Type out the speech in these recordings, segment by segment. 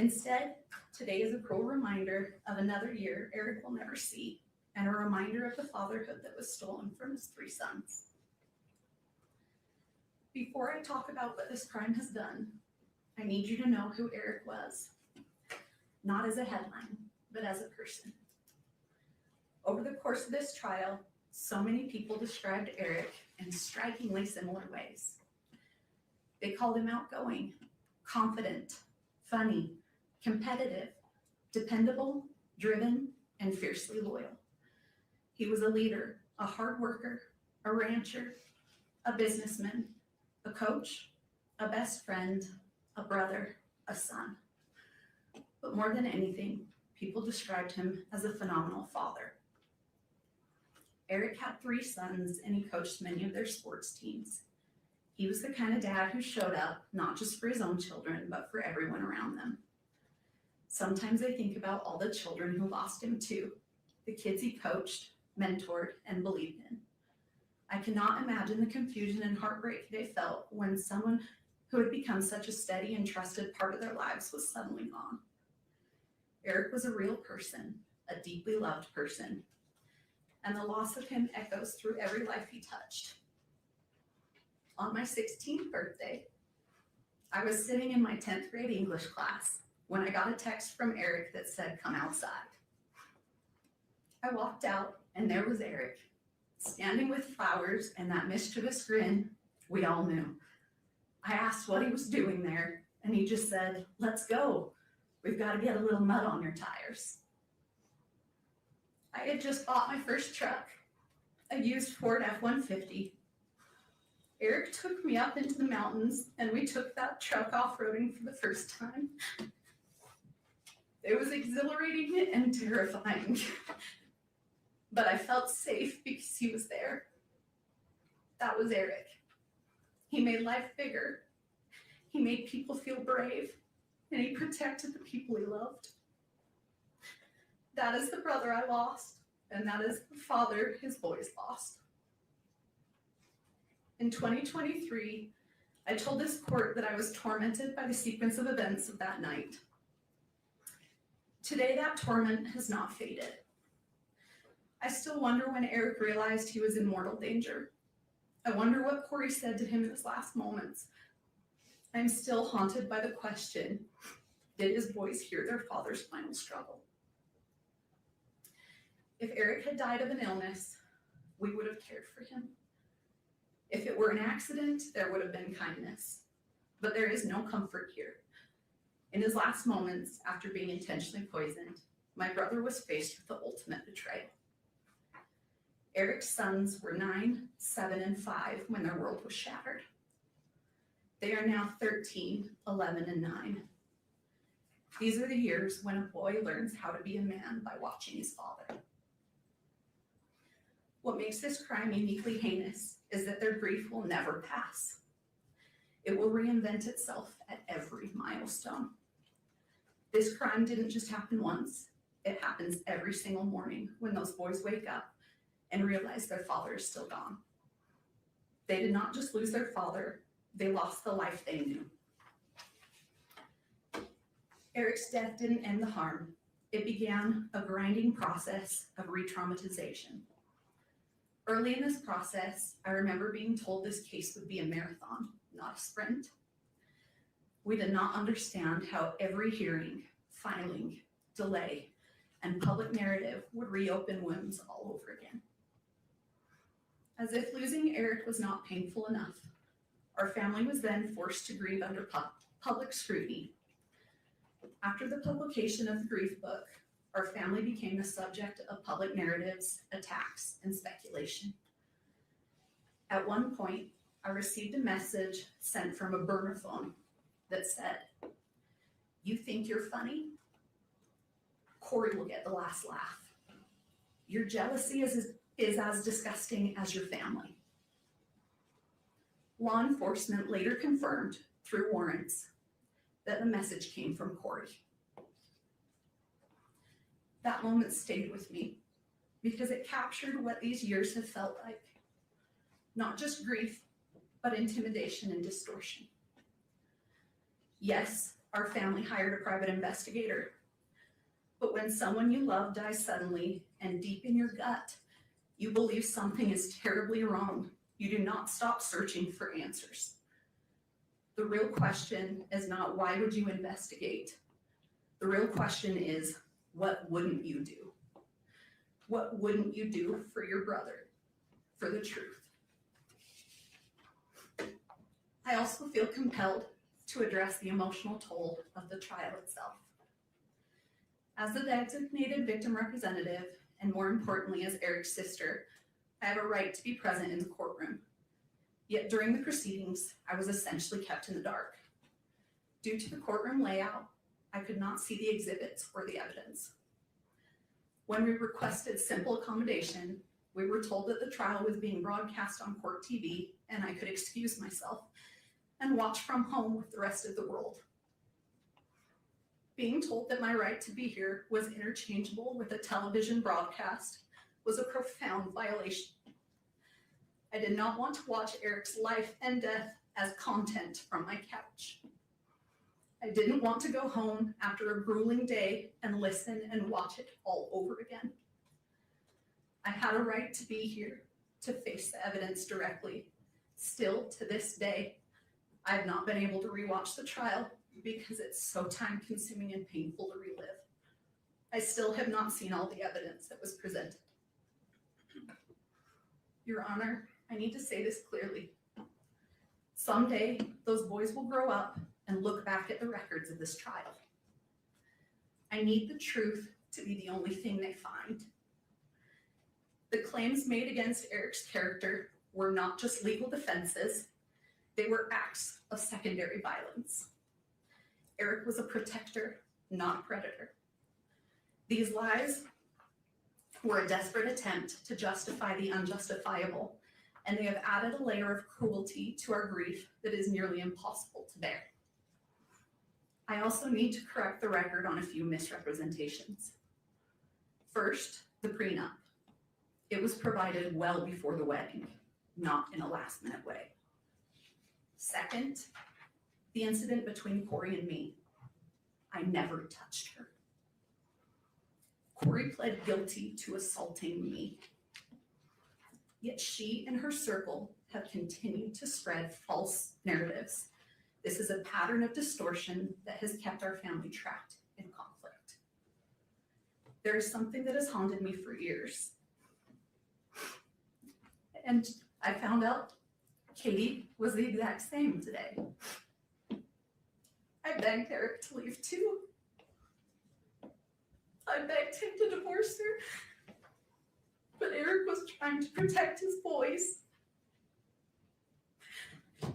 Instead, today is a cruel reminder of another year Eric will never see, and a reminder of the fatherhood that was stolen from his 3 sons. Before I talk about what this crime has done, I need you to know who Eric was, not as a headline, but as a person. Over the course of this trial, so many people described Eric in strikingly similar ways. They called him outgoing, confident, funny, competitive, dependable, driven, and fiercely loyal. He was a leader, a hard worker, a rancher, a businessman, a coach, a best friend, a brother, a son. But more than anything, people described him as a phenomenal father. Eric had 3 sons, and he coached many of their sports teams. He was the kind of dad who showed up not just for his own children, but for everyone around them. Sometimes I think about all the children who lost him too, the kids he coached, mentored, and believed in. I cannot imagine the confusion and heartbreak they felt when someone who had become such a steady and trusted part of their lives was suddenly gone. Eric was a real person, a deeply loved person, and the loss of him echoes through every life he touched. On my 16th birthday, I was sitting in my 10th grade English class when I got a text from Eric that said, "Come outside." I walked out, and there was Eric, standing with flowers and that mischievous grin we all knew. I asked what he was doing there, and he just said, "Let's go. We've got to get a little mud on your tires." I had just bought my first truck, a used Ford F-150. Eric took me up into the mountains, and we took that truck off-roading for the first time. It was exhilarating and terrifying, but I felt safe because he was there. That was Eric. He made life bigger. He made people feel brave, and he protected the people he loved. That is the brother I lost, and that is the father his boys lost. In 2023, I told this court that I was tormented by the sequence of events of that night. Today, that torment has not faded. I still wonder when Eric realized he was in mortal danger. I wonder what Kouri said to him in his last moments. I'm still haunted by the question, did his boys hear their father's final struggle? If Eric had died of an illness, we would have cared for him. If it were an accident, there would have been kindness. But there is no comfort here. In his last moments, after being intentionally poisoned, my brother was faced with the ultimate betrayal. Eric's sons were 9, 7, and 5 when their world was shattered. They are now 13, 11, and 9. These are the years when a boy learns how to be a man by watching his father. What makes this crime uniquely heinous is that their grief will never pass. It will reinvent itself at every milestone. This crime didn't just happen once. It happens every single morning when those boys wake up and realize their father is still gone. They did not just lose their father, they lost the life they knew. Eric's death didn't end the harm. It began a grinding process of re-traumatization. Early in this process, I remember being told this case would be a marathon, not a sprint. We did not understand how every hearing, filing, delay, and public narrative would reopen wounds all over again. As if losing Eric was not painful enough, our family was then forced to grieve under public scrutiny. After the publication of the grief book, our family became the subject of public narratives, attacks, and speculation. At one point, I received a message sent from a burner phone that said, "You think you're funny? Kouri will get the last laugh. Your jealousy is as disgusting as your family." Law enforcement later confirmed through warrants that the message came from Kouri. That moment stayed with me because it captured what these years have felt like. Not just grief, but intimidation and distortion. Yes, Our family hired a private investigator. But when someone you love dies suddenly and deep in your gut, you believe something is terribly wrong, you do not stop searching for answers. The real question is not why would you investigate? The real question is, what wouldn't you do? What wouldn't you do for your brother, for the truth? I also feel compelled to address the emotional toll of the trial itself. As the designated victim representative, and more importantly as Eric's sister, I have a right to be present in the courtroom. Yet during the proceedings, I was essentially kept in the dark. Due to the courtroom layout, I could not see the exhibits or the evidence. When we requested simple accommodation, we were told that the trial was being broadcast on court TV and I could excuse myself and watch from home with the rest of the world. Being told that my right to be here was interchangeable with a television broadcast was a profound violation. I did not want to watch Eric's life and death as content from my couch. I didn't want to go home after a grueling day and listen and watch it all over again. I had a right to be here, to face the evidence directly. Still, to this day, I have not been able to rewatch the trial because it's so time-consuming and painful to relive. I still have not seen all the evidence that was presented. Your Honor, I need to say this clearly. Someday, those boys will grow up and look back at the records of this trial. I need the truth to be the only thing they find. The claims made against Eric's character were not just legal defenses, they were acts of secondary violence. Eric was a protector, not a predator. These lies were a desperate attempt to justify the unjustifiable, and they have added a layer of cruelty to our grief that is nearly impossible to bear. I also need to correct the record on a few misrepresentations. First, the prenup. It was provided well before the wedding, not in a last-minute way. Second, the incident between Kouri and me. I never touched her. Kouri pled guilty to assaulting me. Yet she and her circle have continued to spread false narratives. This is a pattern of distortion that has kept our family trapped in conflict. There is something that has haunted me for years. And I found out Katie was the exact same today. I begged Eric to leave too. I begged him to divorce her, but Eric was trying to protect his boys.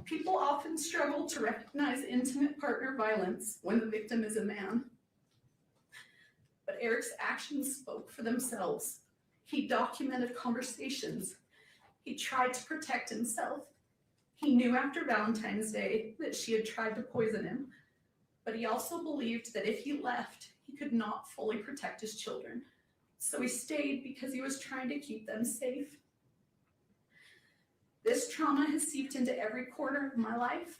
People often struggle to recognize intimate partner violence when the victim is a man. But Eric's actions spoke for themselves. He documented conversations. He tried to protect himself. He knew after Valentine's Day that she had tried to poison him, but he also believed that if he left, he could not fully protect his children. So he stayed because he was trying to keep them safe. This trauma has seeped into every corner of my life.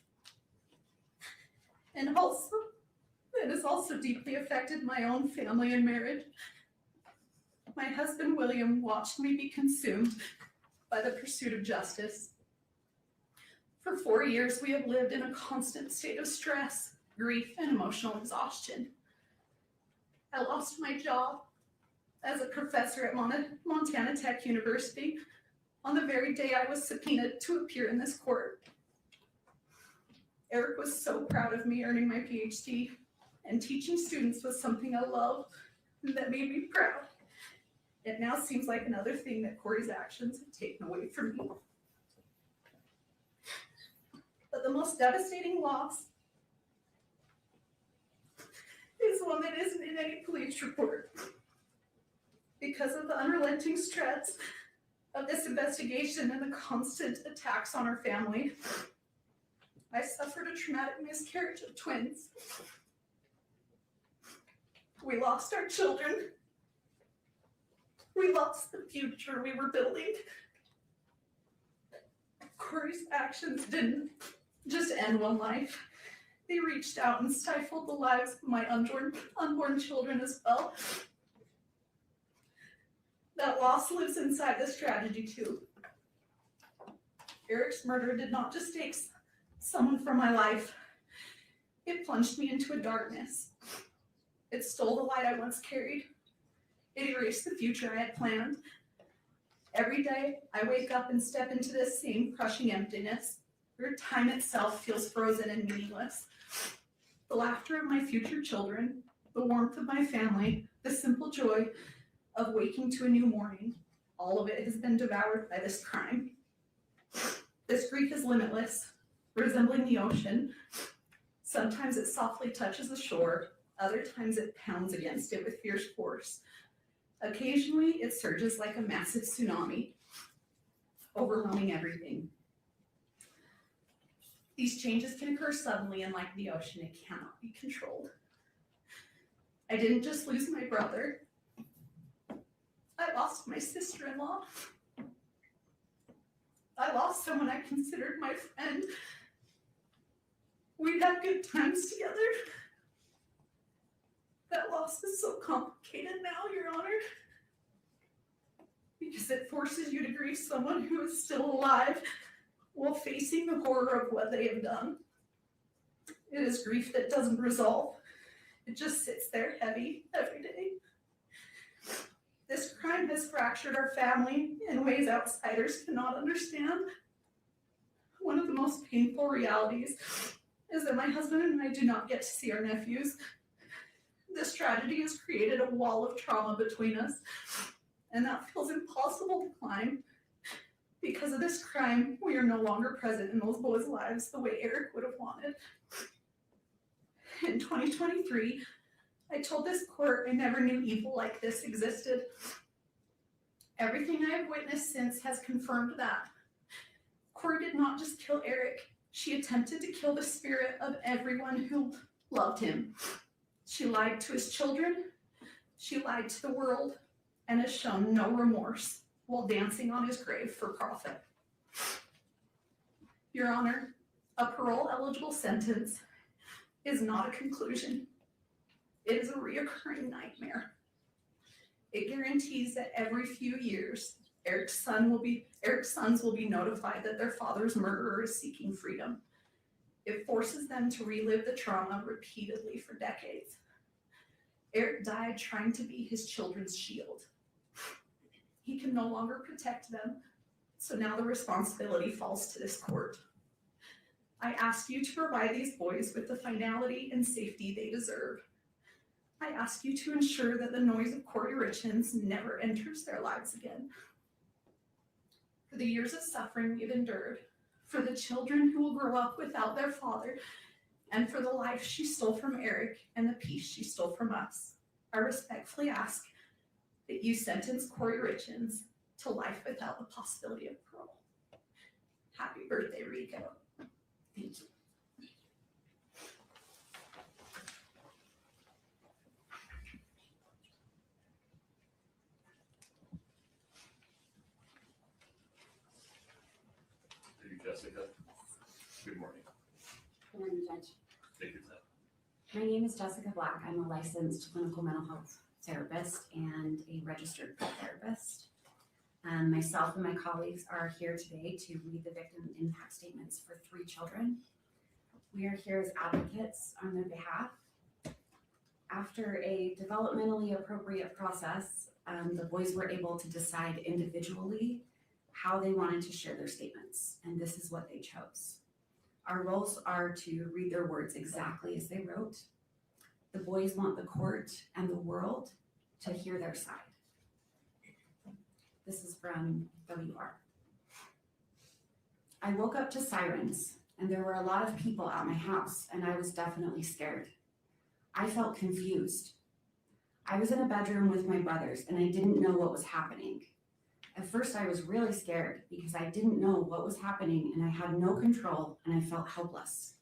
And also, it has also deeply affected my own family and marriage. My husband, William, watched me be consumed by the pursuit of justice. For 4 years, we have lived in a constant state of stress, grief, and emotional exhaustion. I lost my job as a professor at Montana Tech University on the very day I was subpoenaed to appear in this court. Eric was so proud of me earning my PhD, and teaching students was something I loved and that made me proud. It now seems like another thing that Kouri's actions have taken away from me. But the most devastating loss is one that isn't in any police report. Because of the unrelenting stress of this investigation and the constant attacks on our family, I suffered a traumatic miscarriage of twins. We lost our children. We lost the future we were building. Kouri's actions didn't just end one life. They reached out and stifled the lives of my unborn children as well. That loss lives inside this tragedy too. Eric's murder did not just take someone from my life. It plunged me into a darkness. It stole the light I once carried. It erased the future I had planned. Every day, I wake up and step into this same crushing emptiness, where time itself feels frozen and meaningless. The laughter of my future children, the warmth of my family, the simple joy of waking to a new morning, all of it has been devoured by this crime. This grief is limitless, resembling the ocean. Sometimes it softly touches the shore, other times it pounds against it with fierce force. Occasionally, it surges like a massive tsunami, overwhelming everything. These changes can occur suddenly, and like the ocean, it cannot be controlled. I didn't just lose my brother. I lost my sister-in-law. I lost someone I considered my friend. We'd have good times together. That loss is so complicated now, Your Honor, because it forces you to grieve someone who is still alive while facing the horror of what they have done. It is grief that doesn't resolve. It just sits there heavy every day. This crime has fractured our family in ways outsiders cannot understand. One of the most painful realities is that my husband and I do not get to see our nephews. This tragedy has created a wall of trauma between us, and that feels impossible to climb. Because of this crime, we are no longer present in those boys' lives the way Eric would have wanted. In 2023, I told this court I never knew evil like this existed. Everything I have witnessed since has confirmed that. Kouri did not just kill Eric, she attempted to kill the spirit of everyone who loved him. She lied to his children, she lied to the world, and has shown no remorse while dancing on his grave for profit. Your Honor, a parole-eligible sentence is not a conclusion. It is a reoccurring nightmare. It guarantees that every few years, Eric's sons will be notified that their father's murderer is seeking freedom. It forces them to relive the trauma repeatedly for decades. Eric died trying to be his children's shield. He can no longer protect them, so now the responsibility falls to this court. I ask you to provide these boys with the finality and safety they deserve. I ask you to ensure that the noise of Kouri Richins never enters their lives again. For the years of suffering we've endured, for the children who will grow up without their father, and for the life she stole from Eric and the peace she stole from us, I respectfully ask that you sentence Kouri Richins to life without the possibility of parole. Happy birthday, Rico. Thank you. Thank you, Jessica. Good morning. Good morning, Judge. Take your time. My name is Jessica Black. I'm a licensed clinical mental health therapist and a registered therapist. Myself and my colleagues are here today to read the victim impact statements for 3 children. We are here as advocates on their behalf. After a developmentally appropriate process, the boys were able to decide individually how they wanted to share their statements, and this is what they chose. Our roles are to read their words exactly as they wrote. The boys want the court and the world to hear their side. This is from WR. I woke up to sirens, and there were a lot of people at my house, and I was definitely scared. I felt confused. I was in a bedroom with my brothers, and I didn't know what was happening. At first, I was really scared because I didn't know what was happening, and I had no control, and I felt helpless.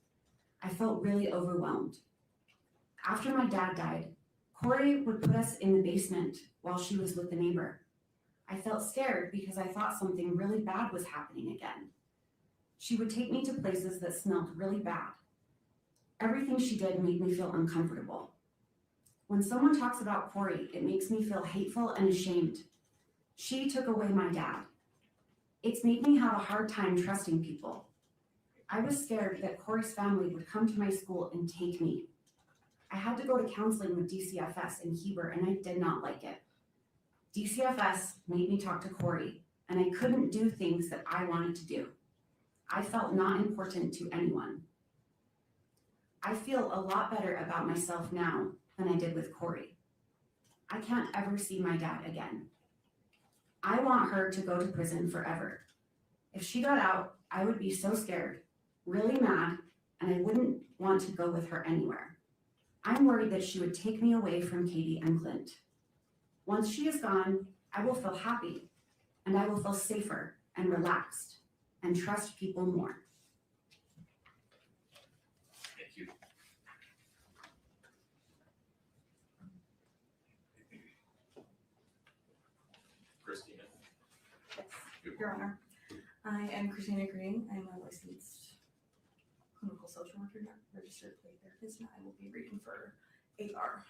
I felt really overwhelmed. After my dad died, Kouri would put us in the basement while she was with the neighbor. I felt scared because I thought something really bad was happening again. She would take me to places that smelled really bad. Everything she did made me feel uncomfortable. When someone talks about Kouri, it makes me feel hateful and ashamed. She took away my dad. It's made me have a hard time trusting people. I was scared that Kouri's family would come to my school and take me. I had to go to counseling with DCFS in Heber, and I did not like it. DCFS made me talk to Kouri, and I couldn't do things that I wanted to do. I felt not important to anyone. I feel a lot better about myself now than I did with Kouri. I can't ever see my dad again. I want her to go to prison forever. If she got out, I would be so scared, really mad, and I wouldn't want to go with her anywhere. I'm worried that she would take me away from Katie and Clint. Once she is gone, I will feel happy, and I will feel safer and relaxed and trust people more. Thank you. Christina. Your Honor, I am Christina Green. I'm a licensed clinical social worker, registered plea therapist, and I will be reading for AR.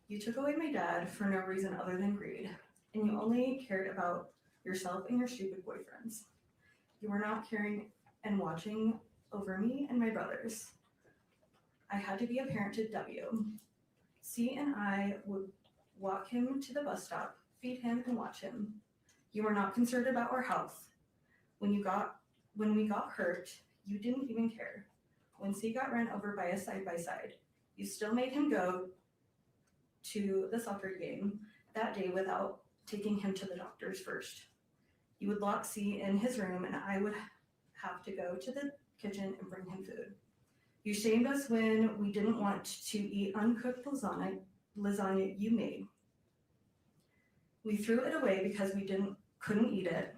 You took away my dad for no reason other than greed, and you only cared about yourself and your stupid boyfriends. You were not caring and watching over me and my brothers. I had to be a parent to W. C and I would walk him to the bus stop, feed him, and watch him. You were not concerned about our health. When we got hurt, you didn't even care. When C got run over by a side-by-side, you still made him go to the soccer game that day without taking him to the doctors first. You would lock C in his room, and I would have to go to the kitchen and bring him food. You shamed us when we didn't want to eat uncooked lasagna you made. We threw it away because we couldn't eat it.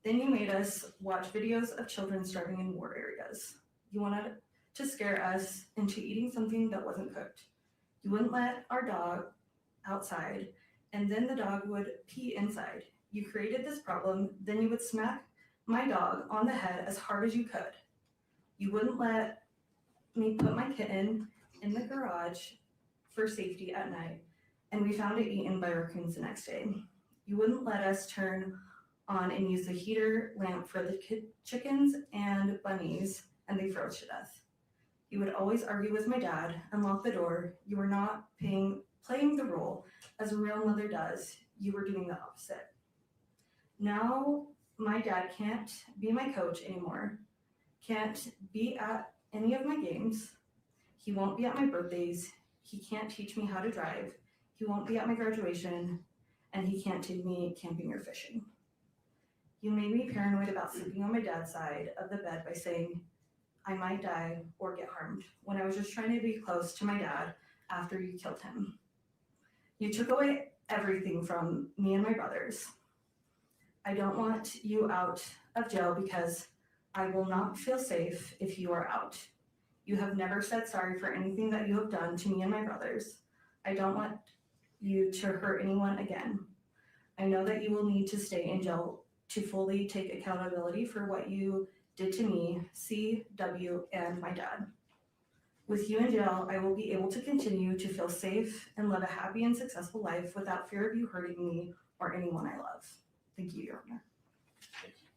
Then you made us watch videos of children starving in war areas. You wanted to scare us into eating something that wasn't cooked. You wouldn't let our dog outside, and then the dog would pee inside. You created this problem, then you would smack my dog on the head as hard as you could. You wouldn't let me put my kitten in the garage for safety at night, and we found it eaten by raccoons the next day. You wouldn't let us turn on and use the heater lamp for the chickens and bunnies, and they froze to death. You would always argue with my dad and lock the door. You were not playing the role as a real mother does. You were doing the opposite. Now my dad can't be my coach anymore, can't be at any of my games. He won't be at my birthdays. He can't teach me how to drive. He won't be at my graduation, and he can't take me camping or fishing. You made me paranoid about sleeping on my dad's side of the bed by saying I might die or get harmed when I was just trying to be close to my dad after you killed him. You took away everything from me and my brothers. I don't want you out of jail because I will not feel safe if you are out. You have never said sorry for anything that you have done to me and my brothers. I don't want you to hurt anyone again. I know that you will need to stay in jail to fully take accountability for what you did to me, C, W, and my dad. With you in jail, I will be able to continue to feel safe and live a happy and successful life without fear of you hurting me or anyone I love. Thank you, Your Honor. Thank you.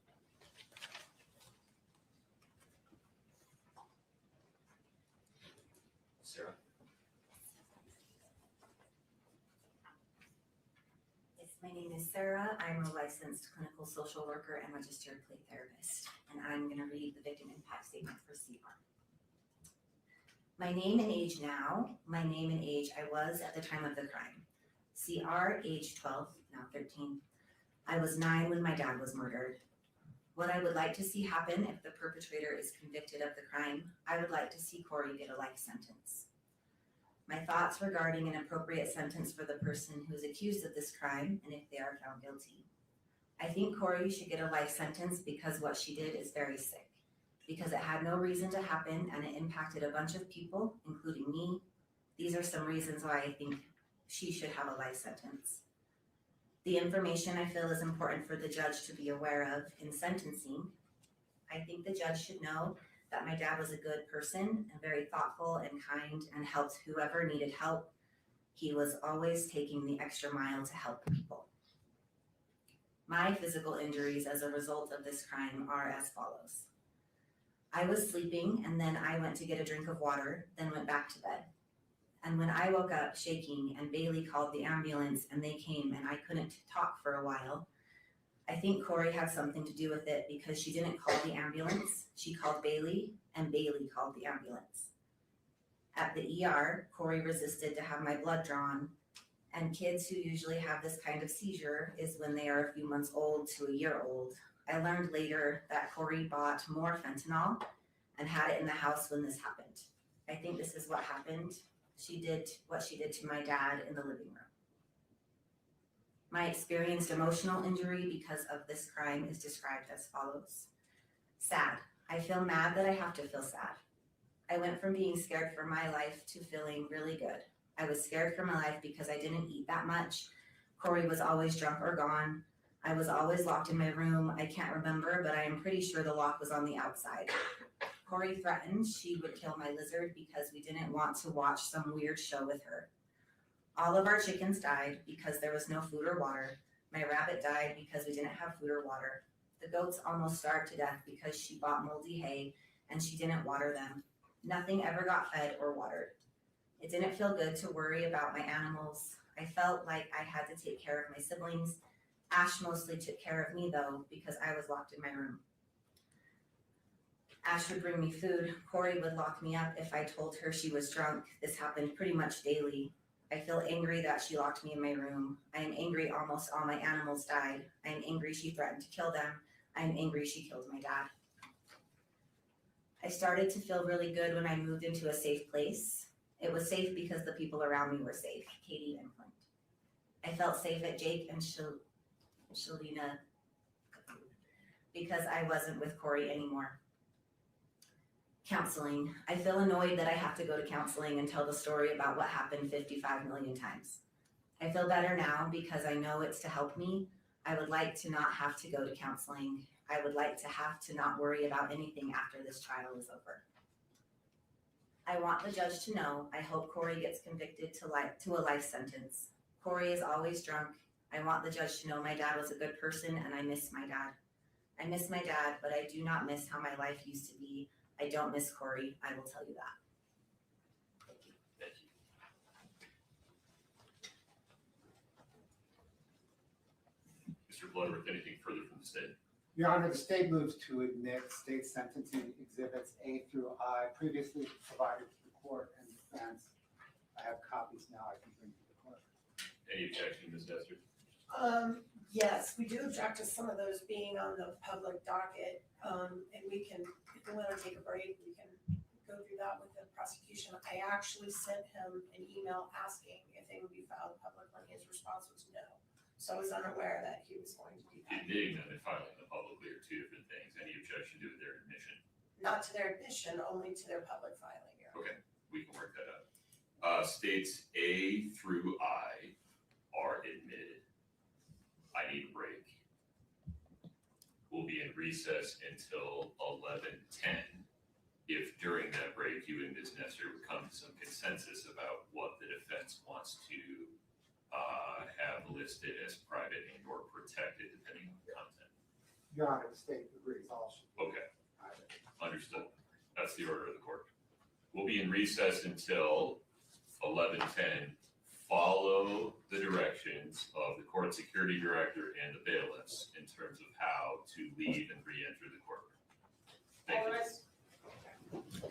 Sarah. Yes, my name is Sarah. I'm a licensed clinical social worker and registered plea therapist, and I'm going to read the victim impact statement for CR. My name and age now, my name and age I was at the time of the crime. CR, age 12, now 13. I was 9 when my dad was murdered. What I would like to see happen if the perpetrator is convicted of the crime, I would like to see Kouri get a life sentence. My thoughts regarding an appropriate sentence for the person who is accused of this crime and if they are found guilty. I think Kouri should get a life sentence because what she did is very sick, because it had no reason to happen and it impacted a bunch of people, including me. These are some reasons why I think she should have a life sentence. The information I feel is important for the judge to be aware of in sentencing. I think the judge should know that my dad was a good person and very thoughtful and kind and helped whoever needed help. He was always taking the extra mile to help people. My physical injuries as a result of this crime are as follows. I was sleeping and then I went to get a drink of water, then went back to bed. And when I woke up shaking and Bailey called the ambulance and they came and I couldn't talk for a while, I think Kouri had something to do with it because she didn't call the ambulance. She called Bailey and Bailey called the ambulance. At the ER, Kouri resisted to have my blood drawn, and kids who usually have this kind of seizure is when they are a few months old to a year old. I learned later that Kouri bought more fentanyl and had it in the house when this happened. I think this is what happened. She did what she did to my dad in the living room. My experienced emotional injury because of this crime is described as follows. Sad. I feel mad that I have to feel sad. I went from being scared for my life to feeling really good. I was scared for my life because I didn't eat that much. Kouri was always drunk or gone. I was always locked in my room. I can't remember, but I am pretty sure the lock was on the outside. Kouri threatened she would kill my lizard because we didn't want to watch some weird show with her. All of our chickens died because there was no food or water. My rabbit died because we didn't have food or water. The goats almost starved to death because she bought moldy hay and she didn't water them. Nothing ever got fed or watered. It didn't feel good to worry about my animals. I felt like I had to take care of my siblings. Ash mostly took care of me though because I was locked in my room. Ash would bring me food. Kouri would lock me up if I told her she was drunk. This happened pretty much daily. I feel angry that she locked me in my room. I am angry almost all my animals died. I am angry she threatened to kill them. I am angry she killed my dad. I started to feel really good when I moved into a safe place. It was safe because the people around me were safe, Katie and Clint. I felt safe at Jake and Shalina because I wasn't with Kouri anymore. Counseling. I feel annoyed that I have to go to counseling and tell the story about what happened 55 million times. I feel better now because I know it's to help me. I would like to not have to go to counseling. I would like to have to not worry about anything after this trial is over. I want the judge to know I hope Kouri gets convicted to a life sentence. Kouri is always drunk. I want the judge to know my dad was a good person and I miss my dad. I miss my dad, but I do not miss how my life used to be. I don't miss Kouri, I will tell you that. Thank you. Thank you. Mr. Bloodworth, anything further from the state? Your Honor, the state moves to admit state sentencing exhibits A through I previously provided to the court and defense. I have copies now I can bring to the court. Any objection, Ms. Nestor? Yes, we do object to some of those being on the public docket. And we can, if we want to take a break, we can go through that with the prosecution. I actually sent him an email asking if they would be filed publicly. His response was no. So I was unaware that he was going to do that. Admitting them and filing them publicly are two different things. Any objection to their admission? Not to their admission, only to their public filing. Your Honor. Okay, we can work that out. States A through I are admitted. I need a break. We'll be in recess until 11:10. If during that break you and Ms. Nestor would come to some consensus about what the defense wants to have listed as private and or protected depending on the content. Your Honor, the state agrees all should be Okay, private. understood. That's the order of the court. We'll be in recess until 11:10. Follow the directions of the court security director and the bailiffs in terms of how to leave and re-enter the courtroom. Thank you.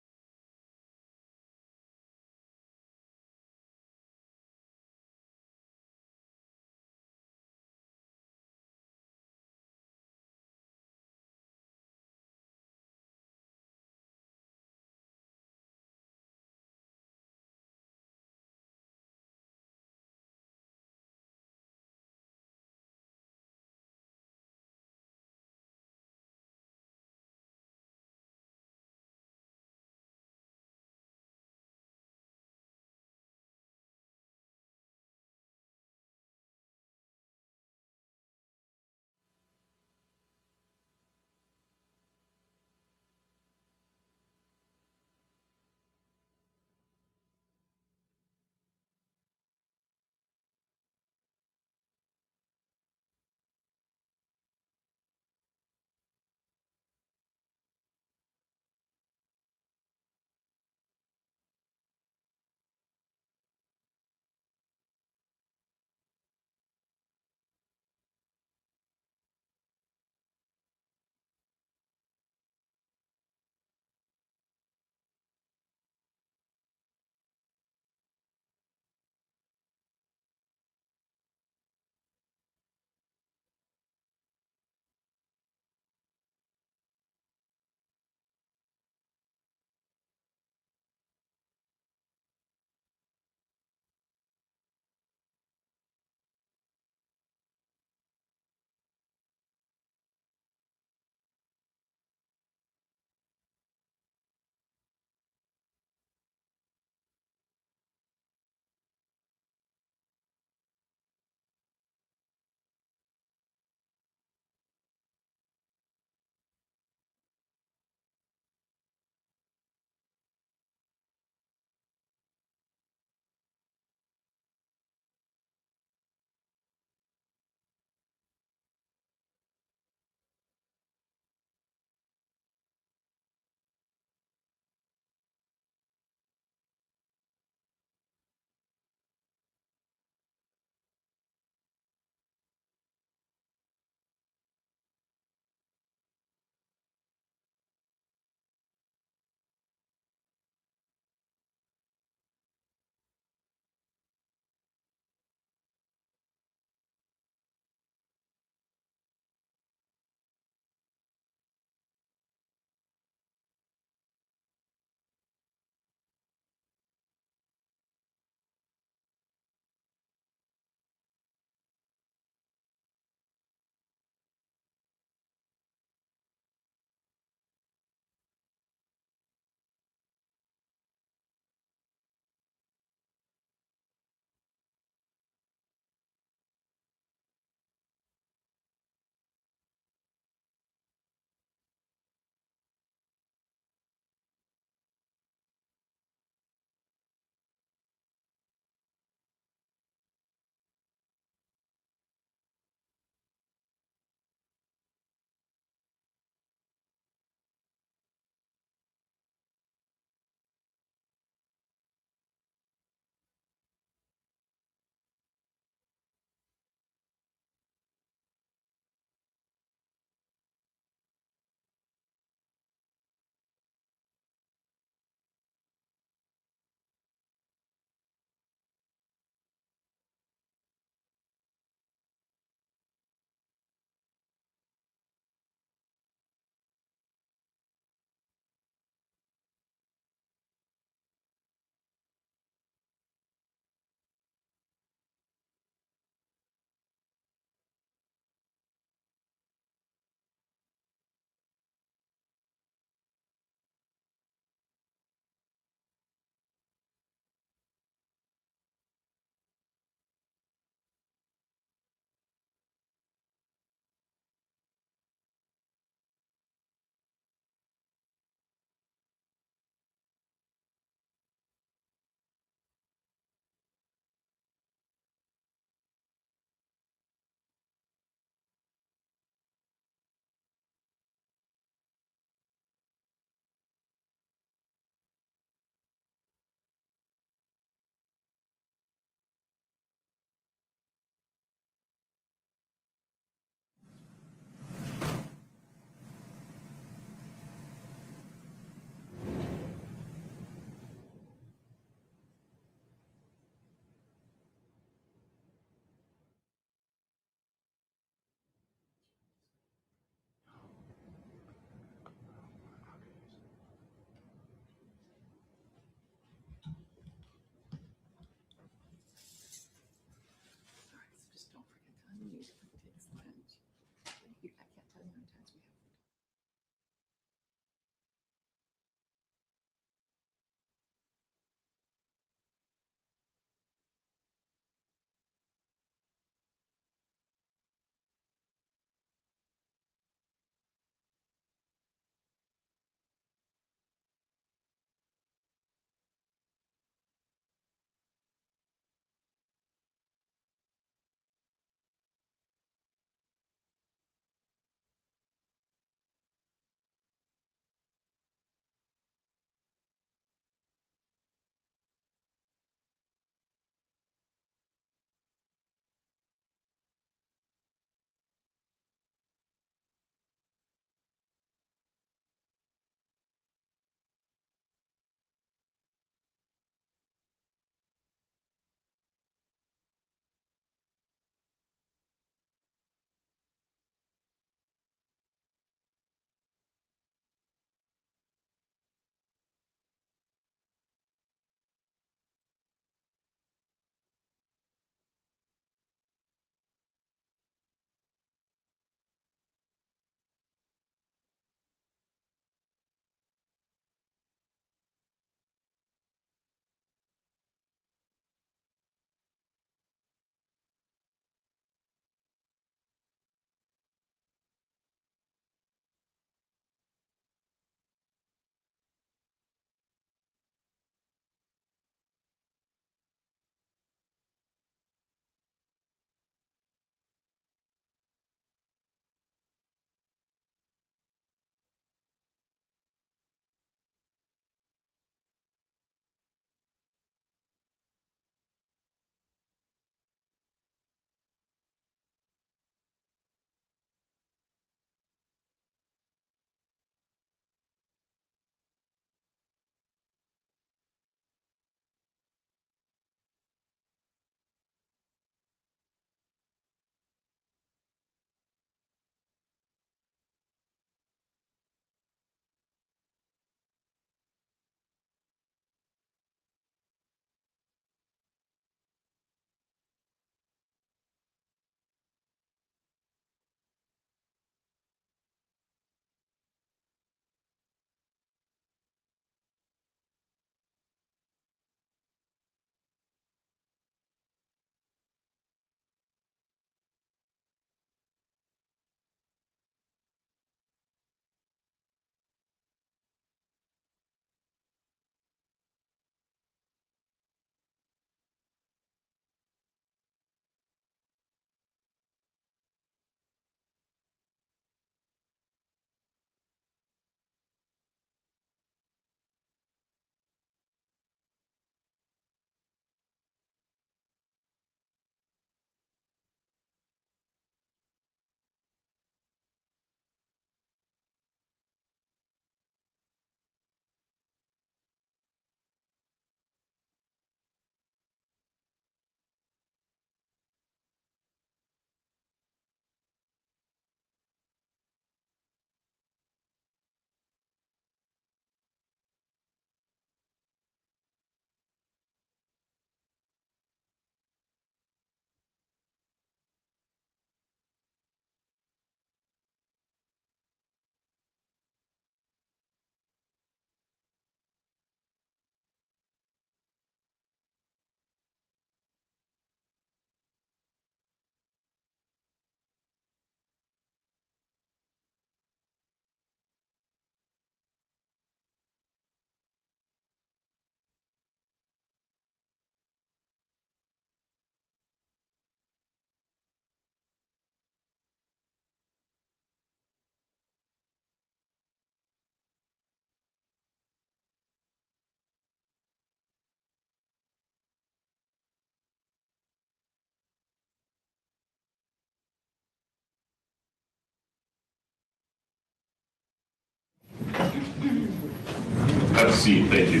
Have a seat, thank you.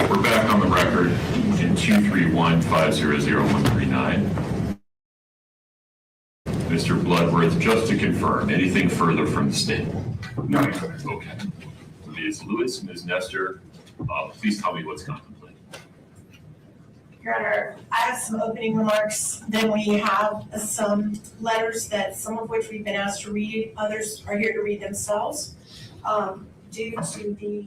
We're back on the record in 231-500-139. Mr. Bloodworth, just to confirm, anything further from the state? No. Okay. Ms. Lewis, Ms. Nestor, please tell me what's contemplated. Your Honor, I have some opening remarks, then we have some letters that some of which we've been asked to read, others are here to read themselves. Due to the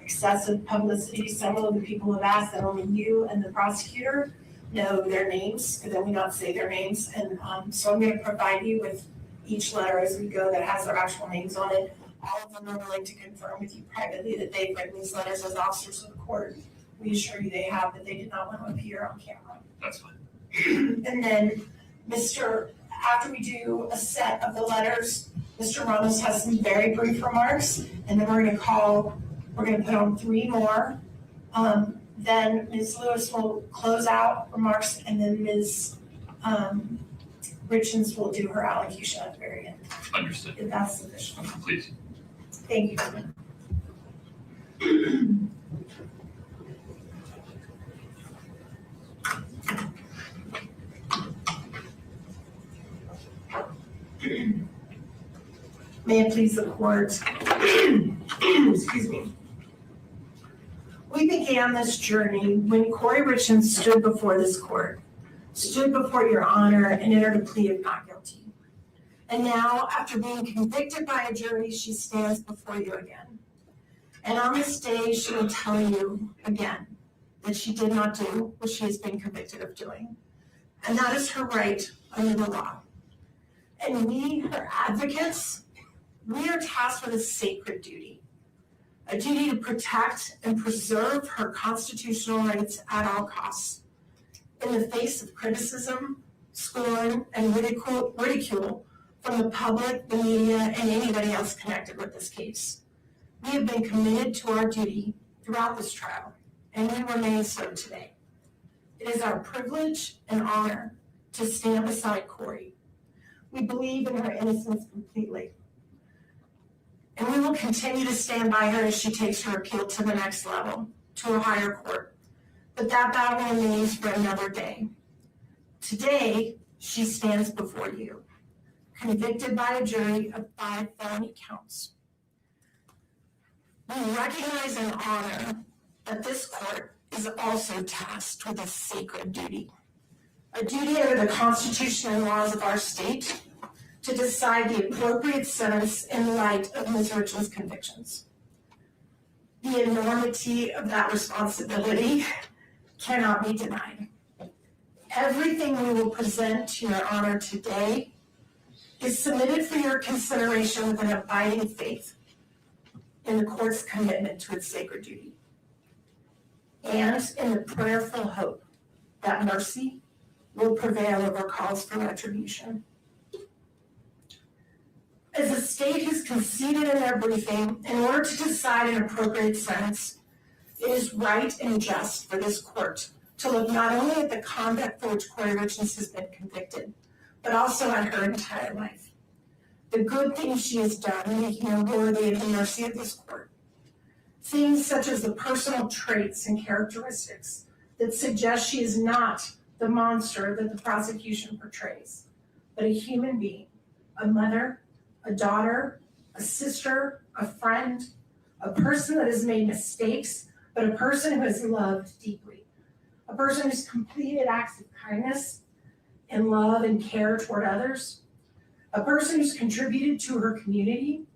excessive publicity, several of the people have asked that only you and the prosecutor know their names, and then we not say their names, and so I'm gonna provide you with each letter as we go that has their actual names on it. All of them are willing to confirm with you privately that they've written these letters as officers of the court. We assure you they have, but they did not want to appear on camera. That's fine. And then after we do a set of the letters, Mr. Ramos has some very brief remarks, and then we're gonna put on 3 more. Then Ms. Lewis will close out remarks, and then Ms. Richins will do her allocution at the very end, Understood. if that's sufficient. Please. Thank you. May it please the court. Excuse me. We began this journey when Kouri Richins stood before this court, stood before your honor, and entered a plea of not guilty. And now, after being convicted by a jury, she stands before you again. And on this day, she will tell you again that she did not do what she has been convicted of doing. And that is her right under the law. And we, her advocates, we are tasked with a sacred duty, a duty to protect and preserve her constitutional rights at all costs. In the face of criticism, scorn, and ridicule from the public, the media, and anybody else connected with this case, we have been committed to our duty throughout this trial, and we remain so today. It is our privilege and honor to stand beside Kouri. We believe in her innocence completely. And we will continue to stand by her as she takes her appeal to the next level, to a higher court. But that battle remains for another day. Today, she stands before you, convicted by a jury of 5 felony counts. We recognize and honor that this court is also tasked with a sacred duty, a duty under the Constitution and laws of our state to decide the appropriate sentence in light of Ms. Richins' convictions. The enormity of that responsibility cannot be denied. Everything we will present to your honor today is submitted for your consideration with an abiding faith in the court's commitment to its sacred duty, and in the prayerful hope that mercy will prevail over calls for retribution. As the state has conceded in their briefing, in order to decide an appropriate sentence, it is right and just for this court to look not only at the conduct for which Kouri Richins has been convicted, but also at her entire life. The good things she has done, making her worthy of the mercy of this court. Things such as the personal traits and characteristics that suggest she is not the monster that the prosecution portrays, but a human being, a mother, a daughter, a sister, a friend, a person that has made mistakes, but a person who has loved deeply, a person who's completed acts of kindness and love and care toward others, a person who's contributed to her community,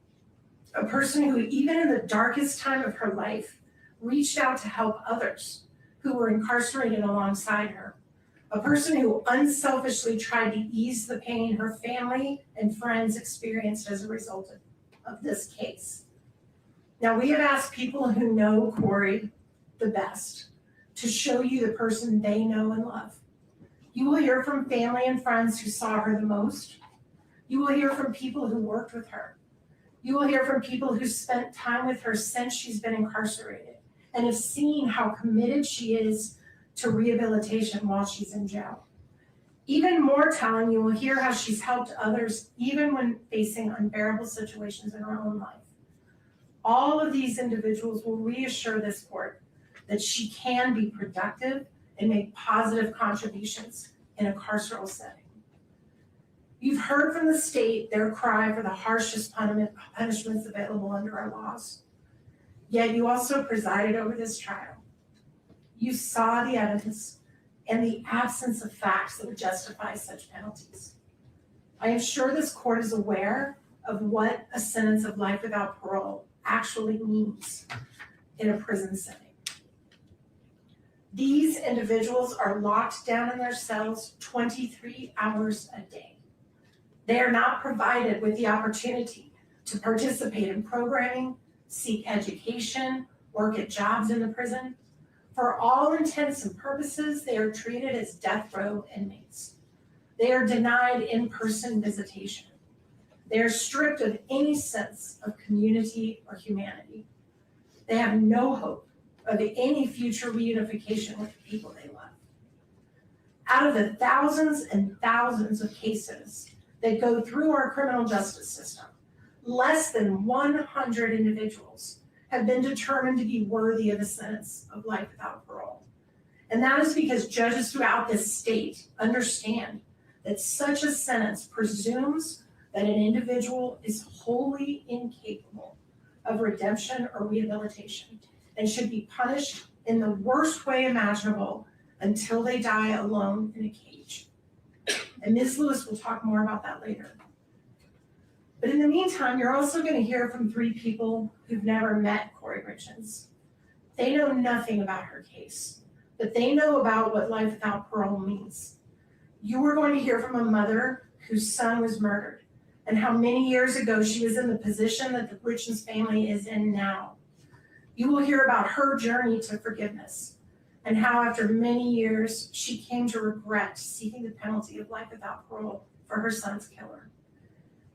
a person who, even in the darkest time of her life, reached out to help others who were incarcerated alongside her, a person who unselfishly tried to ease the pain her family and friends experienced as a result of this case. Now, we have asked people who know Kouri the best to show you the person they know and love. You will hear from family and friends who saw her the most. You will hear from people who worked with her. You will hear from people who spent time with her since she's been incarcerated and have seen how committed she is to rehabilitation while she's in jail. Even more telling, you will hear how she's helped others even when facing unbearable situations in her own life. All of these individuals will reassure this court that she can be productive and make positive contributions in a carceral setting. You've heard from the state their cry for the harshest punishments available under our laws. Yet you also presided over this trial. You saw the evidence and the absence of facts that would justify such penalties. I am sure this court is aware of what a sentence of life without parole actually means in a prison setting. These individuals are locked down in their cells 23 hours a day. They are not provided with the opportunity to participate in programming, seek education, work at jobs in the prison. For all intents and purposes, they are treated as death row inmates. They are denied in-person visitation. They are stripped of any sense of community or humanity. They have no hope of any future reunification with the people they love. Out of the thousands and thousands of cases that go through our criminal justice system, less than 100 individuals have been determined to be worthy of a sentence of life without parole. And that is because judges throughout this state understand that such a sentence presumes that an individual is wholly incapable of redemption or rehabilitation and should be punished in the worst way imaginable until they die alone in a cage. And Ms. Lewis will talk more about that later. But in the meantime, you're also going to hear from 3 people who've never met Kouri Richins. They know nothing about her case, but they know about what life without parole means. You are going to hear from a mother whose son was murdered and how many years ago she was in the position that the Richins family is in now. You will hear about her journey to forgiveness and how after many years, she came to regret seeking the penalty of life without parole for her son's killer.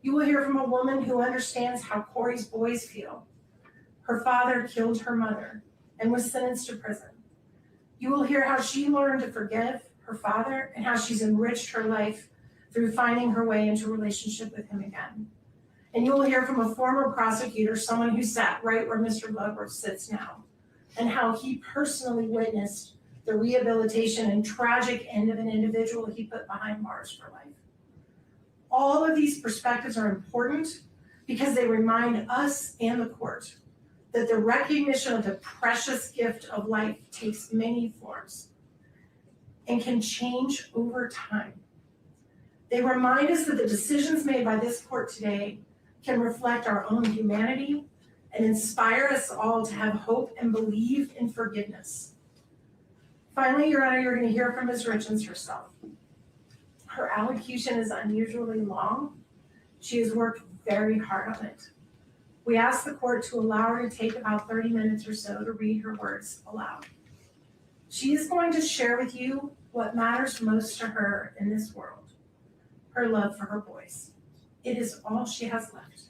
You will hear from a woman who understands how Kouri's boys feel. Her father killed her mother and was sentenced to prison. You will hear how she learned to forgive her father and how she's enriched her life through finding her way into a relationship with him again. And you will hear from a former prosecutor, someone who sat right where Mr. Bloodworth sits now, and how he personally witnessed the rehabilitation and tragic end of an individual he put behind bars for life. All of these perspectives are important because they remind us and the court that the recognition of the precious gift of life takes many forms and can change over time. They remind us that the decisions made by this court today can reflect our own humanity and inspire us all to have hope and believe in forgiveness. Finally, Your Honor, you're going to hear from Ms. Richins herself. Her allocution is unusually long. She has worked very hard on it. We ask the court to allow her to take about 30 minutes or so to read her words aloud. She is going to share with you what matters most to her in this world, her love for her boys. It is all she has left.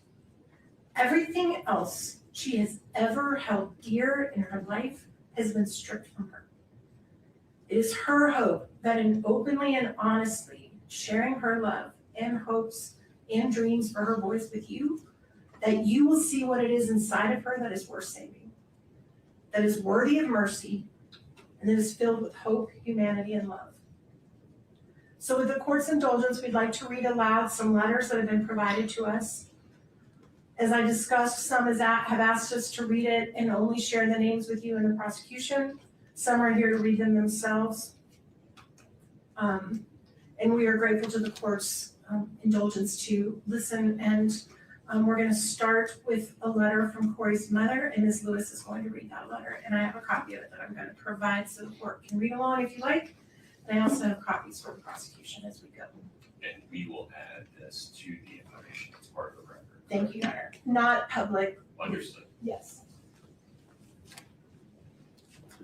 Everything else she has ever held dear in her life has been stripped from her. It is her hope that in openly and honestly sharing her love and hopes and dreams for her boys with you, that you will see what it is inside of her that is worth saving, that is worthy of mercy, and that is filled with hope, humanity, and love. So with the court's indulgence, we'd like to read aloud some letters that have been provided to us. As I discussed, some have asked us to read it and only share the names with you in the prosecution. Some are here to read them themselves. And we are grateful to the court's indulgence to listen. And we're going to start with a letter from Kouri's mother, and Ms. Lewis is going to read that letter. And I have a copy of it that I'm going to provide so the court can read along if you like. And I also have copies for the prosecution as we go. And we will add this to the information as part of the record. Thank you, Your Honor. Not public. Understood. Yes.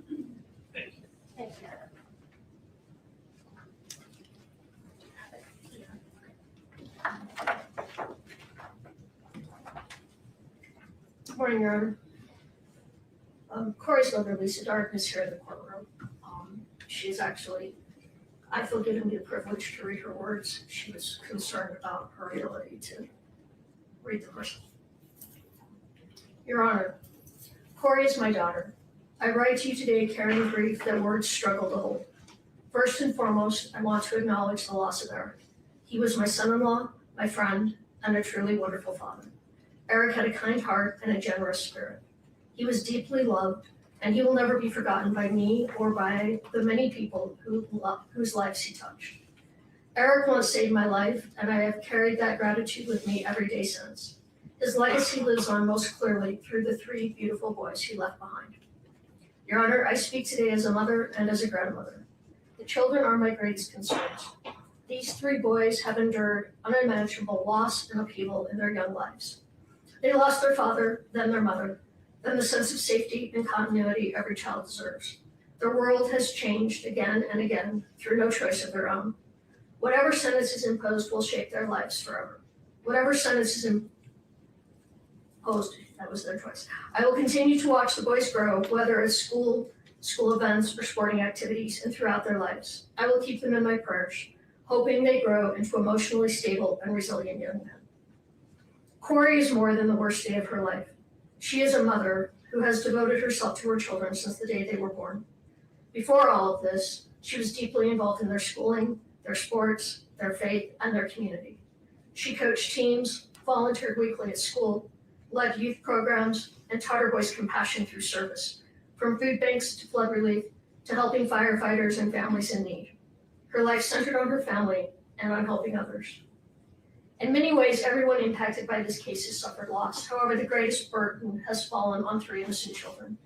Thank you. Thank you, Your Honor. Good morning, Your Honor. Kouri's mother, Lisa Dark, is here in the courtroom. She's actually, I feel, given me the privilege to read her words. She was concerned about her ability to read the person. Your Honor, Kouri is my daughter. I write to you today carrying grief that words struggle to hold. First and foremost, I want to acknowledge the loss of Eric. He was my son-in-law, my friend, and a truly wonderful father. Eric had a kind heart and a generous spirit. He was deeply loved, and he will never be forgotten by me or by the many people whose lives he touched. Eric once saved my life, and I have carried that gratitude with me every day since. His legacy lives on most clearly through the 3 beautiful boys he left behind. Your Honor, I speak today as a mother and as a grandmother. The children are my greatest concerns. These 3 boys have endured unimaginable loss and upheaval in their young lives. They lost their father, then their mother, then the sense of safety and continuity every child deserves. Their world has changed again and again through no choice of their own. Whatever sentence is imposed will shape their lives forever. Whatever sentence is imposed, that was their choice. I will continue to watch the boys grow, whether at school events, or sporting activities, and throughout their lives. I will keep them in my prayers, hoping they grow into emotionally stable and resilient young men. Kouri is more than the worst day of her life. She is a mother who has devoted herself to her children since the day they were born. Before all of this, she was deeply involved in their schooling, their sports, their faith, and their community. She coached teams, volunteered weekly at school, led youth programs, and taught her boys compassion through service, from food banks to flood relief to helping firefighters and families in need. Her life centered on her family and on helping others. In many ways, everyone impacted by this case has suffered loss. However, the greatest burden has fallen on 3 innocent children.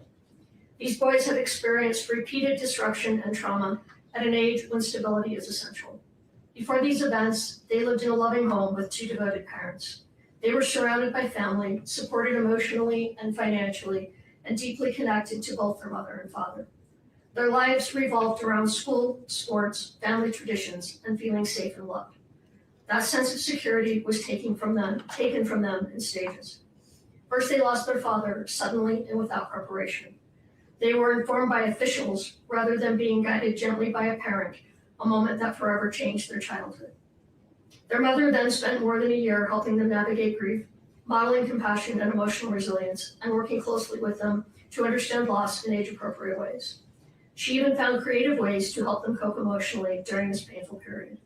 These boys have experienced repeated disruption and trauma at an age when stability is essential. Before these events, they lived in a loving home with 2 devoted parents. They were surrounded by family, supported emotionally and financially, and deeply connected to both their mother and father. Their lives revolved around school, sports, family traditions, and feeling safe and loved. That sense of security was taken from them in stages. First, they lost their father suddenly and without preparation. They were informed by officials rather than being guided gently by a parent, a moment that forever changed their childhood. Their mother then spent more than a year helping them navigate grief, modeling compassion and emotional resilience, and working closely with them to understand loss in age-appropriate ways. She even found creative ways to help them cope emotionally during this painful period.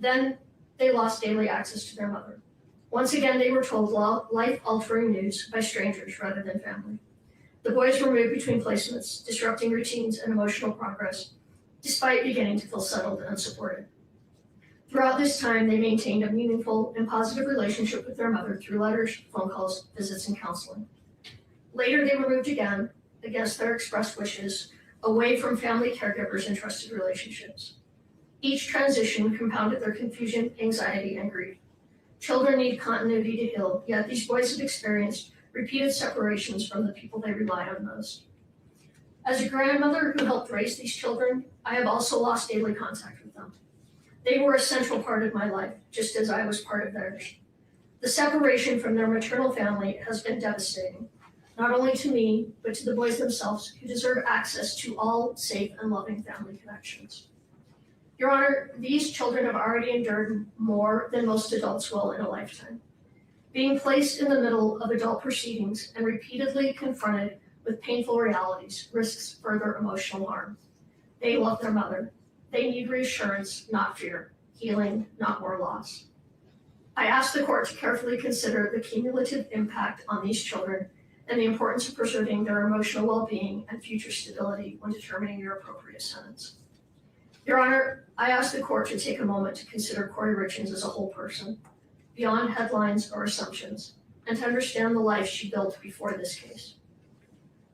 Then, they lost daily access to their mother. Once again, they were told life-altering news by strangers rather than family. The boys were moved between placements, disrupting routines and emotional progress, despite beginning to feel settled and supported. Throughout this time, they maintained a meaningful and positive relationship with their mother through letters, phone calls, visits, and counseling. Later, they were moved again, against their expressed wishes, away from family caregivers and trusted relationships. Each transition compounded their confusion, anxiety, and grief. Children need continuity to heal, yet these boys have experienced repeated separations from the people they rely on most. As a grandmother who helped raise these children, I have also lost daily contact with them. They were a central part of my life, just as I was part of theirs. The separation from their maternal family has been devastating, not only to me, but to the boys themselves, who deserve access to all safe and loving family connections. Your Honor, these children have already endured more than most adults will in a lifetime. Being placed in the middle of adult proceedings and repeatedly confronted with painful realities risks further emotional harm. They love their mother. They need reassurance, not fear, healing, not more loss. I ask the court to carefully consider the cumulative impact on these children and the importance of preserving their emotional well-being and future stability when determining your appropriate sentence. Your Honor, I ask the court to take a moment to consider Kouri Richins as a whole person, beyond headlines or assumptions, and to understand the life she built before this case.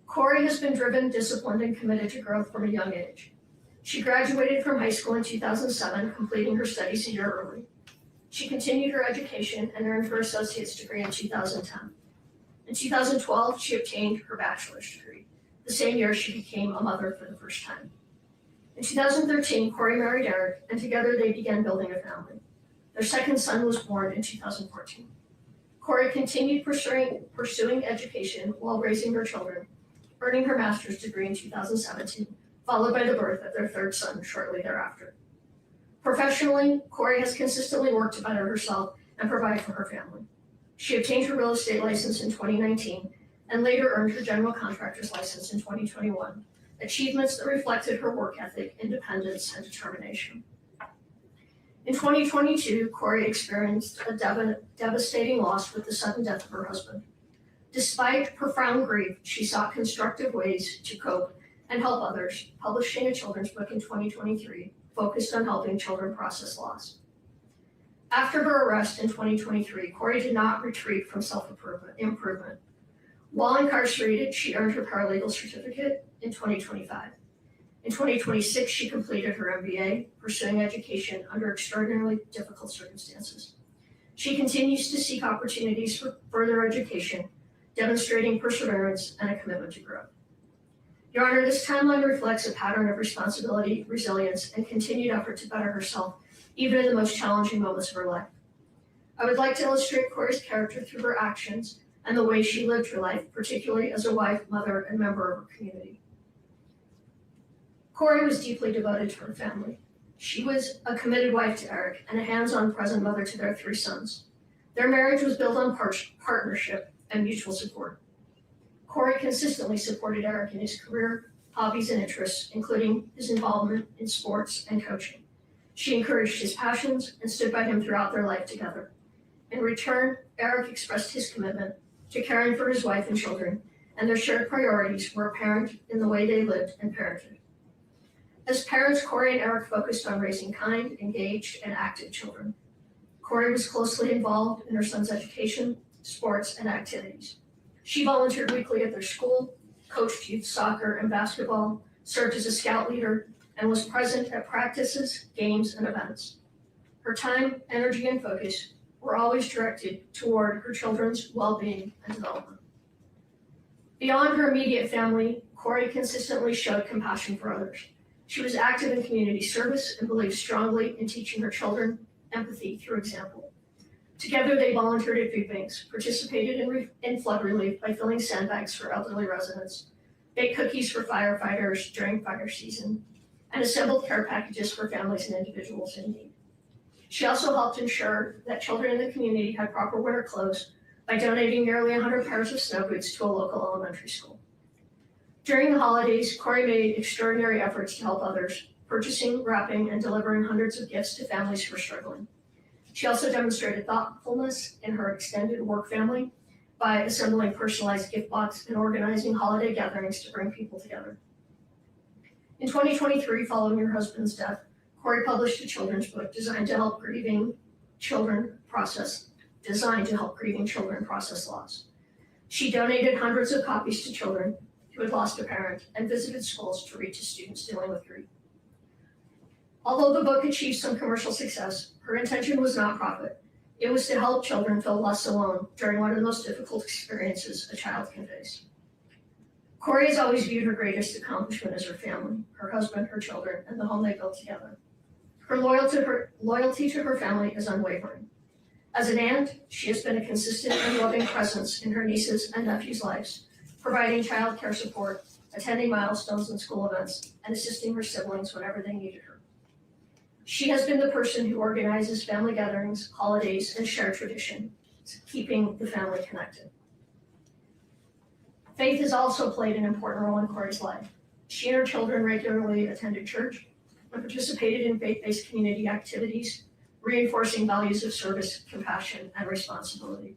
Kouri has been driven, disciplined, and committed to growth from a young age. She graduated from high school in 2007, completing her studies a year early. She continued her education and earned her associate's degree in 2010. In 2012, she obtained her bachelor's degree. The same year, she became a mother for the first time. In 2013, Kouri married Eric, and together they began building a family. Their second son was born in 2014. Kouri continued pursuing education while raising her children, earning her master's degree in 2017, followed by the birth of their third son shortly thereafter. Professionally, Kouri has consistently worked to better herself and provide for her family. She obtained her real estate license in 2019 and later earned her general contractor's license in 2021, achievements that reflected her work ethic, independence, and determination. In 2022, Kouri experienced a devastating loss with the sudden death of her husband. Despite profound grief, she sought constructive ways to cope and help others, publishing a children's book in 2023 focused on helping children process loss. After her arrest in 2023, Kouri did not retreat from self-improvement. While incarcerated, she earned her paralegal certificate in 2025. In 2026, she completed her MBA, pursuing education under extraordinarily difficult circumstances. She continues to seek opportunities for further education, demonstrating perseverance and a commitment to growth. Your Honor, this timeline reflects a pattern of responsibility, resilience, and continued effort to better herself, even in the most challenging moments of her life. I would like to illustrate Kouri's character through her actions and the way she lived her life, particularly as a wife, mother, and member of her community. Kouri was deeply devoted to her family. She was a committed wife to Eric and a hands-on present mother to their 3 sons. Their marriage was built on partnership and mutual support. Kouri consistently supported Eric in his career, hobbies, and interests, including his involvement in sports and coaching. She encouraged his passions and stood by him throughout their life together. In return, Eric expressed his commitment to caring for his wife and children, and their shared priorities were apparent in the way they lived and parented. As parents, Kouri and Eric focused on raising kind, engaged, and active children. Kouri was closely involved in her son's education, sports, and activities. She volunteered weekly at their school, coached youth soccer and basketball, served as a scout leader, and was present at practices, games, and events. Her time, energy, and focus were always directed toward her children's well-being and development. Beyond her immediate family, Kouri consistently showed compassion for others. She was active in community service and believed strongly in teaching her children empathy through example. Together, they volunteered at food banks, participated in flood relief by filling sandbags for elderly residents, baked cookies for firefighters during fire season, and assembled care packages for families and individuals in need. She also helped ensure that children in the community had proper winter clothes by donating nearly 100 pairs of snow boots to a local elementary school. During the holidays, Kouri made extraordinary efforts to help others, purchasing, wrapping, and delivering hundreds of gifts to families who were struggling. She also demonstrated thoughtfulness in her extended work family by assembling personalized gift boxes and organizing holiday gatherings to bring people together. In 2023, following her husband's death, Kouri published a children's book designed to help grieving children process loss. She donated hundreds of copies to children who had lost a parent and visited schools to read to students dealing with grief. Although the book achieved some commercial success, her intention was not profit. It was to help children feel less alone during one of the most difficult experiences a child can face. Kouri has always viewed her greatest accomplishment as her family, her husband, her children, and the home they built together. Her loyalty to her family is unwavering. As an aunt, she has been a consistent and loving presence in her nieces' and nephews' lives, providing childcare support, attending milestones and school events, and assisting her siblings whenever they needed her. She has been the person who organizes family gatherings, holidays, and shared tradition, keeping the family connected. Faith has also played an important role in Kouri's life. She and her children regularly attended church and participated in faith-based community activities, reinforcing values of service, compassion, and responsibility.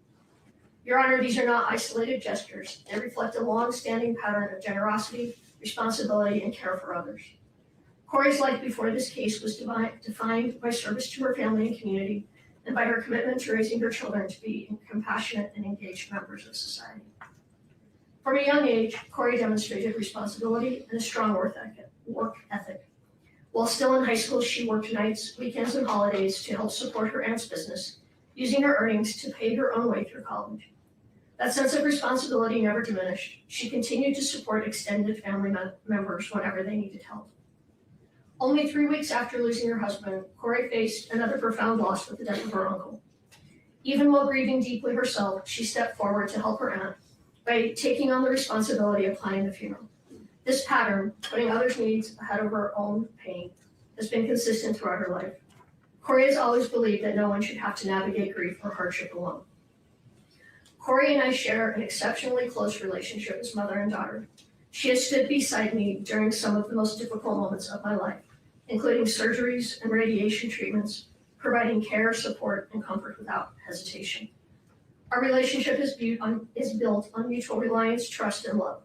Your Honor, these are not isolated gestures. They reflect a long-standing pattern of generosity, responsibility, and care for others. Kouri's life before this case was defined by service to her family and community, and by her commitment to raising her children to be compassionate and engaged members of society. From a young age, Kouri demonstrated responsibility and a strong work ethic. While still in high school, she worked nights, weekends, and holidays to help support her aunt's business, using her earnings to pay her own way through college. That sense of responsibility never diminished. She continued to support extended family members whenever they needed help. Only 3 weeks after losing her husband, Kouri faced another profound loss with the death of her uncle. Even while grieving deeply herself, she stepped forward to help her aunt by taking on the responsibility of planning the funeral. This pattern, putting others' needs ahead of her own pain, has been consistent throughout her life. Kouri has always believed that no one should have to navigate grief or hardship alone. Kouri and I share an exceptionally close relationship as mother and daughter. She has stood beside me during some of the most difficult moments of my life, including surgeries and radiation treatments, providing care, support, and comfort without hesitation. Our relationship is built on mutual reliance, trust, and love.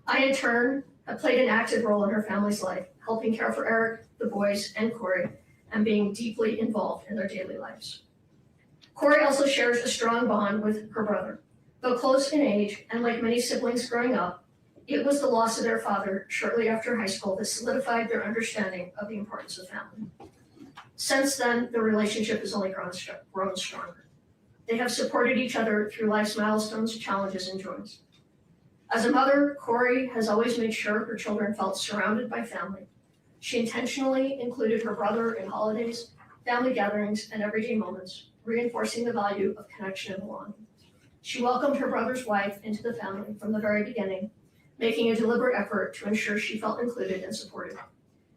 I, in turn, have played an active role in her family's life, helping care for Eric, the boys, and Kouri, and being deeply involved in their daily lives. Kouri also shares a strong bond with her brother. Though close in age, and like many siblings growing up, it was the loss of their father shortly after high school that solidified their understanding of the importance of family. Since then, the relationship has only grown stronger. They have supported each other through life's milestones, challenges, and joys. As a mother, Kouri has always made sure her children felt surrounded by family. She intentionally included her brother in holidays, family gatherings, and everyday moments, reinforcing the value of connection and belonging. She welcomed her brother's wife into the family from the very beginning, making a deliberate effort to ensure she felt included and supported.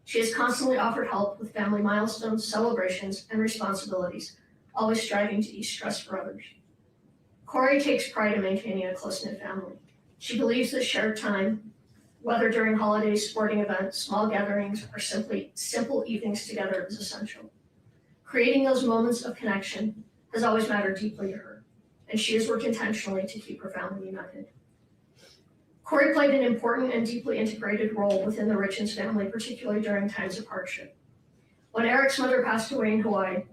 She has constantly offered help with family milestones, celebrations, and responsibilities, always striving to ease stress for others. Kouri takes pride in maintaining a close-knit family. She believes that shared time, whether during holidays, sporting events, small gatherings, or simply simple evenings together, is essential. Creating those moments of connection has always mattered deeply to her, and she has worked intentionally to keep her family united. Kouri played an important and deeply integrated role within the Richins family, particularly during times of hardship. When Eric's mother passed away in Hawaii,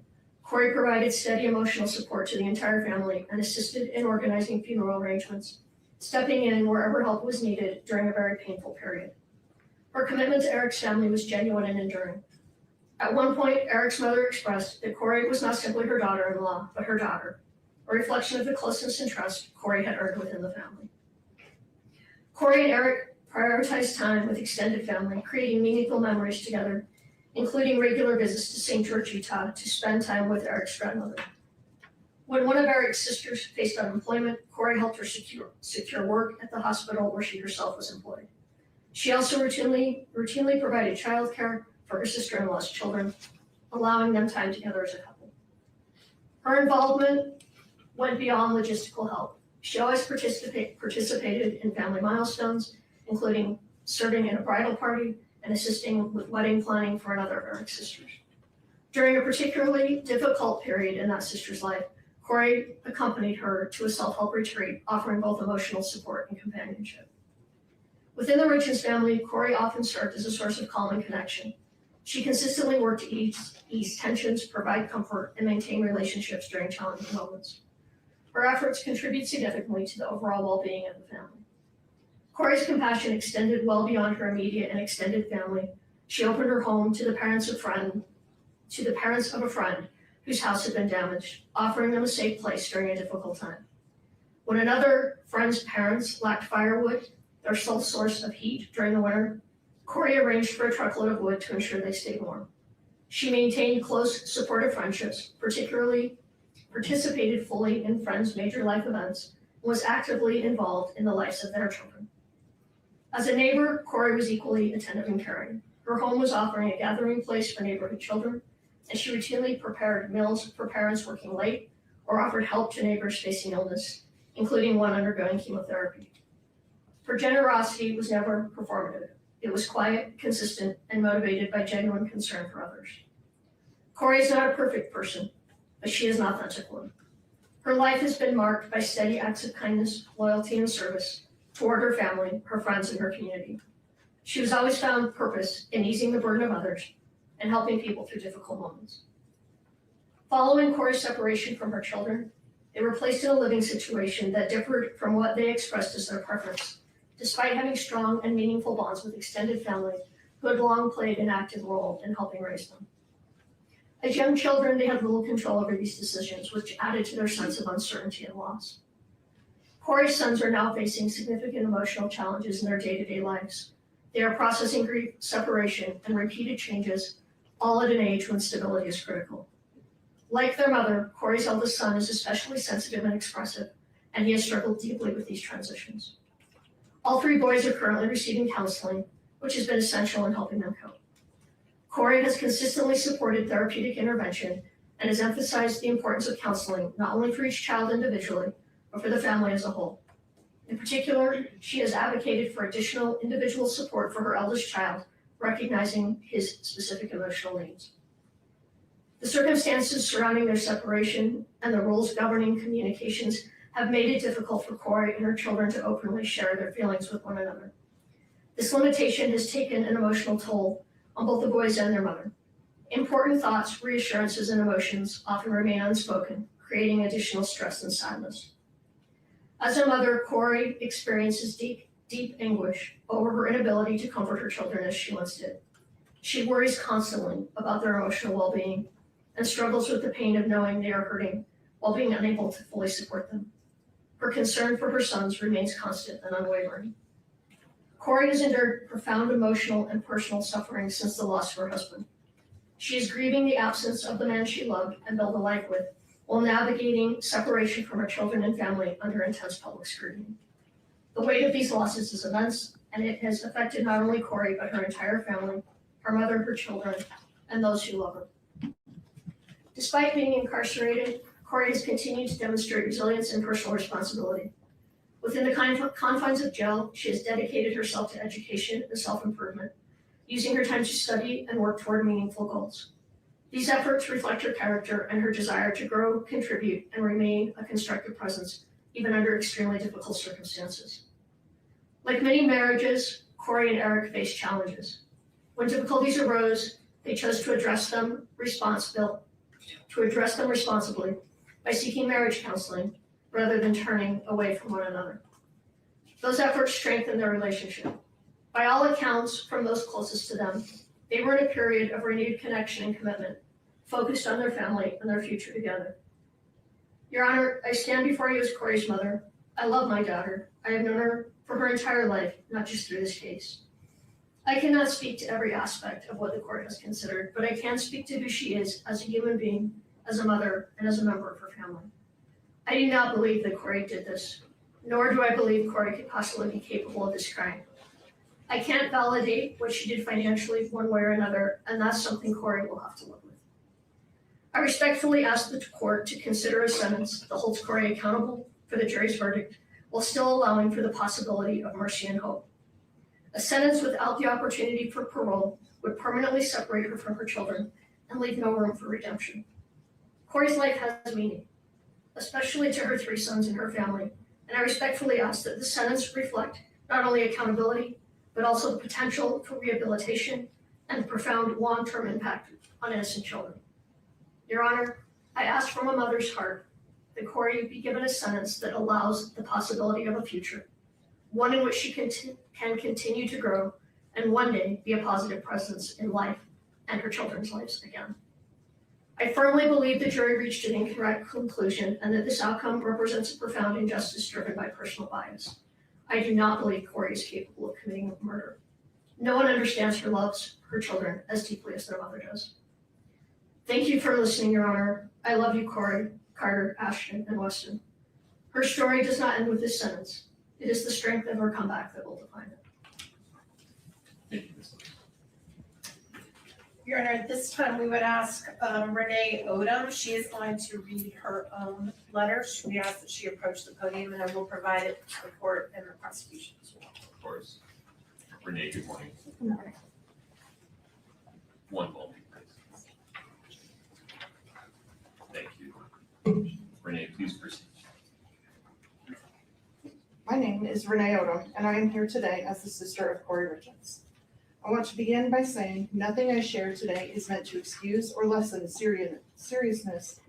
Kouri provided steady emotional support to the entire family and assisted in organizing funeral arrangements, stepping in wherever help was needed during a very painful period. Her commitment to Eric's family was genuine and enduring. At one point, Eric's mother expressed that Kouri was not simply her daughter-in-law, but her daughter, a reflection of the closeness and trust Kouri had earned within the family. Kouri and Eric prioritized time with extended family, creating meaningful memories together, including regular visits to St. George, Utah, to spend time with Eric's grandmother. When one of Eric's sisters faced unemployment, Kouri helped her secure work at the hospital where she herself was employed. She also routinely provided childcare for her sister-in-law's children, allowing them time together as a couple. Her involvement went beyond logistical help. She always participated in family milestones, including serving in a bridal party and assisting with wedding planning for another of Eric's sisters. During a particularly difficult period in that sister's life, Kouri accompanied her to a self-help retreat, offering both emotional support and companionship. Within the Richins family, Kouri often served as a source of calm and connection. She consistently worked to ease tensions, provide comfort, and maintain relationships during challenging moments. Her efforts contribute significantly to the overall well-being of the family. Kouri's compassion extended well beyond her immediate and extended family. She opened her home to the parents of a friend whose house had been damaged, offering them a safe place during a difficult time. When another friend's parents lacked firewood, their sole source of heat during the winter, Kouri arranged for a truckload of wood to ensure they stayed warm. She maintained close, supportive friendships, participated fully in friends' major life events, and was actively involved in the lives of their children. As a neighbor, Kouri was equally attentive and caring. Her home was offering a gathering place for neighborhood children, and she routinely prepared meals for parents working late or offered help to neighbors facing illness, including one undergoing chemotherapy. Her generosity was never performative. It was quiet, consistent, and motivated by genuine concern for others. Kouri is not a perfect person, but she is an authentic one. Her life has been marked by steady acts of kindness, loyalty, and service toward her family, her friends, and her community. She has always found purpose in easing the burden of others and helping people through difficult moments. Following Kouri's separation from her children, they were placed in a living situation that differed from what they expressed as their preference, despite having strong and meaningful bonds with extended family who had long played an active role in helping raise them. As young children, they had little control over these decisions, which added to their sense of uncertainty and loss. Kouri's sons are now facing significant emotional challenges in their day-to-day lives. They are processing grief, separation, and repeated changes, all at an age when stability is critical. Like their mother, Kouri's eldest son is especially sensitive and expressive, and he has struggled deeply with these transitions. All three boys are currently receiving counseling, which has been essential in helping them cope. Kouri has consistently supported therapeutic intervention and has emphasized the importance of counseling, not only for each child individually, but for the family as a whole. In particular, she has advocated for additional individual support for her eldest child, recognizing his specific emotional needs. The circumstances surrounding their separation and the rules governing communications have made it difficult for Kouri and her children to openly share their feelings with one another. This limitation has taken an emotional toll on both the boys and their mother. Important thoughts, reassurances, and emotions often remain unspoken, creating additional stress and sadness. As a mother, Kouri experiences deep anguish over her inability to comfort her children as she once did. She worries constantly about their emotional well-being and struggles with the pain of knowing they are hurting while being unable to fully support them. Her concern for her sons remains constant and unwavering. Kouri has endured profound emotional and personal suffering since the loss of her husband. She is grieving the absence of the man she loved and built a life with, while navigating separation from her children and family under intense public scrutiny. The weight of these losses is immense, and it has affected not only Kouri, but her entire family, her mother, her children, and those who love her. Despite being incarcerated, Kouri has continued to demonstrate resilience and personal responsibility. Within the confines of jail, she has dedicated herself to education and self-improvement, using her time to study and work toward meaningful goals. These efforts reflect her character and her desire to grow, contribute, and remain a constructive presence, even under extremely difficult circumstances. Like many marriages, Kouri and Eric faced challenges. When difficulties arose, they chose to address them responsibly by seeking marriage counseling rather than turning away from one another. Those efforts strengthened their relationship. By all accounts from those closest to them, they were in a period of renewed connection and commitment, focused on their family and their future together. Your Honor, I stand before you as Kouri's mother. I love my daughter. I have known her for her entire life, not just through this case. I cannot speak to every aspect of what the court has considered, but I can speak to who she is as a human being, as a mother, and as a member of her family. I do not believe that Kouri did this, nor do I believe Kouri could possibly be capable of this crime. I can't validate what she did financially one way or another, and that's something Kouri will have to live with. I respectfully ask the court to consider a sentence that holds Kouri accountable for the jury's verdict while still allowing for the possibility of mercy and hope. A sentence without the opportunity for parole would permanently separate her from her children and leave no room for redemption. Kouri's life has meaning, especially to her 3 sons and her family, and I respectfully ask that the sentence reflect not only accountability, but also the potential for rehabilitation and the profound long-term impact on innocent children. Your Honor, I ask from a mother's heart that Kouri be given a sentence that allows the possibility of a future, one in which she can continue to grow and one day be a positive presence in life and her children's lives again. I firmly believe the jury reached an incorrect conclusion and that this outcome represents a profound injustice driven by personal bias. I do not believe Kouri is capable of committing murder. No one understands her loves her children as deeply as their mother does. Thank you for listening, Your Honor. I love you, Kouri, Carter, Ashton, and Weston. Her story does not end with this sentence. It is the strength of her comeback that will define it. Thank you, Ms. Lewis. Your Honor, at this time, we would ask Renee Odom. She is going to read her own letter. We ask that she approach the podium, and I will provide it to the court and the prosecution as well. Of course. Renee, good morning. Good morning. One moment, please. Thank you. Renee, please proceed. My name is Renee Odom, and I am here today as the sister of Kouri Richins. I want to begin by saying nothing I share today is meant to excuse or lessen the seriousness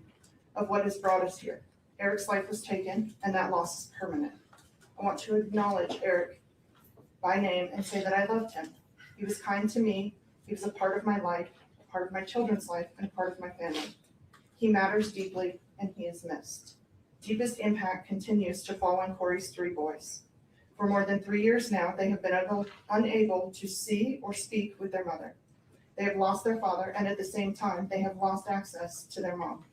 of what has brought us here. Eric's life was taken, and that loss is permanent. I want to acknowledge Eric by name and say that I loved him. He was kind to me. He was a part of my life, a part of my children's life, and a part of my family. He matters deeply, and he is missed. Deepest impact continues to fall on Kouri's 3 boys. For more than 3 years now, they have been unable to see or speak with their mother. They have lost their father, and at the same time, they have lost access to their mom.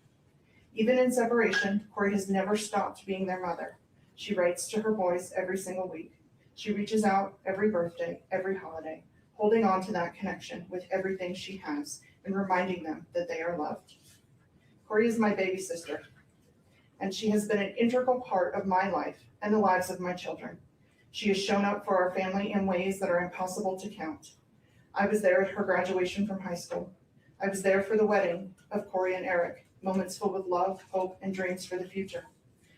Even in separation, Kouri has never stopped being their mother. She writes to her boys every single week. She reaches out every birthday, every holiday, holding on to that connection with everything she has and reminding them that they are loved. Kouri is my baby sister, and she has been an integral part of my life and the lives of my children. She has shown up for our family in ways that are impossible to count. I was there at her graduation from high school. I was there for the wedding of Kouri and Eric, moments filled with love, hope, and dreams for the future.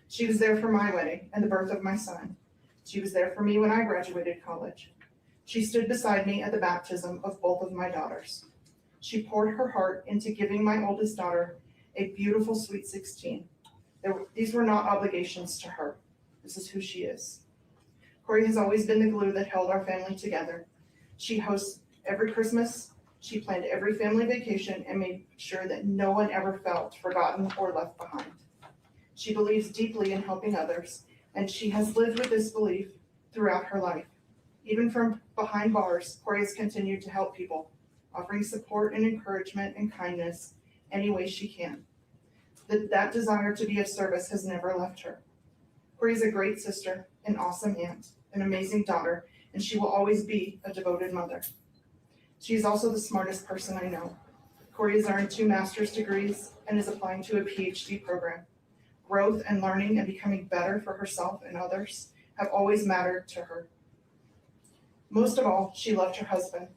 She was there for my wedding and the birth of my son. She was there for me when I graduated college. She stood beside me at the baptism of both of my daughters. She poured her heart into giving my oldest daughter a beautiful sweet 16. These were not obligations to her. This is who she is. Kouri has always been the glue that held our family together. She hosts every Christmas. She planned every family vacation and made sure that no one ever felt forgotten or left behind. She believes deeply in helping others, and she has lived with this belief throughout her life. Even from behind bars, Kouri has continued to help people, offering support and encouragement and kindness any way she can. That desire to be of service has never left her. Kouri is a great sister, an awesome aunt, an amazing daughter, and she will always be a devoted mother. She is also the smartest person I know. Kouri has earned 2 master's degrees and is applying to a PhD program. Growth and learning and becoming better for herself and others have always mattered to her. Most of all, she loved her husband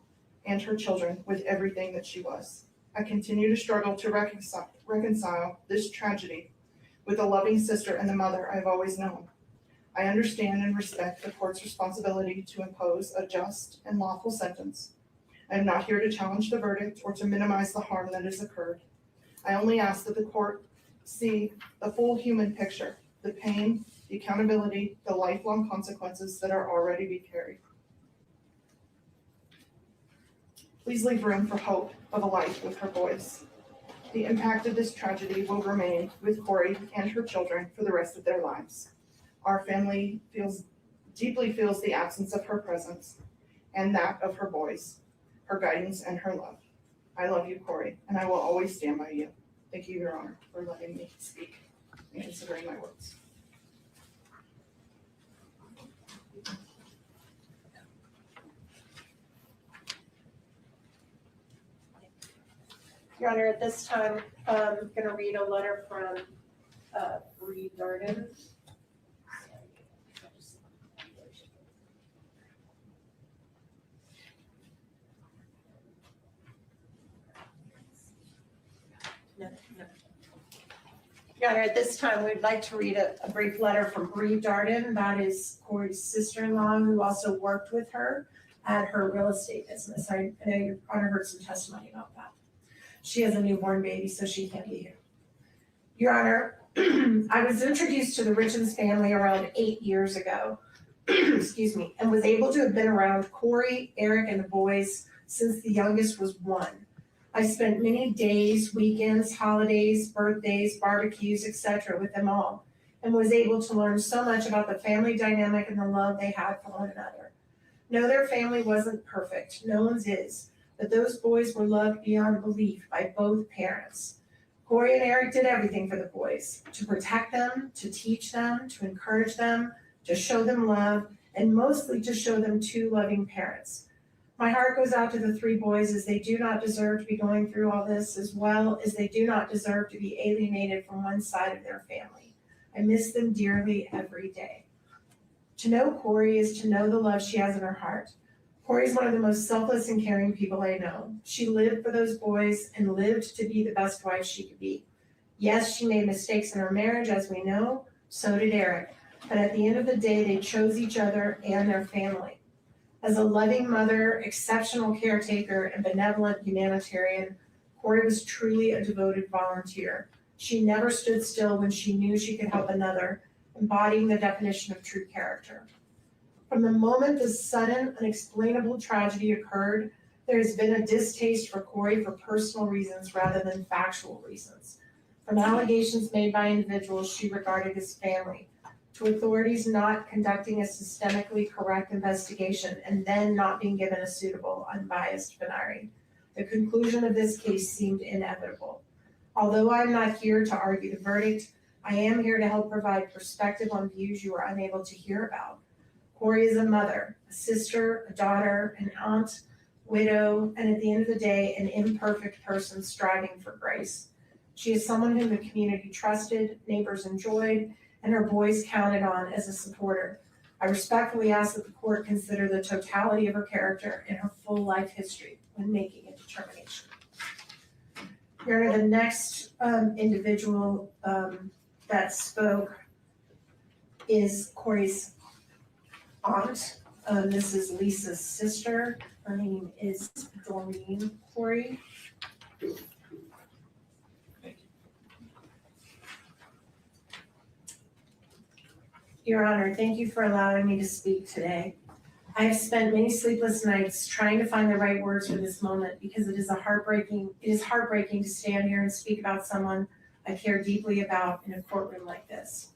and her children with everything that she was. I continue to struggle to reconcile this tragedy with the loving sister and the mother I've always known. I understand and respect the court's responsibility to impose a just and lawful sentence. I am not here to challenge the verdict or to minimize the harm that has occurred. I only ask that the court see the full human picture, the pain, the accountability, the lifelong consequences that are already being carried. Please leave room for hope of a life with her boys. The impact of this tragedy will remain with Kouri and her children for the rest of their lives. Our family deeply feels the absence of her presence and that of her boys, her guidance and her love. I love you, Kouri, and I will always stand by you. Thank you, Your Honor, for letting me speak and considering my words. Your Honor, at this time, I'm gonna read a letter from Kouri Darden. Your Honor, at this time, we'd like to read a brief letter from Kouri Darden. That is Kouri's sister-in-law, who also worked with her at her real estate business. I know Your Honor heard some testimony about that. She has a newborn baby, so she can't be here. Your Honor, I was introduced to the Richins family around 8 years ago, excuse me, and was able to have been around Kouri, Eric, and the boys since the youngest was 1. I spent many days, weekends, holidays, birthdays, barbecues, etc. with them all, and was able to learn so much about the family dynamic and the love they had for one another. No, their family wasn't perfect, no one's is, but those boys were loved beyond belief by both parents. Kouri and Eric did everything for the boys, to protect them, to teach them, to encourage them, to show them love, and mostly to show them 2 loving parents. My heart goes out to the 3 boys, as they do not deserve to be going through all this, as well as they do not deserve to be alienated from one side of their family. I miss them dearly every day. To know Kouri is to know the love she has in her heart. Kouri is one of the most selfless and caring people I know. She lived for those boys and lived to be the best wife she could be. Yes, she made mistakes in her marriage, as we know, so did Eric. But at the end of the day, they chose each other and their family. As a loving mother, exceptional caretaker, and benevolent humanitarian, Kouri was truly a devoted volunteer. She never stood still when she knew she could help another, embodying the definition of true character. From the moment this sudden, unexplainable tragedy occurred, there has been a distaste for Kouri for personal reasons rather than factual reasons. From allegations made by individuals she regarded as family, to authorities not conducting a systemically correct investigation and then not being given a suitable, unbiased venire. The conclusion of this case seemed inevitable. Although I'm not here to argue the verdict, I am here to help provide perspective on views you are unable to hear about. Kouri is a mother, a sister, a daughter, an aunt, widow, and at the end of the day, an imperfect person striving for grace. She is someone whom the community trusted, neighbors enjoyed, and her boys counted on as a supporter. I respectfully ask that the court consider the totality of her character and her full life history when making a determination. Your Honor, the next individual that spoke is Kouri's aunt. This is Lisa's sister. Her name is Doreen Kouri. Your Honor, thank you for allowing me to speak today. I have spent many sleepless nights trying to find the right words for this moment because it is heartbreaking to stand here and speak about someone I care deeply about in a courtroom like this.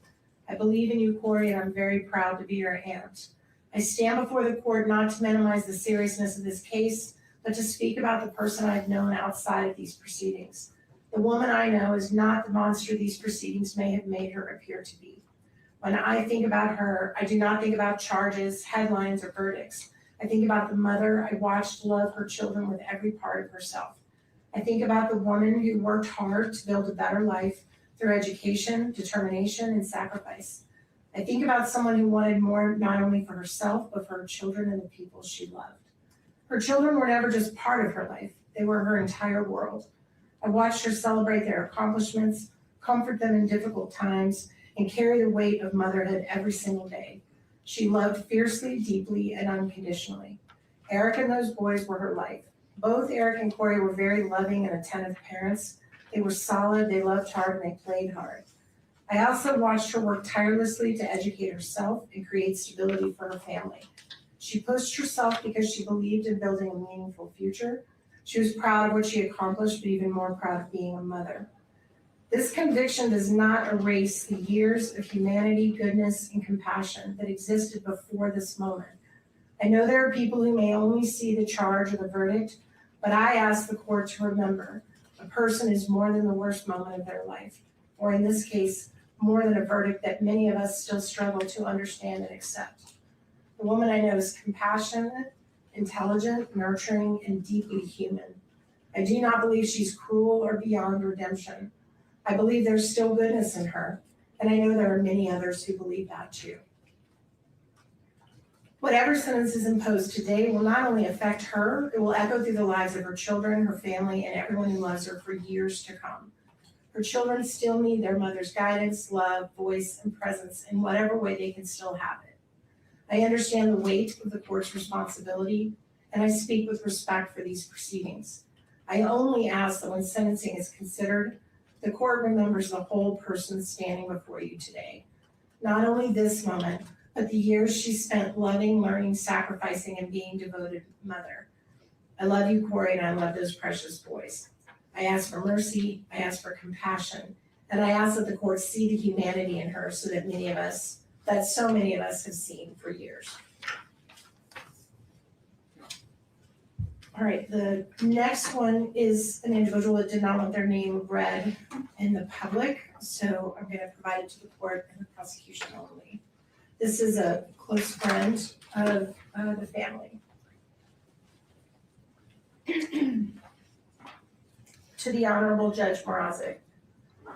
I believe in you, Kouri, and I'm very proud to be your aunt. I stand before the court not to minimize the seriousness of this case, but to speak about the person I've known outside of these proceedings. The woman I know is not the monster these proceedings may have made her appear to be. When I think about her, I do not think about charges, headlines, or verdicts. I think about the mother I watched love her children with every part of herself. I think about the woman who worked hard to build a better life through education, determination, and sacrifice. I think about someone who wanted more not only for herself, but for her children and the people she loved. Her children were never just part of her life, they were her entire world. I watched her celebrate their accomplishments, comfort them in difficult times, and carry the weight of motherhood every single day. She loved fiercely, deeply, and unconditionally. Eric and those boys were her life. Both Eric and Kouri were very loving and attentive parents. They were solid, they loved hard, and they played hard. I also watched her work tirelessly to educate herself and create stability for her family. She pushed herself because she believed in building a meaningful future. She was proud of what she accomplished, but even more proud of being a mother. This conviction does not erase the years of humanity, goodness, and compassion that existed before this moment. I know there are people who may only see the charge or the verdict, but I ask the court to remember a person is more than the worst moment of their life, or in this case, more than a verdict that many of us still struggle to understand and accept. The woman I know is compassionate, intelligent, nurturing, and deeply human. I do not believe she's cruel or beyond redemption. I believe there's still goodness in her, and I know there are many others who believe that too. Whatever sentence is imposed today will not only affect her, it will echo through the lives of her children, her family, and everyone who loves her for years to come. Her children still need their mother's guidance, love, voice, and presence in whatever way they can still have it. I understand the weight of the court's responsibility, and I speak with respect for these proceedings. I only ask that when sentencing is considered, the court remembers the whole person standing before you today. Not only this moment, but the years she spent loving, learning, sacrificing, and being devoted mother. I love you, Kouri, and I love those precious boys. I ask for mercy, I ask for compassion, and I ask that the court see the humanity in her so that so many of us have seen for years. All right, the next one is an individual that did not want their name read in the public, so I'm gonna provide it to the court and the prosecution only. This is a close friend of the family. To the Honorable Judge Mrazek,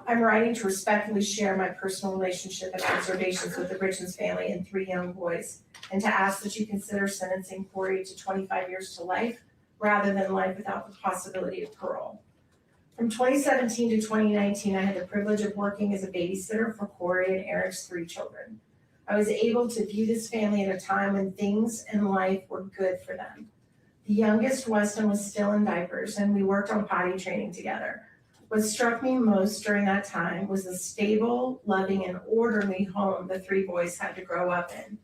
I'm writing to respectfully share my personal relationship and observations with the Richins family and 3 young boys, and to ask that you consider sentencing Kouri to 25 years to life rather than life without the possibility of parole. From 2017 to 2019, I had the privilege of working as a babysitter for Kouri and Eric's 3 children. I was able to view this family at a time when things in life were good for them. The youngest, Weston, was still in diapers, and we worked on potty training together. What struck me most during that time was the stable, loving, and orderly home the 3 boys had to grow up in.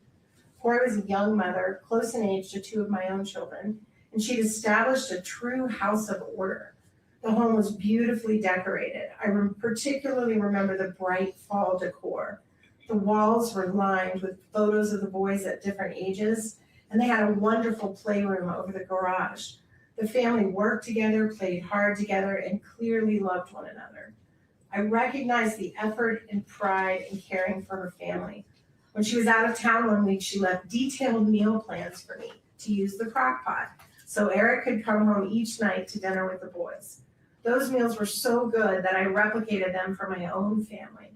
Kouri was a young mother, close in age to 2 of my own children, and she'd established a true house of order. The home was beautifully decorated. I particularly remember the bright fall decor. The walls were lined with photos of the boys at different ages, and they had a wonderful playroom over the garage. The family worked together, played hard together, and clearly loved one another. I recognized the effort and pride in caring for her family. When she was out of town one week, she left detailed meal plans for me to use the crock pot, so Eric could come home each night to dinner with the boys. Those meals were so good that I replicated them for my own family.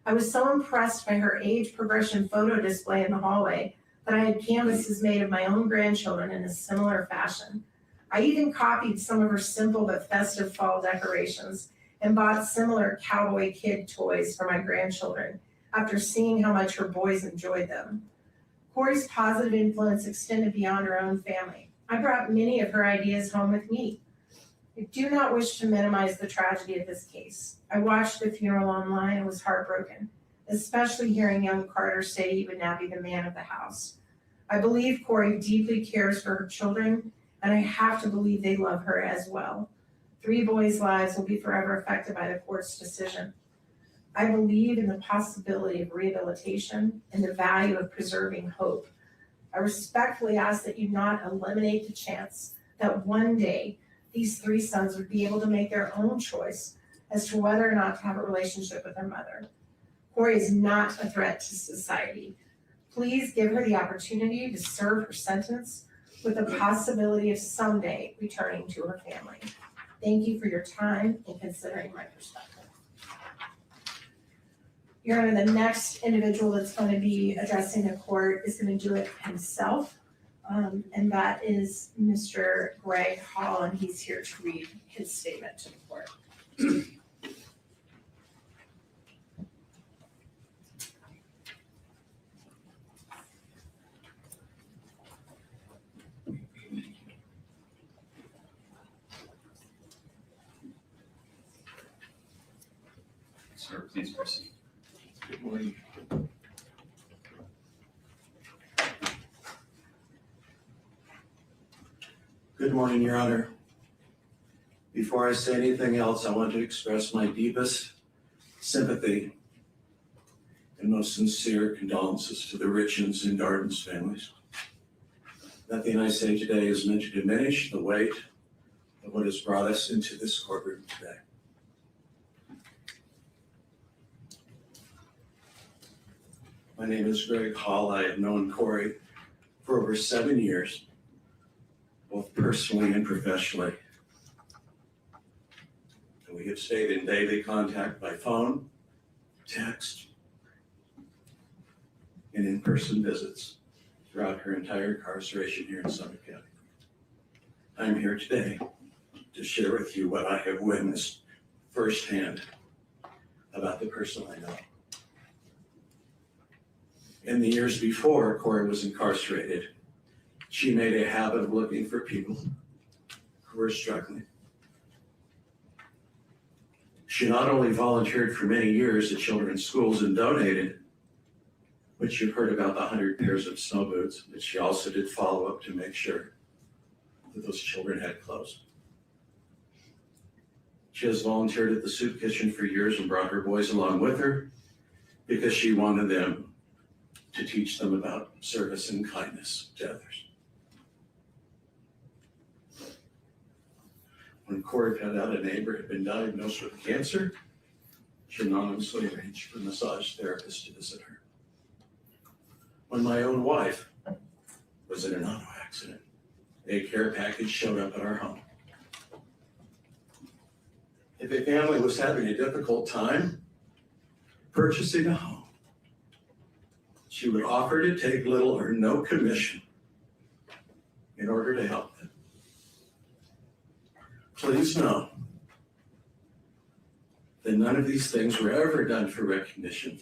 I was so impressed by her age progression photo display in the hallway that I had canvases made of my own grandchildren in a similar fashion. I even copied some of her simple but festive fall decorations and bought similar cowboy kid toys for my grandchildren after seeing how much her boys enjoyed them. Kouri's positive influence extended beyond her own family. I brought many of her ideas home with me. I do not wish to minimize the tragedy of this case. I watched the funeral online and was heartbroken, especially hearing young Carter say he would now be the man of the house. I believe Kouri deeply cares for her children, and I have to believe they love her as well. 3 boys' lives will be forever affected by the court's decision. I believe in the possibility of rehabilitation and the value of preserving hope. I respectfully ask that you not eliminate the chance that one day these 3 sons would be able to make their own choice as to whether or not to have a relationship with their mother. Kouri is not a threat to society. Please give her the opportunity to serve her sentence with the possibility of someday returning to her family. Thank you for your time and considering my perspective. Your Honor, the next individual that's going to be addressing the court is going to do it himself. And that is Mr. Greg Hall, and he's here to read his statement to the court. Sir, please proceed. Good morning. Good morning, Your Honor. Before I say anything else, I want to express my deepest sympathy and most sincere condolences to the Richins and Darden's families. Nothing I say today is meant to diminish the weight of what has brought us into this courtroom today. My name is Greg Hall. I have known Kouri for over 7 years, both personally and professionally. And we have stayed in daily contact by phone, text, and in-person visits throughout her entire incarceration here in Summit County. I'm here today to share with you what I have witnessed firsthand about the person I know. In the years before Kouri was incarcerated, she made a habit of looking for people who were struggling. She not only volunteered for many years at children's schools and donated, which you've heard about the 100 pairs of snow boots, but she also did follow up to make sure that those children had clothes. She has volunteered at the soup kitchen for years and brought her boys along with her because she wanted them to teach them about service and kindness to others. When Kouri found out a neighbor had been diagnosed with cancer, she anonymously arranged for a massage therapist to visit her. When my own wife was in an auto accident, a care package showed up at our home. If a family was having a difficult time purchasing a home, she would offer to take little or no commission in order to help them. Please know that none of these things were ever done for recognition.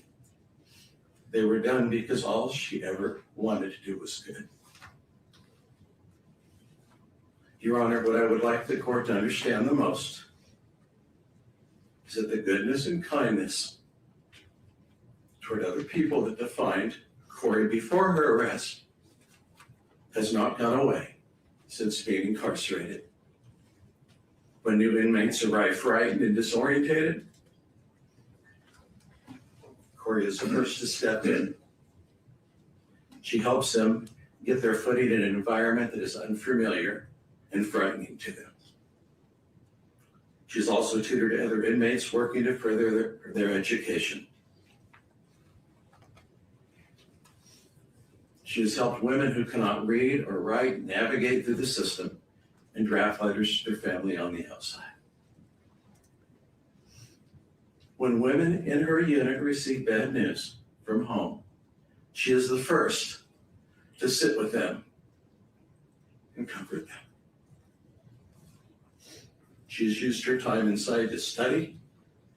They were done because all she ever wanted to do was good. Your Honor, what I would like the court to understand the most is that the goodness and kindness toward other people that defined Kouri before her arrest has not gone away since being incarcerated. When new inmates arrive frightened and disorientated, Kouri is the first to step in. She helps them get their footing in an environment that is unfamiliar and frightening to them. She's also tutored other inmates working to further their education. She has helped women who cannot read or write navigate through the system and draft letters to their family on the outside. When women in her unit receive bad news from home, she is the first to sit with them and comfort them. She has used her time inside to study,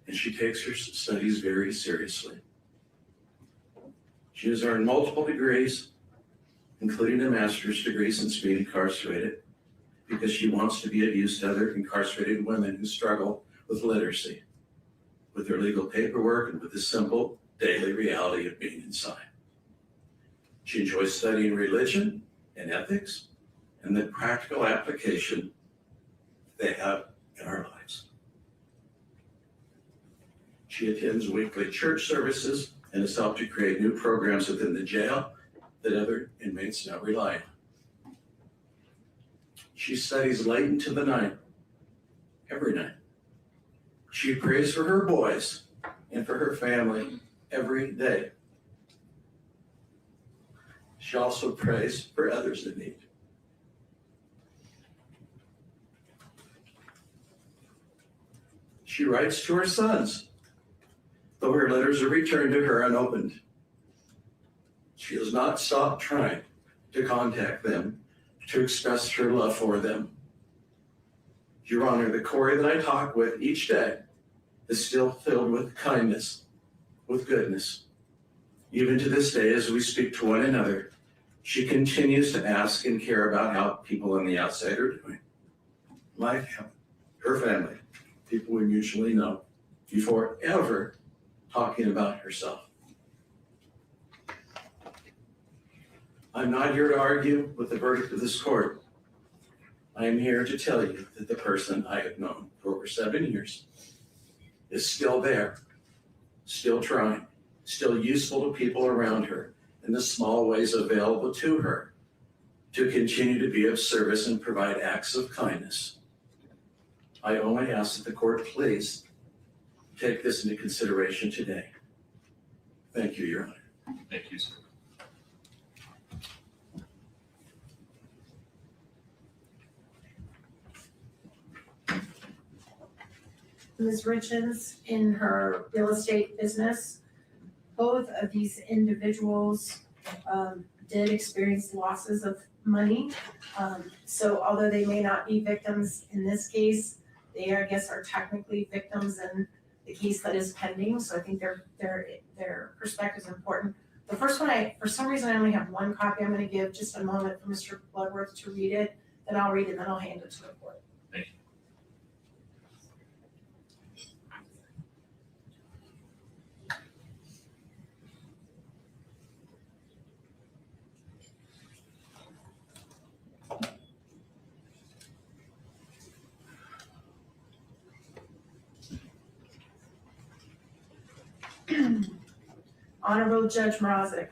and she takes her studies very seriously. She has earned multiple degrees, including a master's degree since being incarcerated, because she wants to be of use to other incarcerated women who struggle with literacy, with their legal paperwork, and with the simple daily reality of being inside. She enjoys studying religion and ethics and the practical application they have in our lives. She attends weekly church services and has helped to create new programs within the jail that other inmates now rely on. She studies late into the night, every night. She prays for her boys and for her family every day. She also prays for others in need. She writes to her sons, though her letters are returned to her unopened. She has not stopped trying to contact them, to express her love for them. Your Honor, the Kouri that I talk with each day is still filled with kindness, with goodness. Even to this day, as we speak to one another, she continues to ask and care about how people on the outside are doing. My family, her family, people we mutually know, before ever talking about herself. I'm not here to argue with the verdict of this court. I am here to tell you that the person I have known for over 7 years is still there, still trying, still useful to people around her in the small ways available to her to continue to be of service and provide acts of kindness. I only ask that the court please take this into consideration today. Thank you, Your Honor. Thank you, sir. Ms. Richins, in her real estate business, both of these individuals did experience losses of money. So although they may not be victims in this case, they, I guess, are technically victims in the case that is pending. So I think their perspective is important. The first one, for some reason, I only have one copy. I'm going to give just a moment for Mr. Bloodworth to read it. Then I'll read it, then I'll hand it to the court. Thank you. Honorable Judge Mrazek,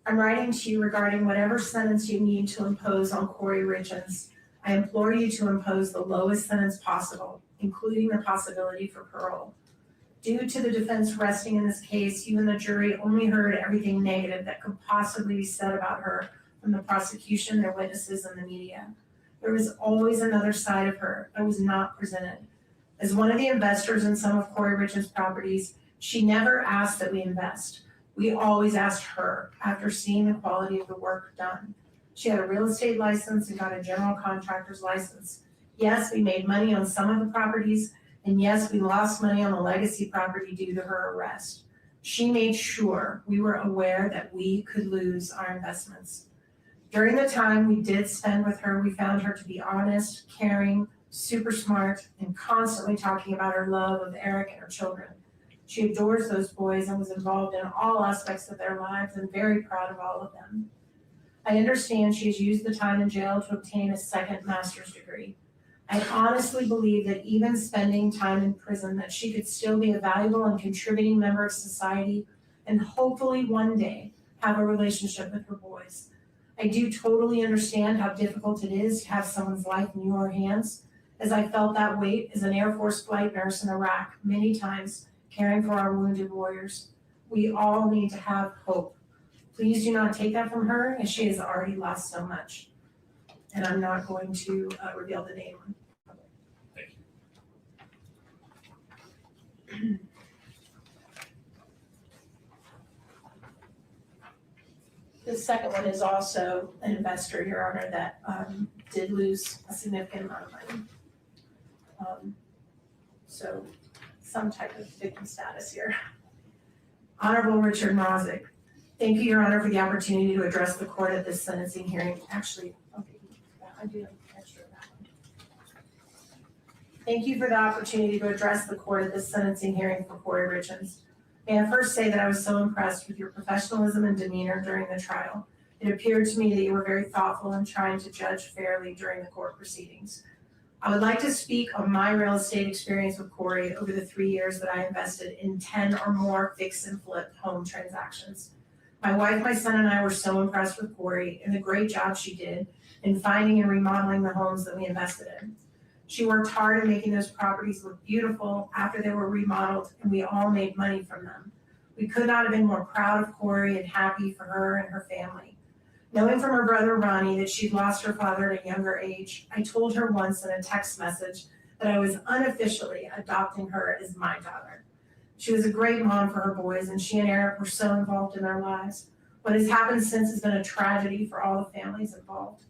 I'm writing to you regarding whatever sentence you need to impose on Kouri Richins. I implore you to impose the lowest sentence possible, including the possibility for parole. Due to the defense resting in this case, you and the jury only heard everything negative that could possibly be said about her from the prosecution, their witnesses, and the media. There was always another side of her that was not presented. As one of the investors in some of Kouri Richins' properties, she never asked that we invest. We always asked her after seeing the quality of the work done. She had a real estate license and got a general contractor's license. Yes, we made money on some of the properties, and yes, we lost money on the legacy property due to her arrest. She made sure we were aware that we could lose our investments. During the time we did spend with her, we found her to be honest, caring, super smart, and constantly talking about her love of Eric and her children. She adores those boys and was involved in all aspects of their lives and very proud of all of them. I understand she has used the time in jail to obtain a second master's degree. I honestly believe that even spending time in prison, that she could still be a valuable and contributing member of society and hopefully one day have a relationship with her boys. I do totally understand how difficult it is to have someone's life in your hands, as I felt that weight as an Air Force flight nurse in Iraq many times, caring for our wounded warriors. We all need to have hope. Please do not take that from her, as she has already lost so much. And I'm not going to reveal the name. Thank The second one is also an investor, Your Honor, that did lose a significant amount of money. So some type of victim status here. Honorable Richard Mrozik, thank you, Your Honor, for the opportunity to address the court at this sentencing hearing. Actually, okay, I do have extra of that one. Thank you for the opportunity to address the court at this sentencing hearing for Kouri Richins. May I first say that I was so impressed with your professionalism and demeanor during the trial. It appeared to me that you were very thoughtful in trying to judge fairly during the court proceedings. I would like to speak on my real estate experience with Kouri over the 3 years that I invested in 10 or more fix and flip home transactions. My wife, my son, and I were so impressed with Kouri and the great job she did in finding and remodeling the homes that we invested in. She worked hard in making those properties look beautiful after they were remodeled, and we all made money from them. We could not have been more proud of Kouri and happy for her and her family. Knowing from her brother Ronnie that she'd lost her father at a younger age, I told her once in a text message that I was unofficially adopting her as my daughter. She was a great mom for her boys, and she and Eric were so involved in their lives. What has happened since has been a tragedy for all the families involved.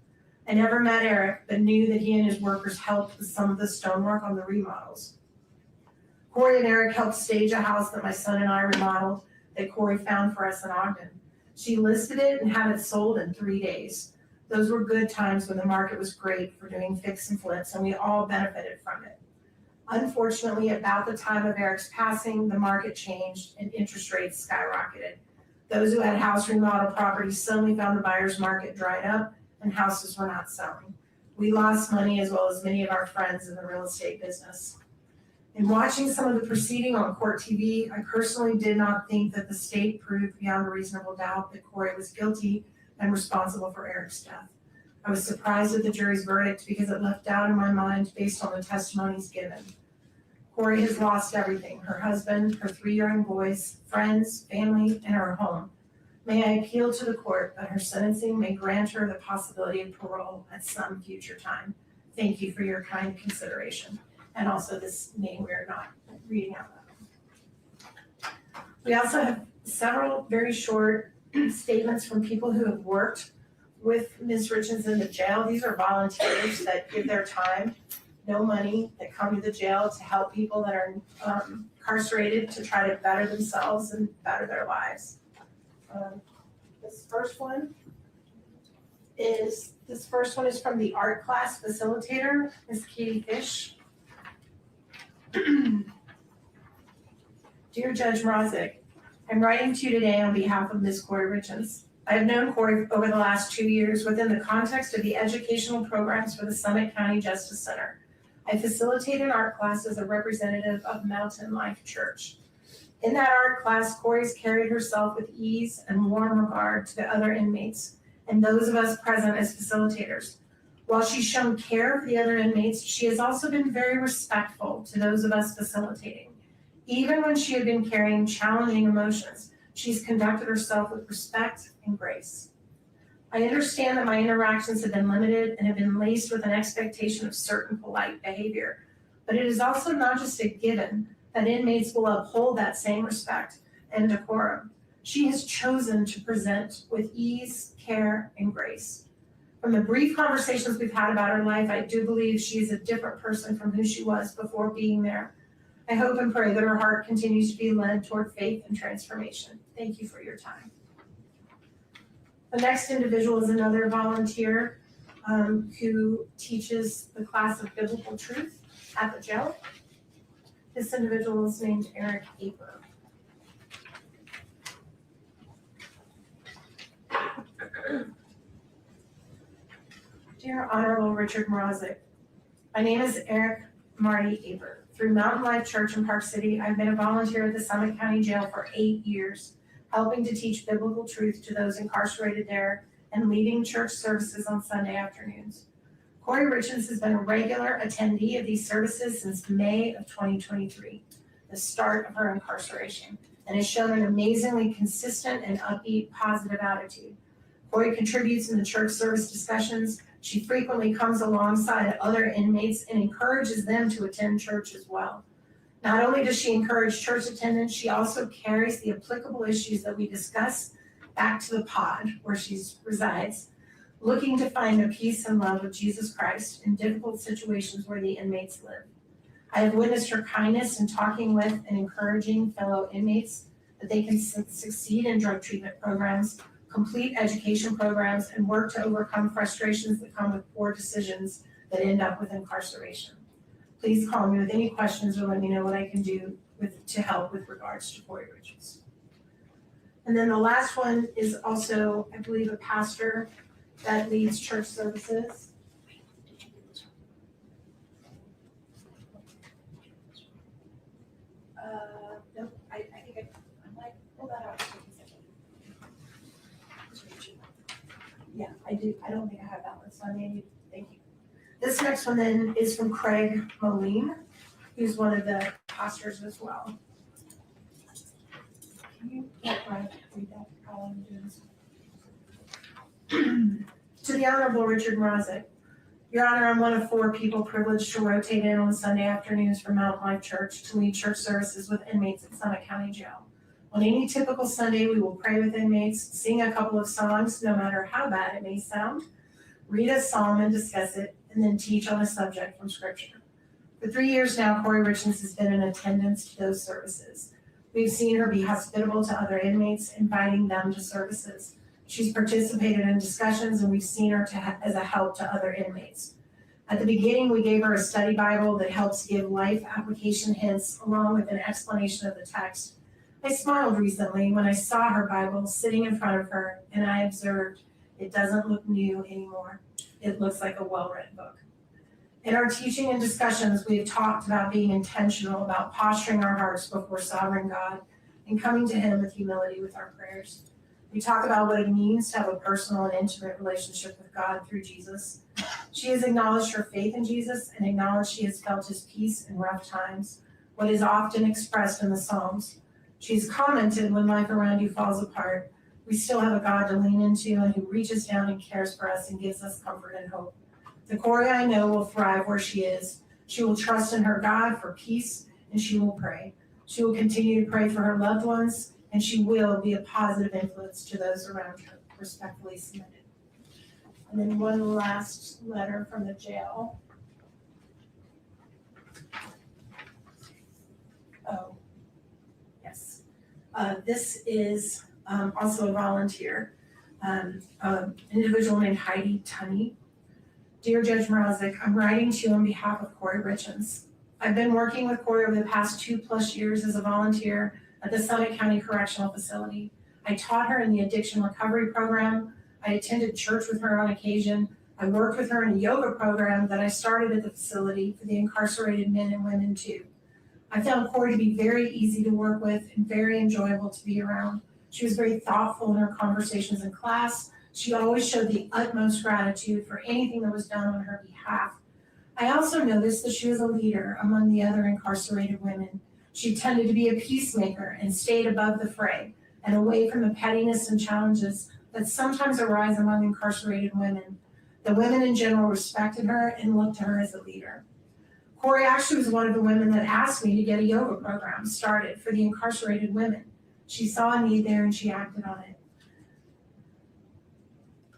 I never met Eric, but knew that he and his workers helped with some of the stonework on the remodels. Kouri and Eric helped stage a house that my son and I remodeled that Kouri found for us in Ogden. She listed it and had it sold in 3 days. Those were good times when the market was great for doing fix and flips, and we all benefited from it. Unfortunately, about the time of Eric's passing, the market changed and interest rates skyrocketed. Those who had house remodel properties suddenly found the buyer's market dried up and houses were not selling. We lost money as well as many of our friends in the real estate business. In watching some of the proceeding on court TV, I personally did not think that the state proved beyond a reasonable doubt that Kouri was guilty and responsible for Eric's death. I was surprised at the jury's verdict because it left doubt in my mind based on the testimonies given. Kouri has lost everything: her husband, her 3 young boys, friends, family, and her home. May I appeal to the court that her sentencing may grant her the possibility of parole at some future time. Thank you for your kind consideration. And also this name we are not reading out loud. We also have several very short statements from people who have worked with Ms. Richins in the jail. These are volunteers that give their time, no money, that come to the jail to help people that are incarcerated to try to better themselves and better their lives. This first one is from the art class facilitator, Ms. Katie Fish. Dear Judge Mrozik, I'm writing to you today on behalf of Ms. Kouri Richins. I have known Kouri over the last 2 years within the context of the educational programs for the Summit County Justice Center. I facilitate an art class as a representative of Mountain Life Church. In that art class, Kouri's carried herself with ease and warm regard to the other inmates and those of us present as facilitators. While she's shown care for the other inmates, she has also been very respectful to those of us facilitating. Even when she had been carrying challenging emotions, she's conducted herself with respect and grace. I understand that my interactions have been limited and have been laced with an expectation of certain polite behavior, but it is also not just a given that inmates will uphold that same respect and decorum. She has chosen to present with ease, care, and grace. From the brief conversations we've had about her life, I do believe she is a different person from who she was before being there. I hope and pray that her heart continues to be led toward faith and transformation. Thank you for your time. The next individual is another volunteer who teaches the class of biblical truth at the jail. This individual is named Eric Aper. Dear Honorable Richard Mrozik, my name is Eric Marty Aper. Through Mountain Life Church in Park City, I've been a volunteer at the Summit County Jail for 8 years, helping to teach biblical truth to those incarcerated there and leading church services on Sunday afternoons. Kouri Richins has been a regular attendee of these services since May of 2023, the start of her incarceration, and has shown an amazingly consistent and upbeat, positive attitude. Kouri contributes in the church service discussions. She frequently comes alongside other inmates and encourages them to attend church as well. Not only does she encourage church attendance, she also carries the applicable issues that we discuss back to the pod where she resides, looking to find the peace and love of Jesus Christ in difficult situations where the inmates live. I have witnessed her kindness in talking with and encouraging fellow inmates that they can succeed in drug treatment programs, complete education programs, and work to overcome frustrations that come with poor decisions that end up with incarceration. Please call me with any questions or let me know what I can do to help with regards to Kouri Richins. And then the last one is also, I believe, a pastor that leads church services. Nope, I think I might pull that out. Yeah, I do, I don't think I have that one, so I may, thank you. This next one then is from Craig Moline, who's one of the pastors as well. Can you read that while I'm doing this? To the Honorable Richard Mrazek. Your Honor, I'm one of 4 people privileged to rotate in on Sunday afternoons for Mount Life Church to lead church services with inmates at Summit County Jail. On any typical Sunday, we will pray with inmates, sing a couple of songs, no matter how bad it may sound, read a psalm and discuss it, and then teach on a subject from Scripture. For 3 years now, Kouri Richins has been in attendance to those services. We've seen her be hospitable to other inmates, inviting them to services. She's participated in discussions, and we've seen her as a help to other inmates. At the beginning, we gave her a study Bible that helps give life application hints along with an explanation of the text. I smiled recently when I saw her Bible sitting in front of her, and I observed it doesn't look new anymore. It looks like a well-read book. In our teaching and discussions, we have talked about being intentional about posturing our hearts before sovereign God and coming to Him with humility with our prayers. We talk about what it means to have a personal and intimate relationship with God through Jesus. She has acknowledged her faith in Jesus and acknowledged she has felt His peace in rough times, what is often expressed in the Psalms. She's commented, when life around you falls apart, we still have a God to lean into and who reaches down and cares for us and gives us comfort and hope. The Kouri I know will thrive where she is. She will trust in her God for peace, and she will pray. She will continue to pray for her loved ones, and she will be a positive influence to those around her. Respectfully submitted. And then one last letter from the jail. Oh, yes. This is also a volunteer, an individual named Heidi Tunney. Dear Judge Mrazek, I'm writing to you on behalf of Kouri Richins. I've been working with Kouri over the past 2+ years as a volunteer at the Summit County Correctional Facility. I taught her in the addiction recovery program. I attended church with her on occasion. I worked with her in a yoga program that I started at the facility for the incarcerated men and women too. I found Kouri to be very easy to work with and very enjoyable to be around. She was very thoughtful in her conversations in class. She always showed the utmost gratitude for anything that was done on her behalf. I also noticed that she was a leader among the other incarcerated women. She tended to be a peacemaker and stayed above the fray and away from the pettiness and challenges that sometimes arise among incarcerated women. The women in general respected her and looked to her as a leader. Kouri actually was one of the women that asked me to get a yoga program started for the incarcerated women. She saw a need there and she acted on it.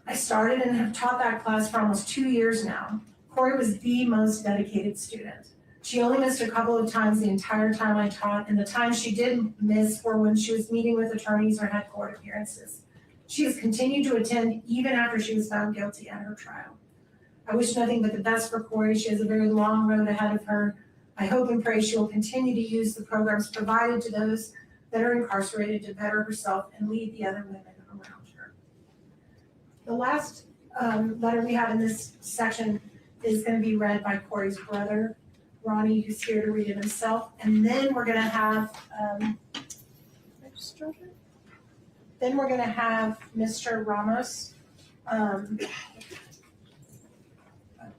I started and have taught that class for almost 2 years now. Kouri was the most dedicated student. She only missed a couple of times the entire time I taught, and the times she did miss were when she was meeting with attorneys or had court appearances. She has continued to attend even after she was found guilty at her trial. I wish nothing but the best for Kouri. She has a very long road ahead of her. I hope and pray she will continue to use the programs provided to those that are incarcerated to better herself and lead the other women around her. The last letter we have in this section is going to be read by Kouri's brother, Ronnie, who's here to read it himself. And then we're going to have, Mr. Ramos. There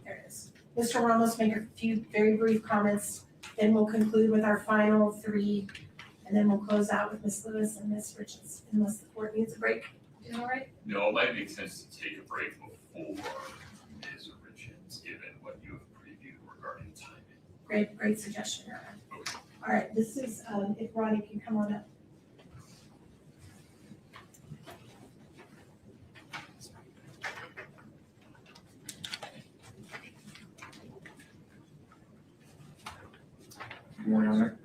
it is. Mr. Ramos make a few very brief comments. Then we'll conclude with our final 3, and then we'll close out with Ms. Lewis and Ms. Richins, unless the court needs a break. Is that all right? No, it might make sense to take a break before Ms. Richins, given what you have previewed regarding timing. Great suggestion, Your Honor. Okay. All right, this is, if Ronnie can come on up. Good morning, Honor.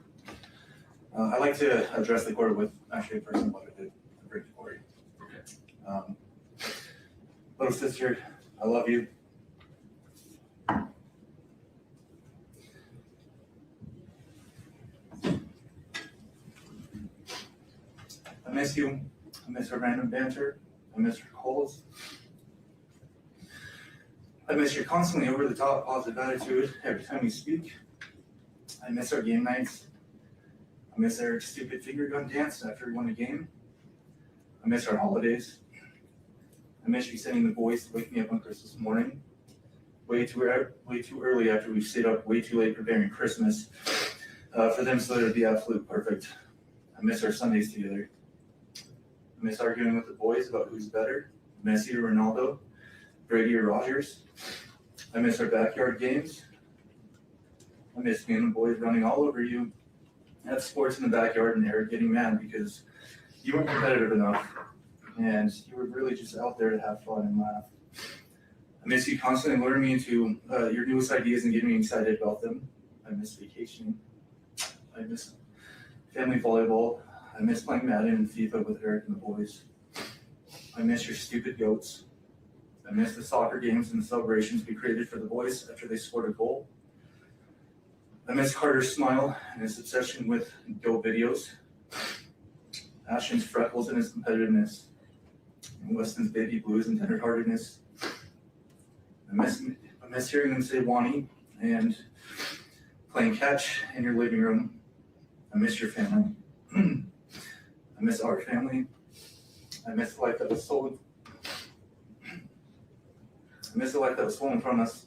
I'd like to address the court with actually a personal letter to bring to Kouri. Okay. Little sister, I love you. I miss you. I miss our random banter. I miss your calls. I miss your constantly over the top positive attitude every time we speak. I miss our game nights. I miss our stupid finger gun dance after we won a game. I miss our holidays. I miss you sending the boys to wake me up on Christmas morning. Way too early after we stayed up way too late preparing Christmas for them so that it'd be absolute perfect. I miss our Sundays together. I miss arguing with the boys about who's better, Messi or Ronaldo, Brady or Rogers. I miss our backyard games. I miss me and the boys running all over you at sports in the backyard and Eric getting mad because you weren't competitive enough and you were really just out there to have fun and laugh. I miss you constantly luring me into your newest ideas and getting me excited about them. I miss vacationing. I miss family volleyball. I miss playing Madden and FIFA with Eric and the boys. I miss your stupid goats. I miss the soccer games and the celebrations we created for the boys after they scored a goal. I miss Carter's smile and his obsession with goat videos. Ashton's freckles and his competitiveness. And Weston's baby blues and tenderheartedness. I miss hearing them say Wani and playing catch in your living room. I miss your family. I miss our family. I miss the life that was stolen. I miss the life that was stolen from us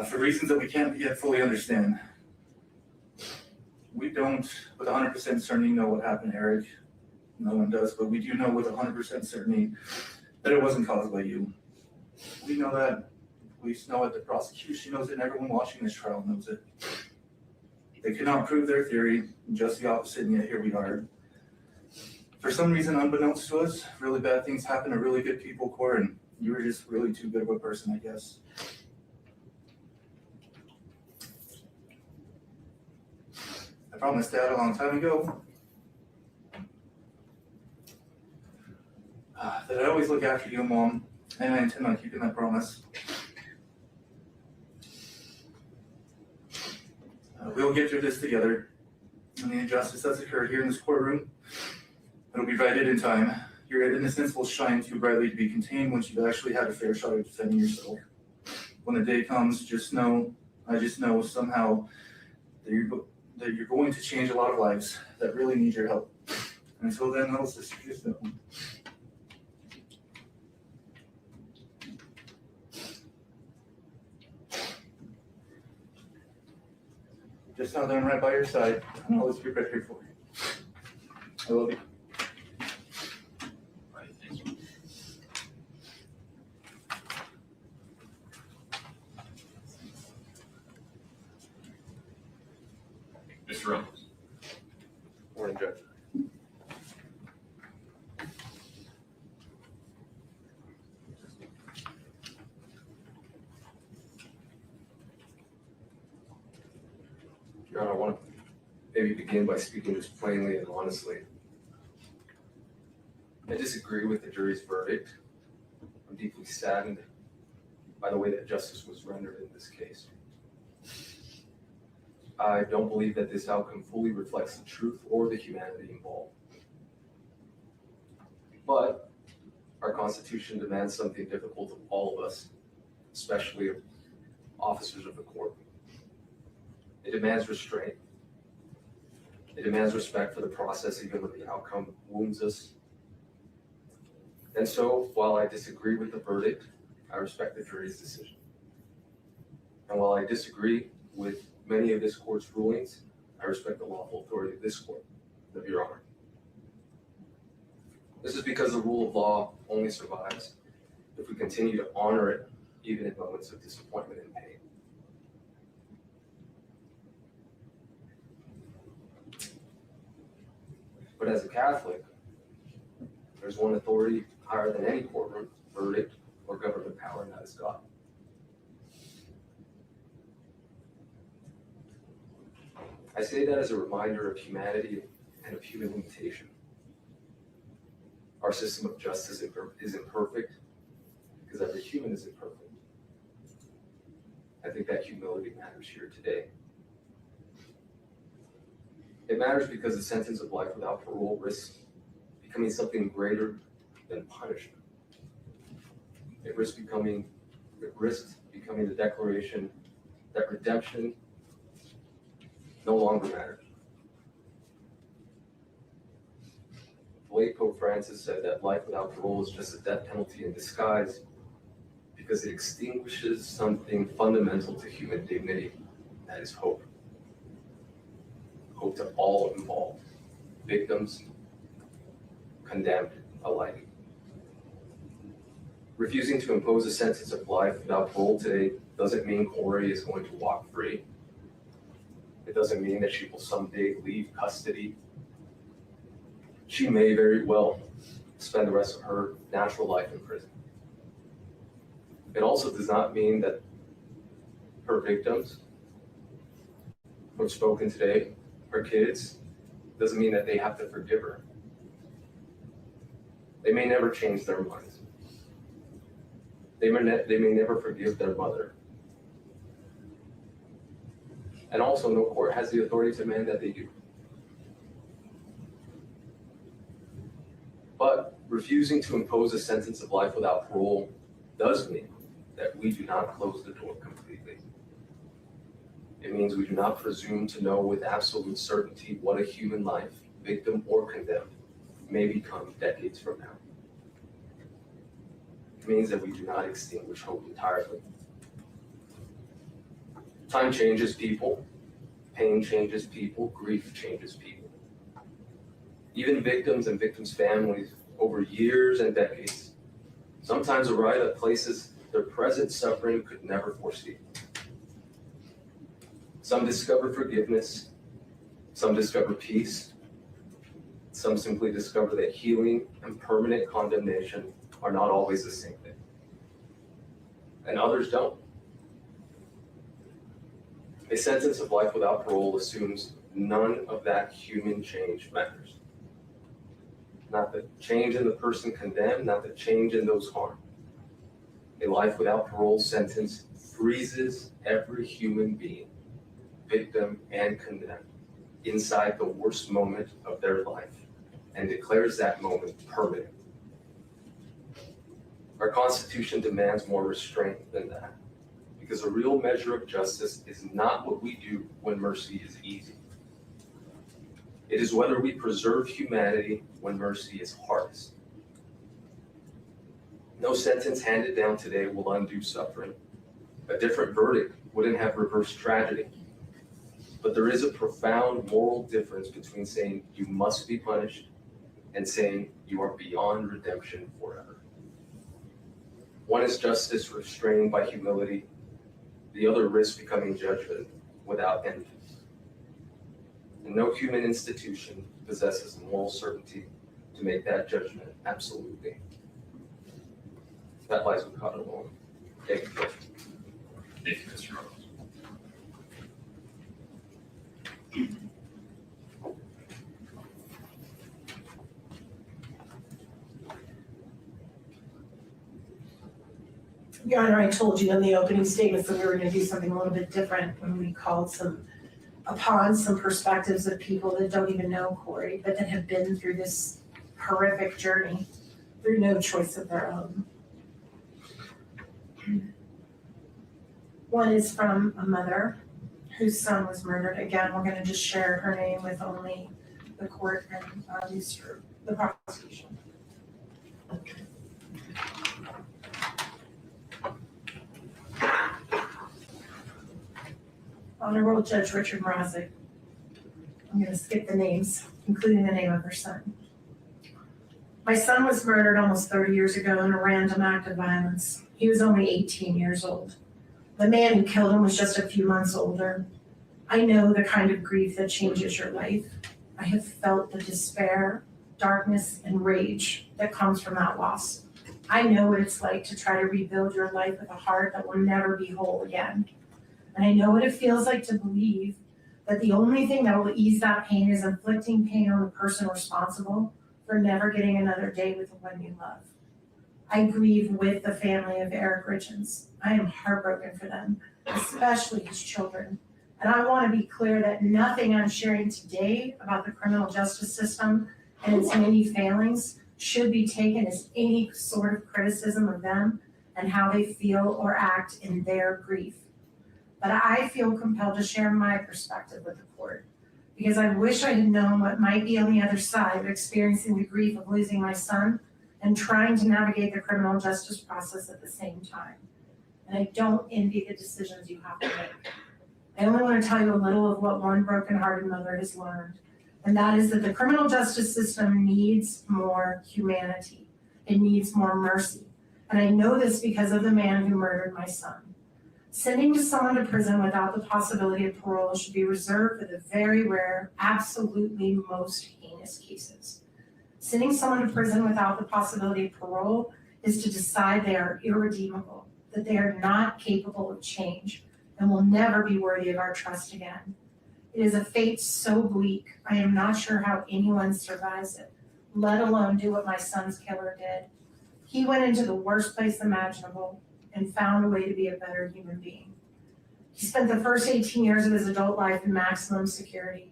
for reasons that we can't yet fully understand. We don't, with 100% certainty, know what happened to Eric. No one does, but we do know with 100% certainty that it wasn't caused by you. We know that. Police know it, the prosecution knows it, and everyone watching this trial knows it. They could not prove their theory, just the opposite, and yet here we are. For some reason, unbeknownst to us, really bad things happen to really good people, Court, and you were just really too good of a person, I guess. I promised Dad a long time ago that I'd always look after you and Mom, and I intend on keeping that promise. We'll get through this together, and the injustice that's occurred here in this courtroom, it'll be righted in time. Your innocence will shine too brightly to be contained once you've actually had a fair shot at defending yourself. When the day comes, I just know somehow that you're going to change a lot of lives that really need your help. Until then, little sister, just know. Just know that I'm right by your side, and I'll always be right here for you. I love you. All right, thank you. Mr. Ramos. Morning, Judge. Your Honor, I want to maybe begin by speaking just plainly and honestly. I disagree with the jury's verdict. I'm deeply saddened by the way that justice was rendered in this case. I don't believe that this outcome fully reflects the truth or the humanity involved. But our Constitution demands something difficult of all of us, especially of officers of the court. It demands restraint. It demands respect for the process even when the outcome wounds us. And so, while I disagree with the verdict, I respect the jury's decision. And while I disagree with many of this court's rulings, I respect the lawful authority of this court, of Your Honor. This is because the rule of law only survives if we continue to honor it, even in moments of disappointment and pain. But as a Catholic, there's one authority higher than any courtroom, verdict, or government power, and that is God. I say that as a reminder of humanity and of human limitation. Our system of justice isn't perfect because every human is imperfect. I think that humility matters here today. It matters because the sentence of life without parole risks becoming something greater than punishment. It risks becoming the declaration that redemption no longer matters. The late Pope Francis said that life without parole is just a death penalty in disguise because it extinguishes something fundamental to human dignity, that is hope. Hope to all involved, victims, condemned alike. Refusing to impose a sentence of life without parole today doesn't mean Kouri is going to walk free. It doesn't mean that she will someday leave custody. She may very well spend the rest of her natural life in prison. It also does not mean that her victims who have spoken today, her kids, doesn't mean that they have to forgive her. They may never change their minds. They may never forgive their mother. And also, no court has the authority to demand that they do. But refusing to impose a sentence of life without parole does mean that we do not close the door completely. It means we do not presume to know with absolute certainty what a human life, victim or condemned, may become decades from now. It means that we do not extinguish hope entirely. Time changes people, pain changes people, grief changes people. Even victims and victims' families over years and decades sometimes arrive at places their present suffering could never foresee. Some discover forgiveness, some discover peace, some simply discover that healing and permanent condemnation are not always the same thing. And others don't. A sentence of life without parole assumes none of that human change matters. Not the change in the person condemned, not the change in those harmed. A life without parole sentence freezes every human being, victim and condemned, inside the worst moment of their life and declares that moment permanent. Our Constitution demands more restraint than that, because a real measure of justice is not what we do when mercy is easy. It is whether we preserve humanity when mercy is hardest. No sentence handed down today will undo suffering. A different verdict wouldn't have reversed tragedy. But there is a profound moral difference between saying you must be punished and saying you are beyond redemption forever. One is justice restrained by humility. The other risks becoming judgment without end. And no human institution possesses moral certainty to make that judgment absolutely. That lies with God alone. Thank you. Thank you, Mr. Rose. Your Honor, I told you in the opening statements that we were gonna do something a little bit different when we called upon some perspectives of people that don't even know Kouri, but that have been through this horrific journey through no choice of their own. One is from a mother whose son was murdered. Again, we're gonna just share her name with only the court and the prosecution. Honorable Judge Richard Mrazek. I'm gonna skip the names, including the name of her son. My son was murdered almost 30 years ago in a random act of violence. He was only 18 years old. The man who killed him was just a few months older. I know the kind of grief that changes your life. I have felt the despair, darkness, and rage that comes from that loss. I know what it's like to try to rebuild your life with a heart that will never be whole again. And I know what it feels like to believe that the only thing that will ease that pain is inflicting pain on the person responsible for never getting another day with the one you love. I grieve with the family of Eric Richins. I am heartbroken for them, especially his children. And I want to be clear that nothing I'm sharing today about the criminal justice system and its many failings should be taken as any sort of criticism of them and how they feel or act in their grief. But I feel compelled to share my perspective with the court because I wish I had known what might be on the other side of experiencing the grief of losing my son and trying to navigate the criminal justice process at the same time. And I don't envy the decisions you have to make. I only want to tell you a little of what one broken-hearted mother has learned, and that is that the criminal justice system needs more humanity. It needs more mercy. And I know this because of the man who murdered my son. Sending someone to prison without the possibility of parole should be reserved for the very rare, absolutely most heinous cases. Sending someone to prison without the possibility of parole is to decide they are irredeemable, that they are not capable of change, and will never be worthy of our trust again. It is a fate so bleak, I am not sure how anyone survives it, let alone do what my son's killer did. He went into the worst place imaginable and found a way to be a better human being. He spent the first 18 years of his adult life in maximum security.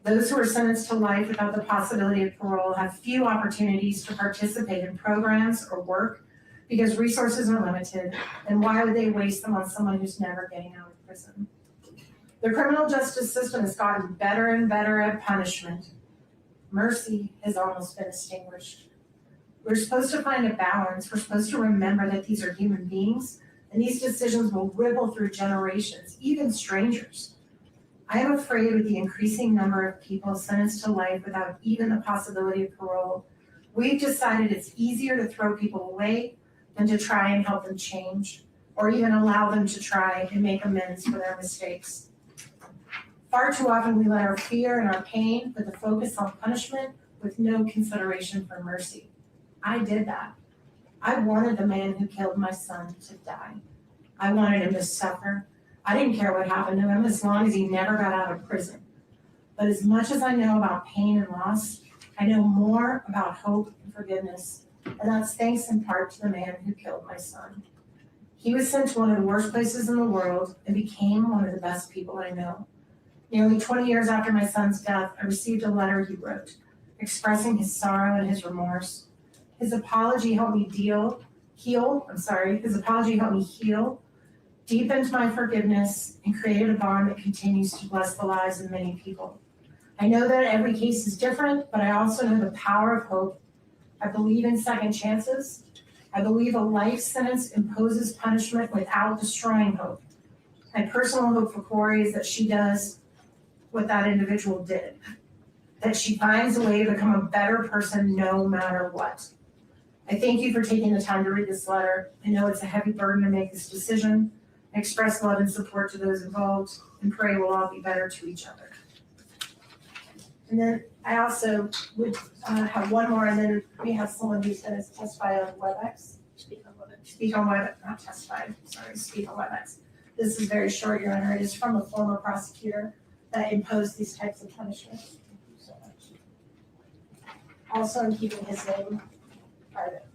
Those who are sentenced to life without the possibility of parole have few opportunities to participate in programs or work because resources are limited, and why would they waste them on someone who's never getting out of prison? The criminal justice system has gotten better and better at punishment. Mercy has almost been extinguished. We're supposed to find a balance. We're supposed to remember that these are human beings, and these decisions will ripple through generations, even strangers. I am afraid with the increasing number of people sentenced to life without even the possibility of parole, we've decided it's easier to throw people away than to try and help them change, or even allow them to try and make amends for their mistakes. Far too often we let our fear and our pain put the focus on punishment with no consideration for mercy. I did that. I wanted the man who killed my son to die. I wanted him to suffer. I didn't care what happened to him as long as he never got out of prison. But as much as I know about pain and loss, I know more about hope and forgiveness. And that's thanks in part to the man who killed my son. He was sent to one of the worst places in the world and became one of the best people I know. Nearly 20 years after my son's death, I received a letter he wrote, expressing his sorrow and his remorse. His apology helped me heal, deepened my forgiveness, and created a bond that continues to bless the lives of many people. I know that every case is different, but I also know the power of hope. I believe in second chances. I believe a life sentence imposes punishment without destroying hope. My personal hope for Kouri is that she does what that individual did, that she finds a way to become a better person no matter what. I thank you for taking the time to read this letter. I know it's a heavy burden to make this decision. I express love and support to those involved and pray we'll all be better to each other. And then I also would have one more, and then we have someone who's going to testify on WebEx. Speak on WebEx, not testify, sorry, speak on WebEx. This is very short, Your Honor. It is from a former prosecutor that imposed these types of punishments. Thank you so much. Also, I'm keeping his name private.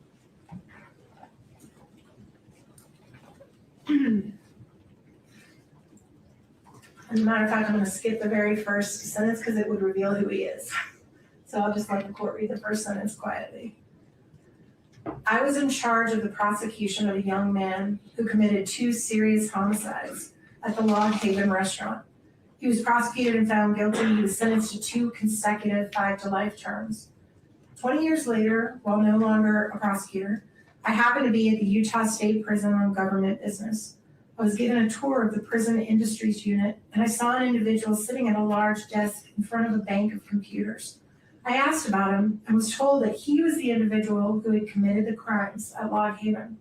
As a matter of fact, I'm going to skip the very first sentence because it would reveal who he is. So I'll just let the court read the first sentence quietly. I was in charge of the prosecution of a young man who committed 2 serious homicides at the Log Haven restaurant. He was prosecuted and found guilty. He was sentenced to 2 consecutive 5-to-life terms. 20 years later, while no longer a prosecutor, I happened to be at the Utah State Prison on government business. I was given a tour of the prison industries unit, and I saw an individual sitting at a large desk in front of a bank of computers. I asked about him and was told that he was the individual who had committed the crimes at Log Haven.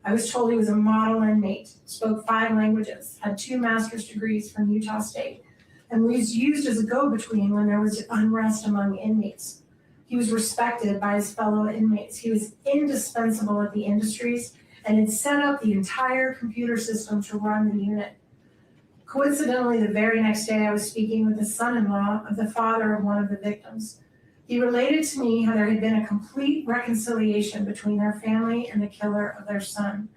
I was told he was a model inmate, spoke 5 languages, had 2 master's degrees from Utah State, and was used as a go-between when there was unrest among inmates. He was respected by his fellow inmates. He was indispensable at the industries and had set up the entire computer system to run the unit. Coincidentally, the very next day, I was speaking with the son-in-law of the father of one of the victims. He related to me how there had been a complete reconciliation between their family and the killer of their son.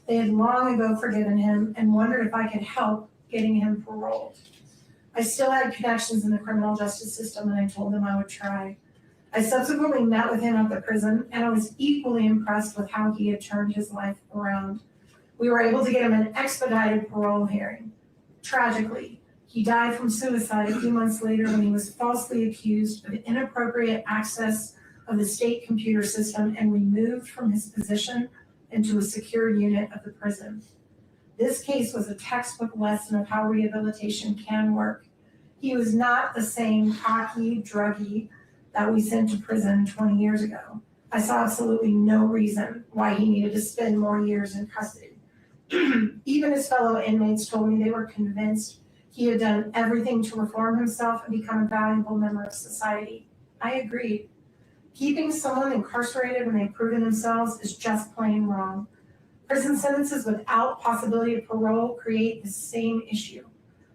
They had long ago forgiven him and wondered if I could help getting him paroled. I still had connections in the criminal justice system and I told them I would try. I subsequently met with him at the prison and I was equally impressed with how he had turned his life around. We were able to get him an expedited parole hearing. Tragically, he died from suicide a few months later when he was falsely accused of inappropriate access of the state computer system and removed from his position into a secure unit of the prison. This case was a textbook lesson of how rehabilitation can work. He was not the same cocky druggie that we sent to prison 20 years ago. I saw absolutely no reason why he needed to spend more years in custody. Even his fellow inmates told me they were convinced he had done everything to reform himself and become a valuable member of society. I agreed. Keeping someone incarcerated when they've proven themselves is just plain wrong. Prison sentences without possibility of parole create the same issue.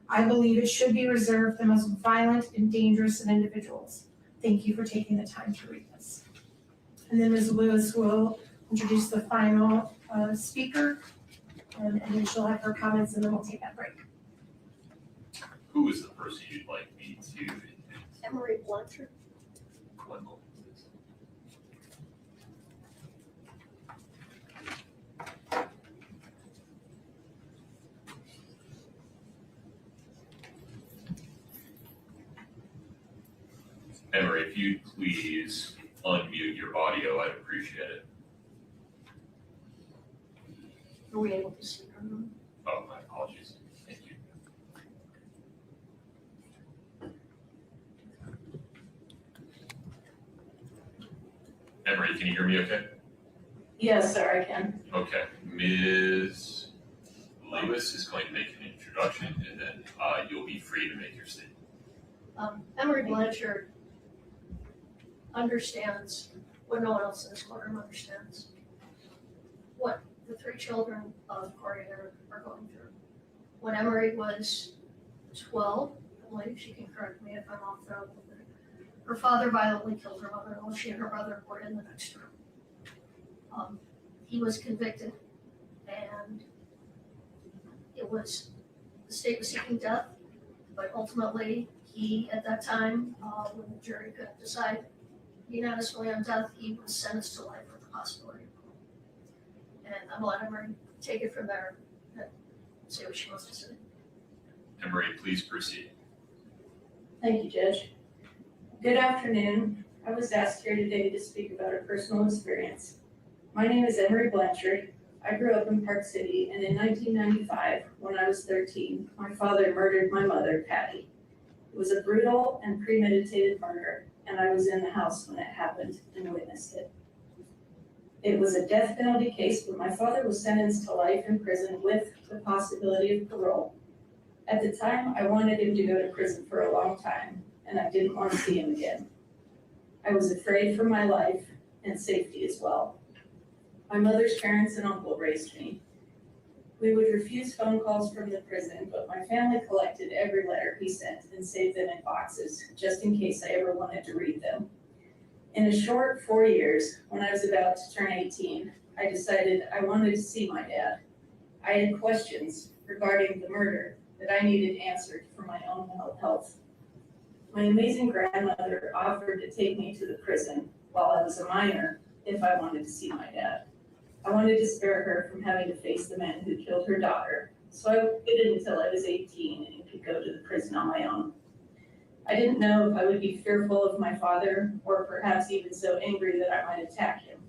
I believe it should be reserved for the most violent and dangerous of individuals. Thank you for taking the time to read this. And then Ms. Lewis will introduce the final speaker, and then she'll have her comments, and then we'll take that break. Who is the person you'd like me to introduce? Emery Blanchard. One moment, please. Emery, if you'd please unmute your audio, I'd appreciate it. Are we able to see her? Oh, my apologies. Thank you. Emery, can you hear me okay? Yes, sir, I can. Okay, Ms. Lewis is going to make an introduction and then you'll be free to make your statement. Emery Blanchard understands what no one else in this courtroom understands. What the three children of Kouri are going through. When Emery was 12, I believe, she can correct me if I'm off there a little bit, her father violently killed her mother while she and her brother were in the next room. He was convicted and the state was seeking death, but ultimately he, at that time, when the jury could decide unanimously on death, he was sentenced to life with the possibility of parole. And I'm letting Emery take it from there and see what she wants to say. Emery, please proceed. Thank you, Judge. Good afternoon. I was asked here today to speak about a personal experience. My name is Emery Blanchard. I grew up in Park City, and in 1995, when I was 13, my father murdered my mother, Patty. It was a brutal and premeditated murder, and I was in the house when it happened and witnessed it. It was a death penalty case, but my father was sentenced to life in prison with the possibility of parole. At the time, I wanted him to go to prison for a long time, and I didn't want to see him again. I was afraid for my life and safety as well. My mother's parents and uncle raised me. We would refuse phone calls from the prison, but my family collected every letter he sent and saved them in boxes, just in case I ever wanted to read them. In a short 4 years, when I was about to turn 18, I decided I wanted to see my dad. I had questions regarding the murder that I needed answered for my own mental health. My amazing grandmother offered to take me to the prison while I was a minor if I wanted to see my dad. I wanted to spare her from having to face the man who killed her daughter, so I waited until I was 18 and could go to the prison on my own. I didn't know if I would be fearful of my father or perhaps even so angry that I might attack him.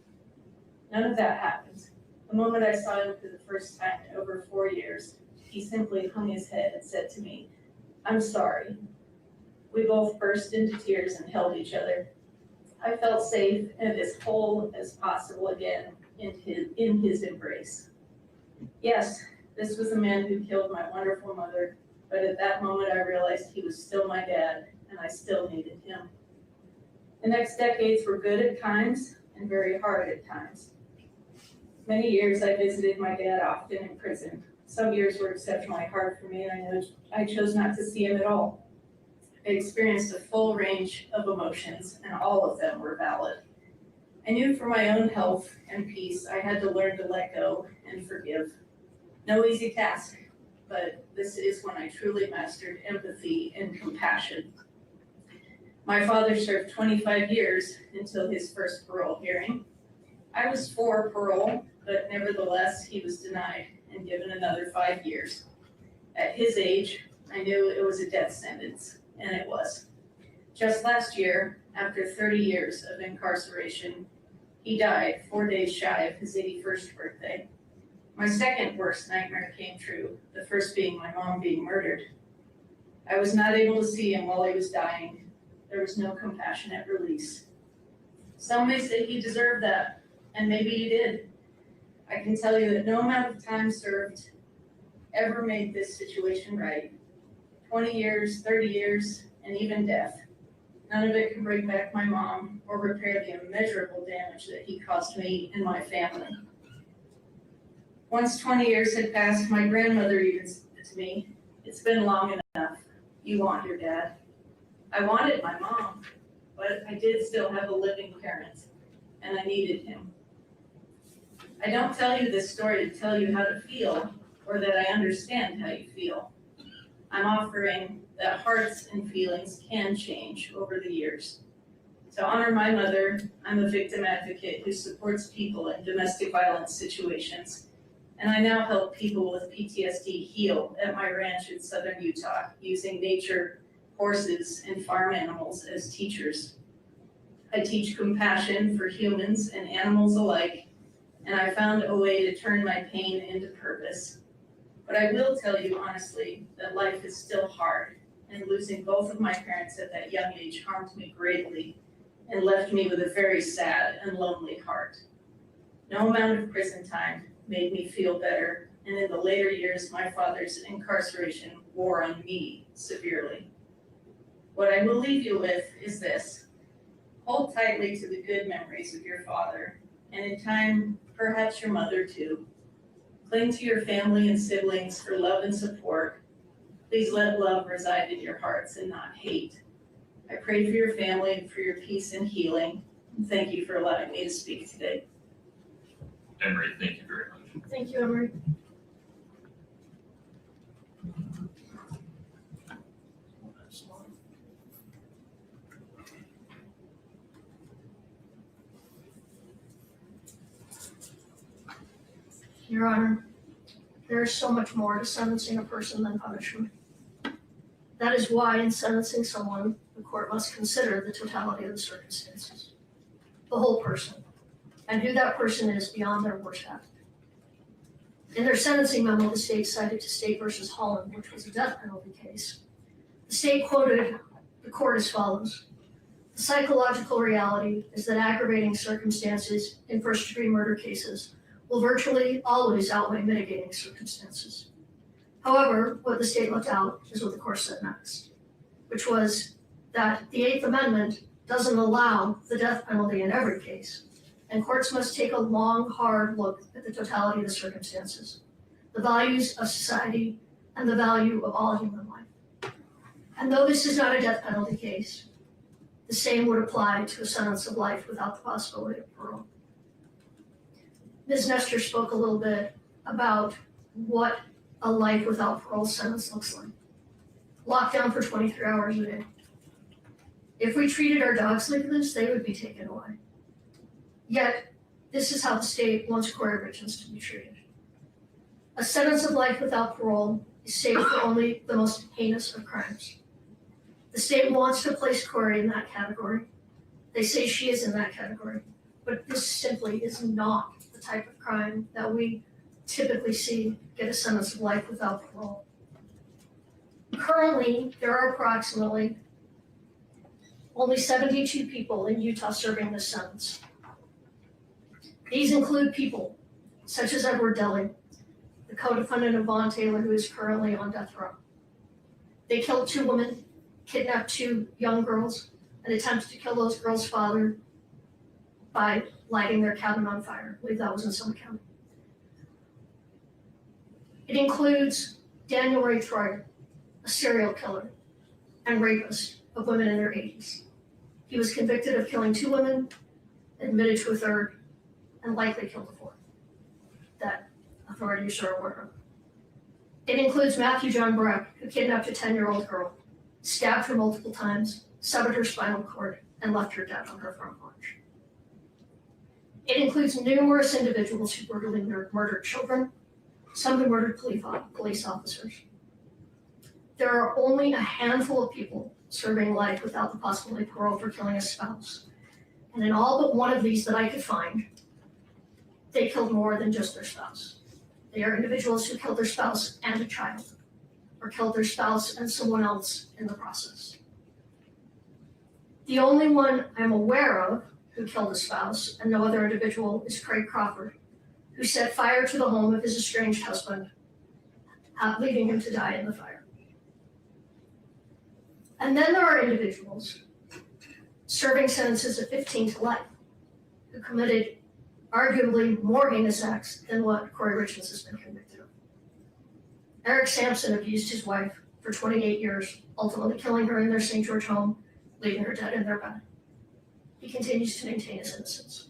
None of that happened. The moment I saw him for the first time in over 4 years, he simply hung his head and said to me, "I'm sorry." We both burst into tears and held each other. I felt safe and as whole as possible again in his embrace. Yes, this was the man who killed my wonderful mother, but at that moment I realized he was still my dad and I still needed him. The next decades were good at times and very hard at times. Many years I visited my dad often in prison, Some years were exceptionally hard for me, and I know I chose not to see him at all. I experienced a full range of emotions, and all of them were valid. I knew for my own health and peace, I had to learn to let go and forgive. No easy task, but this is when I truly mastered empathy and compassion. My father served 25 years until his first parole hearing. I was for parole, but nevertheless, he was denied and given another 5 years. At his age, I knew it was a death sentence, and it was. Just last year, after 30 years of incarceration, he died 4 days shy of his 81st birthday. My second worst nightmare came true, the first being my mom being murdered. I was not able to see him while he was dying. There was no compassionate release. Some may say he deserved that, and maybe he did. I can tell you that no amount of time served ever made this situation right. 20 years, 30 years, and even death. None of it can bring back my mom or repair the immeasurable damage that he caused me and my family. Once 20 years had passed, my grandmother even said to me, "It's been long enough. You want your dad." I wanted my mom, but I did still have a living parent, and I needed him. I don't tell you this story to tell you how to feel or that I understand how you feel. I'm offering that hearts and feelings can change over the years. To honor my mother, I'm a victim advocate who supports people in domestic violence situations, and I now help people with PTSD heal at my ranch in southern Utah using nature, horses, and farm animals as teachers. I teach compassion for humans and animals alike, and I found a way to turn my pain into purpose. But I will tell you honestly that life is still hard, and losing both of my parents at that young age harmed me greatly and left me with a very sad and lonely heart. No amount of prison time made me feel better, and in the later years, my father's incarceration wore on me severely. What I will leave you with is this: hold tightly to the good memories of your father, and in time, perhaps your mother too. Cling to your family and siblings for love and support. Please let love reside in your hearts and not hate. I pray for your family and for your peace and healing. And thank you for allowing me to speak today. Emery, thank you very much. Thank you, Emery. Your Honor, there is so much more to sentencing a person than punishment. That is why in sentencing someone, the court must consider the totality of the circumstances, the whole person, and who that person is beyond their worst act. In their sentencing memo, the state cited to State versus Holland, which was a death penalty case. The state quoted the court as follows: "The psychological reality is that aggravating circumstances in first-degree murder cases will virtually always outweigh mitigating circumstances. However, what the state left out is what the court said next, which was that the Eighth Amendment doesn't allow the death penalty in every case, and courts must take a long, hard look at the totality of the circumstances, the values of society, and the value of all human life. And though this is not a death penalty case, the same would apply to a sentence of life without the possibility of parole." Ms. Nestor spoke a little bit about what a life without parole sentence looks like. Locked down for 23 hours a day. If we treated our dogs like this, they would be taken away. Yet, this is how the state wants Kouri Richins to be treated. A sentence of life without parole is safe for only the most heinous of crimes. The state wants to place Kouri in that category. They say she is in that category, but this simply is not the type of crime that we typically see get a sentence of life without parole. Currently, there are approximately only 72 people in Utah serving this sentence. These include people such as Edward Deli, the co-defendant of Vaughn Taylor, who is currently on death row. They killed 2 women, kidnapped 2 young girls, and attempted to kill those girls' father by lighting their cabin on fire. I believe that was in Summit County. It includes Daniel Ray Troyer, a serial killer and rapist of women in their 80s. He was convicted of killing 2 women, admitted to a third, and likely killed a 4th. That authorities are aware of. It includes Matthew John Breck, who kidnapped a 10-year-old girl, stabbed her multiple times, severed her spinal cord, and left her dead on her front porch. It includes numerous individuals who brutally murdered children, some who murdered police officers. There are only a handful of people serving life without the possibility of parole for killing a spouse. And in all but one of these that I could find, they killed more than just their spouse. They are individuals who killed their spouse and a child, or killed their spouse and someone else in the process. The only one I'm aware of who killed a spouse and no other individual is Craig Crawford, who set fire to the home of his estranged husband, leaving him to die in the fire. And then there are individuals serving sentences of 15 to life who committed arguably more heinous acts than what Kouri Richins has been convicted of. Eric Sampson abused his wife for 28 years, ultimately killing her in their St. George home, leaving her dead in their bed. He continues to maintain his innocence,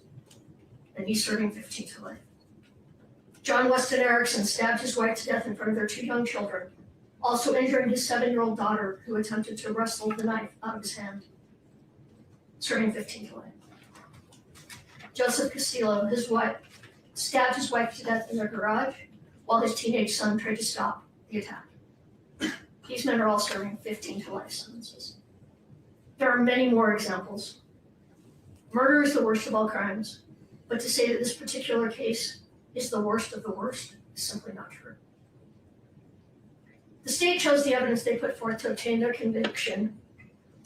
and he's serving 15 to life. John Weston Erickson stabbed his wife to death in front of their 2 young children, also injuring his 7-year-old daughter who attempted to wrestle the knife out of his hand, serving 15 to life. Joseph Castillo, his wife, stabbed his wife to death in their garage while his teenage son tried to stop the attack. These men are all serving 15 to life sentences. There are many more examples. Murder is the worst of all crimes, but to say that this particular case is the worst of the worst is simply not true. The state chose the evidence they put forth to obtain their conviction,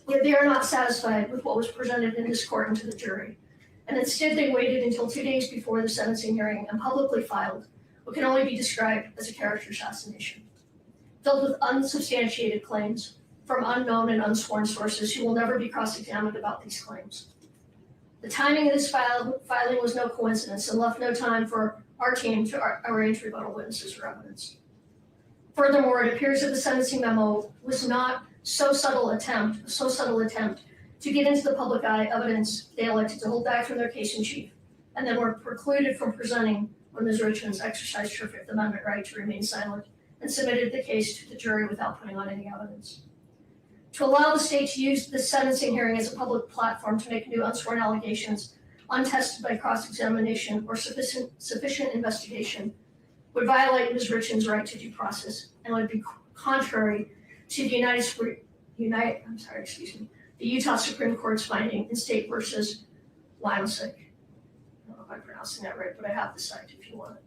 yet they are not satisfied with what was presented in this court and to the jury. And instead they waited until 2 days before the sentencing hearing and publicly filed what can only be described as a character assassination, filled with unsubstantiated claims from unknown and unsworn sources who will never be cross-examined about these claims. The timing of this filing was no coincidence and left no time for our team to arrange rebuttal witnesses or evidence. Furthermore, it appears that the sentencing memo was not a so subtle attempt to get into the public eye evidence they elected to hold back from their case in chief, and then were precluded from presenting when Ms. Richins exercised her Fifth Amendment right to remain silent and submitted the case to the jury without putting on any evidence. To allow the state to use this sentencing hearing as a public platform to make new unsworn allegations untested by cross-examination or sufficient investigation would violate Ms. Richins' right to due process and would be contrary to the Utah Supreme Court's finding in State versus Limesick. I don't know if I'm pronouncing that right, but I have the site if you want it.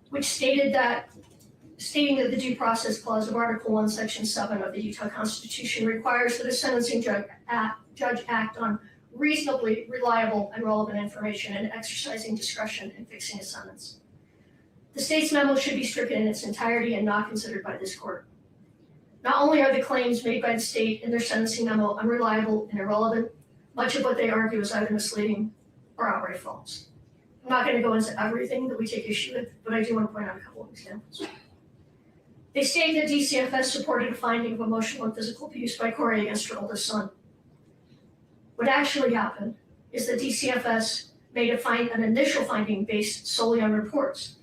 Which stating that the due process clause of Article 1, Section 7 of the Utah Constitution requires that a sentencing judge act on reasonably reliable and relevant information and exercising discretion in fixing a sentence. The state's memo should be stricken in its entirety and not considered by this court. Not only are the claims made by the state in their sentencing memo unreliable and irrelevant, much of what they argue is either misleading or outright false. I'm not going to go into everything that we take issue with, but I do want to point out a couple of examples. They state that DCFS supported a finding of emotional and physical abuse by Kouri against her oldest son. What actually happened is that DCFS made an initial finding based solely on reports.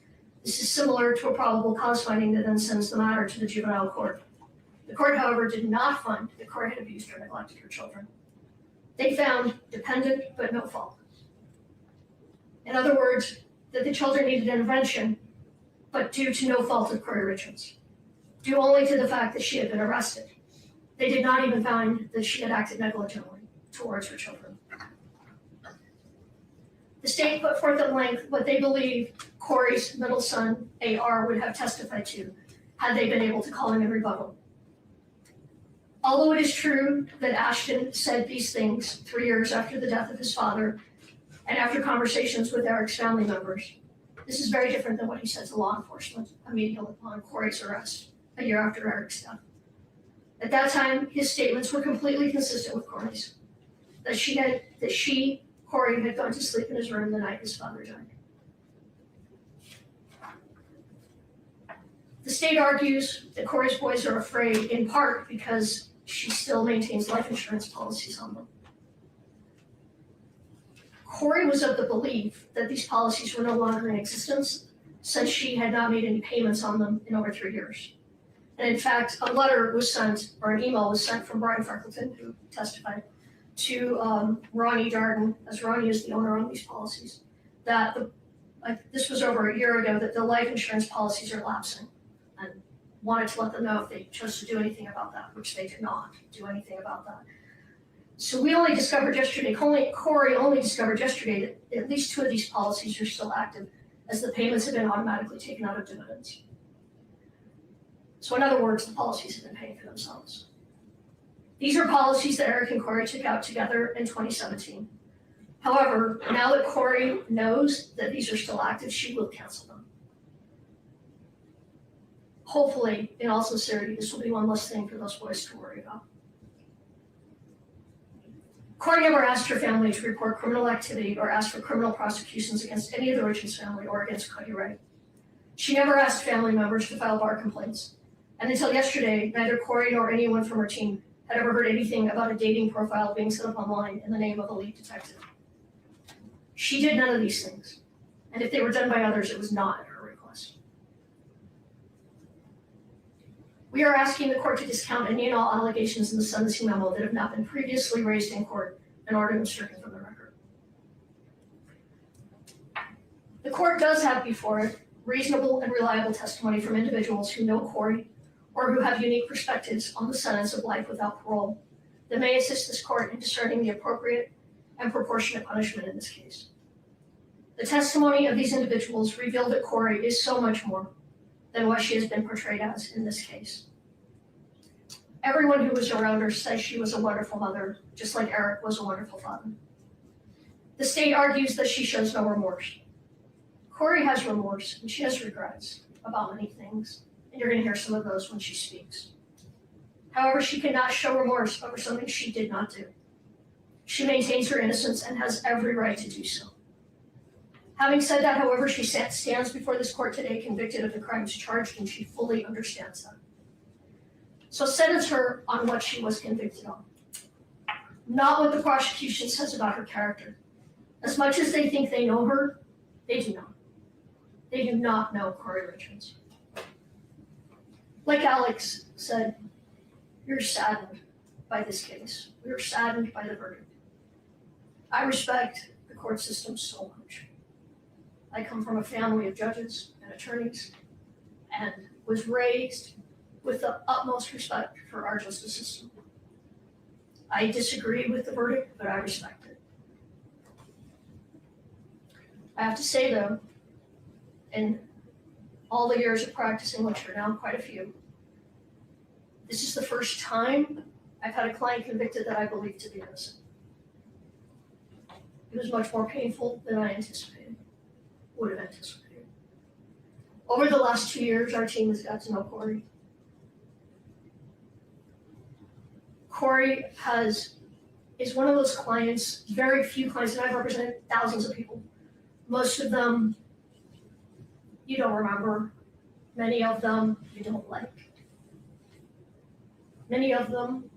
This is similar to a probable cause finding that then sends the matter to the juvenile court. The court, however, did not find that Kouri had abused or neglected her children. They found dependent but no fault. In other words, that the children needed intervention, but due to no fault of Kouri Richins, due only to the fact that she had been arrested. They did not even find that she had acted negligently towards her children. The state put forth at length what they believe Kouri's middle son, AR, would have testified to had they been able to call him in rebuttal. Although it is true that Ashton said these things 3 years after the death of his father and after conversations with Eric's family members, this is very different than what he said to law enforcement immediately upon Kouri's arrest a year after Eric's death. At that time, his statements were completely consistent with Kouri's, that Kouri had gone to sleep in his room the night his father died. The state argues that Kouri's boys are afraid in part because she still maintains life insurance policies on them. Kouri was of the belief that these policies were no longer in existence since she had not made any payments on them in over 3 years. And in fact, a letter was sent, or an email was sent from Brian Freckleton, who testified, to Ronnie Darden, as Ronnie is the owner on these policies, that this was over a year ago, that the life insurance policies are lapsing, and wanted to let them know if they chose to do anything about that, which they did not do anything about that. So we only discovered yesterday, Kouri only discovered yesterday that at least 2 of these policies are still active, as the payments have been automatically taken out of dividends. So in other words, the policies have been paying for themselves. These are policies that Eric and Kouri took out together in 2017. However, now that Kouri knows that these are still active, she will cancel them. Hopefully, in all sincerity, this will be one less thing for those boys to worry about. Kouri never asked her family to report criminal activity or asked for criminal prosecutions against any of the Richins family or against Cuddy Wright. She never asked family members to file bar complaints. And until yesterday, neither Kouri nor anyone from her team had ever heard anything about a dating profile being set up online in the name of a lead detective. She did none of these things. And if they were done by others, it was not at her request. We are asking the court to discount any and all allegations in the sentencing memo that have not been previously raised in court in order to stricken from the record. The court does have before it reasonable and reliable testimony from individuals who know Kouri or who have unique perspectives on the sentence of life without parole that may assist this court in discerning the appropriate and proportionate punishment in this case. The testimony of these individuals reveal that Kouri is so much more than what she has been portrayed as in this case. Everyone who was around her says she was a wonderful mother, just like Eric was a wonderful father. The state argues that she shows no remorse. Kouri has remorse and she has regrets about many things, and you're going to hear some of those when she speaks. However, she cannot show remorse over something she did not do. She maintains her innocence and has every right to do so. Having said that, however, she stands before this court today convicted of the crimes charged, and she fully understands that. So sentence her on what she was convicted on, not what the prosecution says about her character. As much as they think they know her, they do not. They do not know Kouri Richins. Like Alex said, you're saddened by this case. We are saddened by the verdict. I respect the court system so much. I come from a family of judges and attorneys and was raised with the utmost respect for our justice system. I disagree with the verdict, but I respect it. I have to say though, in all the years of practicing, which are now quite a few, this is the first time I've had a client convicted that I believe to be innocent. It was much more painful than I would have anticipated. Over the last 2 years, our team has got to know Kouri. Kouri is one of those clients, very few clients, and I've represented thousands of people. Most of them you don't remember. Many of them you don't like. Many of them,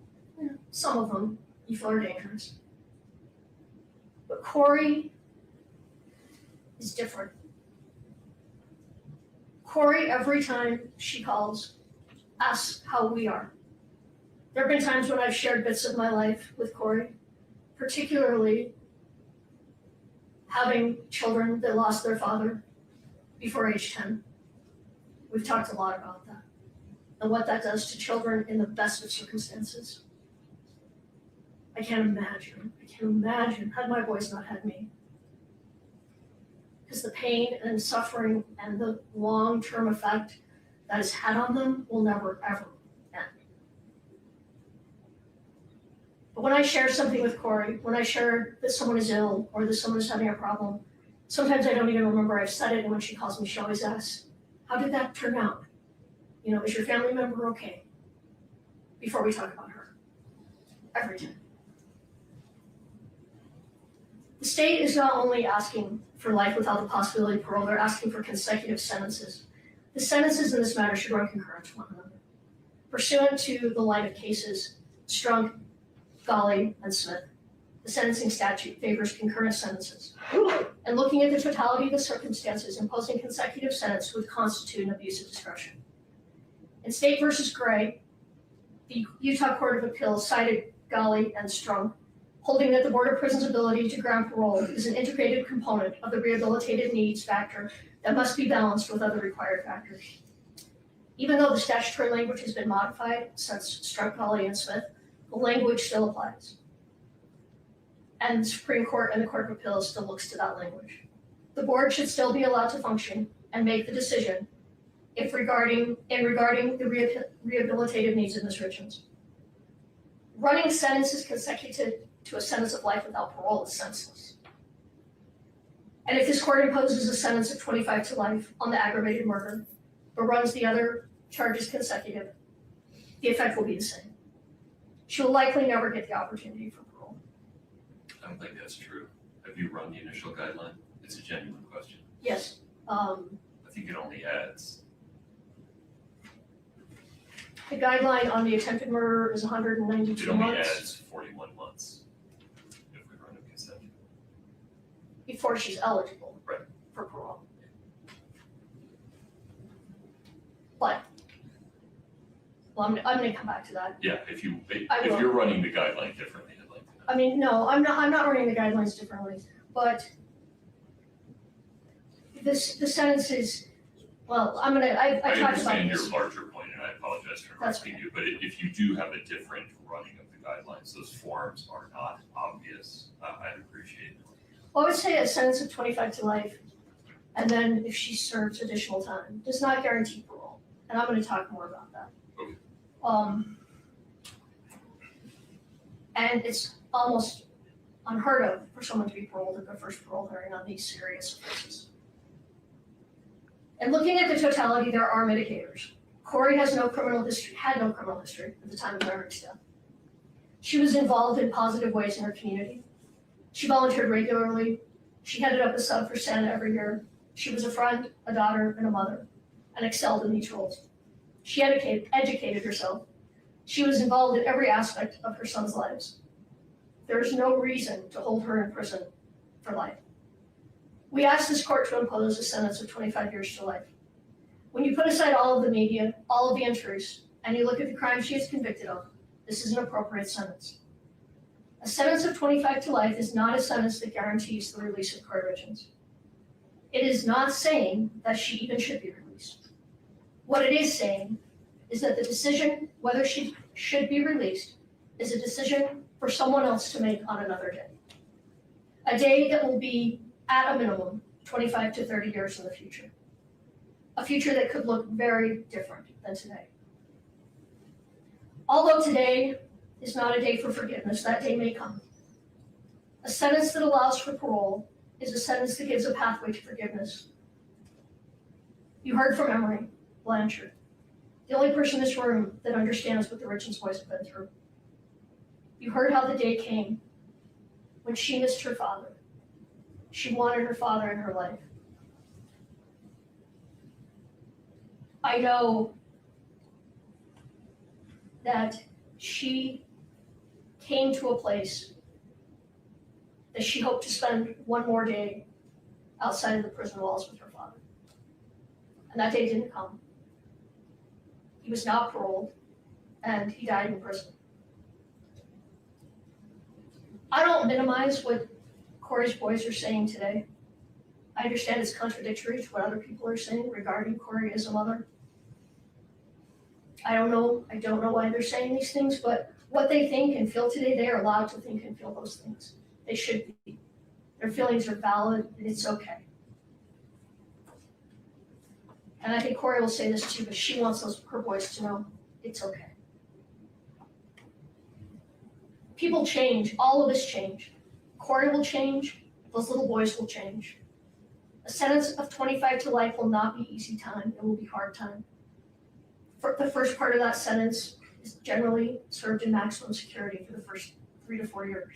some of them, you feel are dangerous. But Kouri is different. Kouri, every time she calls, asks how we are. There have been times when I've shared bits of my life with Kouri, particularly having children that lost their father before age 10. We've talked a lot about that and what that does to children in the best of circumstances. I can't imagine had my boys not had me. Because the pain and suffering and the long-term effect that it's had on them will never, ever end. But when I share something with Kouri, when I share that someone is ill or that someone is having a problem, sometimes I don't even remember I've said it, and when she calls me, she always asks, how did that turn out? Is your family member okay? Before we talk about her. Every time. The state is not only asking for life without the possibility of parole, they're asking for consecutive sentences The sentences in this matter should run concurrent to one another. Pursuant to the line of cases, Strunk, Golly, and Smith, the sentencing statute favors concurrent sentences. And looking at the totality of the circumstances, imposing consecutive sentence would constitute an abuse of discretion. In State versus Gray, the Utah Court of Appeals cited Golly and Strunk, holding that the Board of Prisons' ability to grant parole is an integrated component of the rehabilitative needs factor that must be balanced with other required factors. Even though the statutory language has been modified since Strunk, Golly, and Smith, the language still applies. And the Supreme Court and the Court of Appeals still looks to that language. The board should still be allowed to function and make the decision regarding the rehabilitative needs of Ms. Richins. Running sentences consecutive to a sentence of life without parole is senseless. And if this court imposes a sentence of 25 to life on the aggravated murder, but runs the other charges consecutive, the effect will be the same. She will likely never get the opportunity for parole. I don't think that's true. Have you run the initial guideline? It's a genuine question. Yes. I think it only adds. The guideline on the attempted murder is 192 It only months adds 41 months if we run a consecutive. before she's eligible Right. for parole. But, well, I'm gonna come back to that. Yeah, if I will. you're running the guideline differently, I'd like to know. I mean, no, I'm not running the guidelines differently, but the sentence is, well, I talked about understand this. your larger point, and I apologize for That's interrupting you, but if you do have a different running of the guidelines, those forms are not obvious, I'd appreciate it. Well, I would say a sentence of 25 to life, and then if she serves additional time, does not guarantee parole, and I'm gonna talk more about that. Okay. And it's almost unheard of for someone to be paroled at their first parole hearing on these serious offenses. And looking at the totality, there are mitigators. Kouri had no criminal history at the time of Eric's death. She was involved in positive ways in her community. She volunteered regularly. She headed up a sub for Santa every year. She was a friend, a daughter, and a mother, and excelled in these roles. She educated herself. She was involved in every aspect of her son's lives. There is no reason to hold her in prison for life. We asked this court to impose a sentence of 25 years to life. When you put aside all of the media, all of the entries, and you look at the crime she is convicted of, this is an appropriate sentence. A sentence of 25 to life is not a sentence that guarantees the release of Kouri Richins. It is not saying that she even should be released. What it is saying is that the decision whether she should be released is a decision for someone else to make on another day. A day that will be, at a minimum, 25 to 30 years in the future. A future that could look very different than today. Although today is not a day for forgiveness, that day may come. A sentence that allows for parole is a sentence that gives a pathway to forgiveness. You heard from Emery Blanchard, the only person in this room that understands what the Richins boys have been through. You heard how the day came when she missed her father. She wanted her father in her life. I know that she came to a place that she hoped to spend one more day outside of the prison walls with her father. And that day didn't come. He was not paroled, and he died in prison. I don't minimize what Kouri's boys are saying today. I understand it's contradictory to what other people are saying regarding Kouri as a mother. I don't know why they're saying these things, but what they think and feel today, they are allowed to think and feel those things. They should be. Their feelings are valid, and it's okay. And I think Kouri will say this too, but she wants her boys to know it's okay. People change, all of us change. Kouri will change, those little boys will change. A sentence of 25 to life will not be easy time, it will be hard time. For the first part of that sentence is generally served in maximum security for the first 3 to 4 years.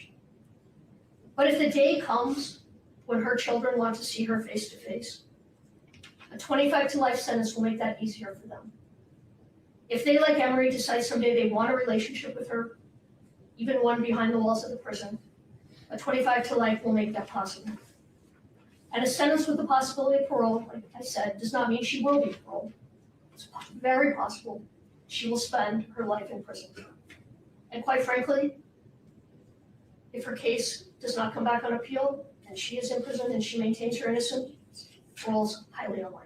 But if the day comes when her children want to see her face to face, A 25 to life sentence will make that easier for them. If they, like Emery, decide someday they want a relationship with her, even one behind the walls of the prison, a 25 to life will make that possible. And a sentence with the possibility of parole, like I said, does not mean she will be paroled. It's very possible she will spend her life in prison. And quite frankly, if her case does not come back on appeal and she is in prison and she maintains her innocence, parole's highly unlikely.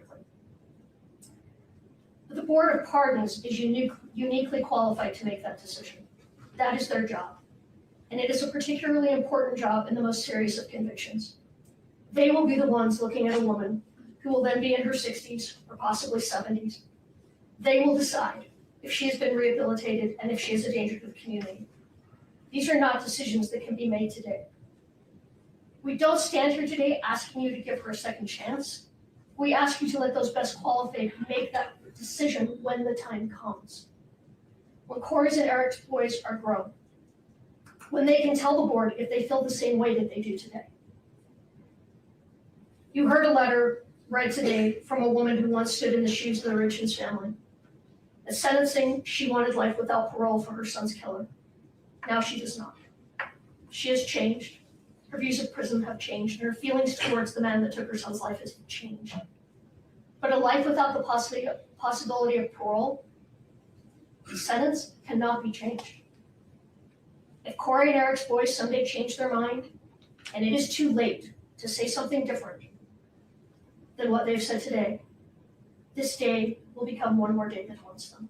But the Board of Pardons is uniquely qualified to make that decision. That is their job. And it is a particularly important job in the most serious of convictions. They will be the ones looking at a woman who will then be in her 60s or possibly 70s. They will decide if she has been rehabilitated and if she is a danger to the community. These are not decisions that can be made today. We don't stand here today asking you to give her a second chance. We ask you to let those best qualified make that decision when the time comes. When Kouri's and Eric's boys are grown. When they can tell the board if they feel the same way that they do today. You heard a letter read today from a woman who once stood in the shoes of the Richins family. At sentencing, she wanted life without parole for her son's killer. Now she does not. She has changed. Her views of prison have changed, and her feelings towards the man that took her son's life has changed. But a life without the possibility of parole, the sentence cannot be changed. If Kouri and Eric's boys someday change their mind, and it is too late to say something different than what they've said today, this day will become one more day that haunts them.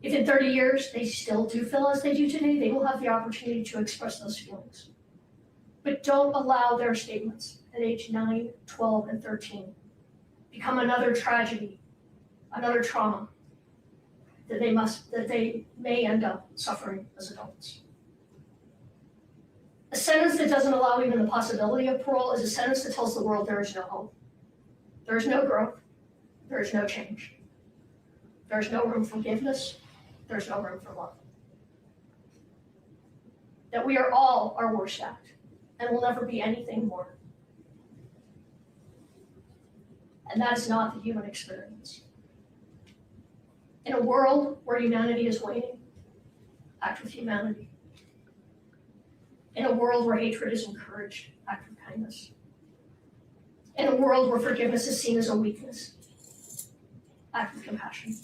If in 30 years they still do feel as they do today, they will have the opportunity to express those feelings. But don't allow their statements at age 9, 12, and 13 become another tragedy, another trauma that they may end up suffering as adults. A sentence that doesn't allow even the possibility of parole is a sentence that tells the world there is no hope. There is no growth. There is no change. There is no room for forgiveness. There's no room for love. That we are all our worst act and will never be anything more. And that is not the human experience. In a world where humanity is waning, act with humanity. In a world where hatred is encouraged, act with kindness. In a world where forgiveness is seen as a weakness, act with compassion.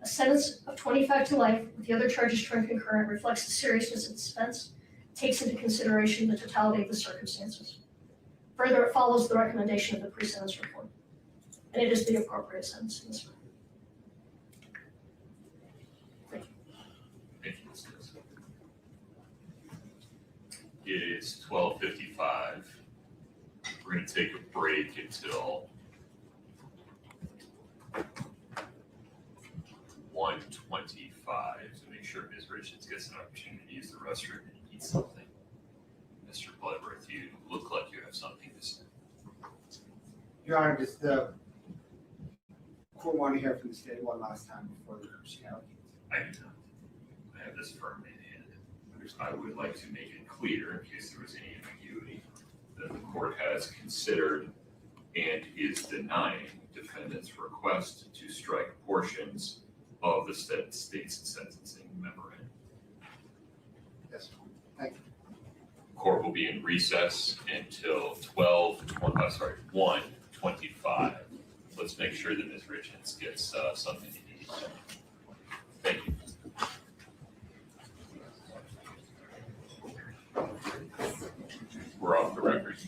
A sentence of 25 to life with the other charges turned concurrent reflects the seriousness of this offense, takes into consideration the totality of the circumstances. Further, it follows the recommendation of the pre-sentence report, and it is the appropriate sentence in this matter. Thank you, Ms. Nielsen. It's 12:55. We're going to take a break until 1:25 to make sure Ms. Richins gets an opportunity to use the restroom and eat something. Mr. Bloodworth, you look like you have something to say. Your Honor, does the court want to hear from the state one last time before the allocates? I do not. I have this firm in hand. I would like to make it clear, in case there was any ambiguity, that the court has considered and is denying defendant's request to strike portions of the state's sentencing memorandum. Yes, thank you. Court will be in recess until 1:25. Let's make sure that Ms. Richins gets something to eat. Thank you. We're off the record.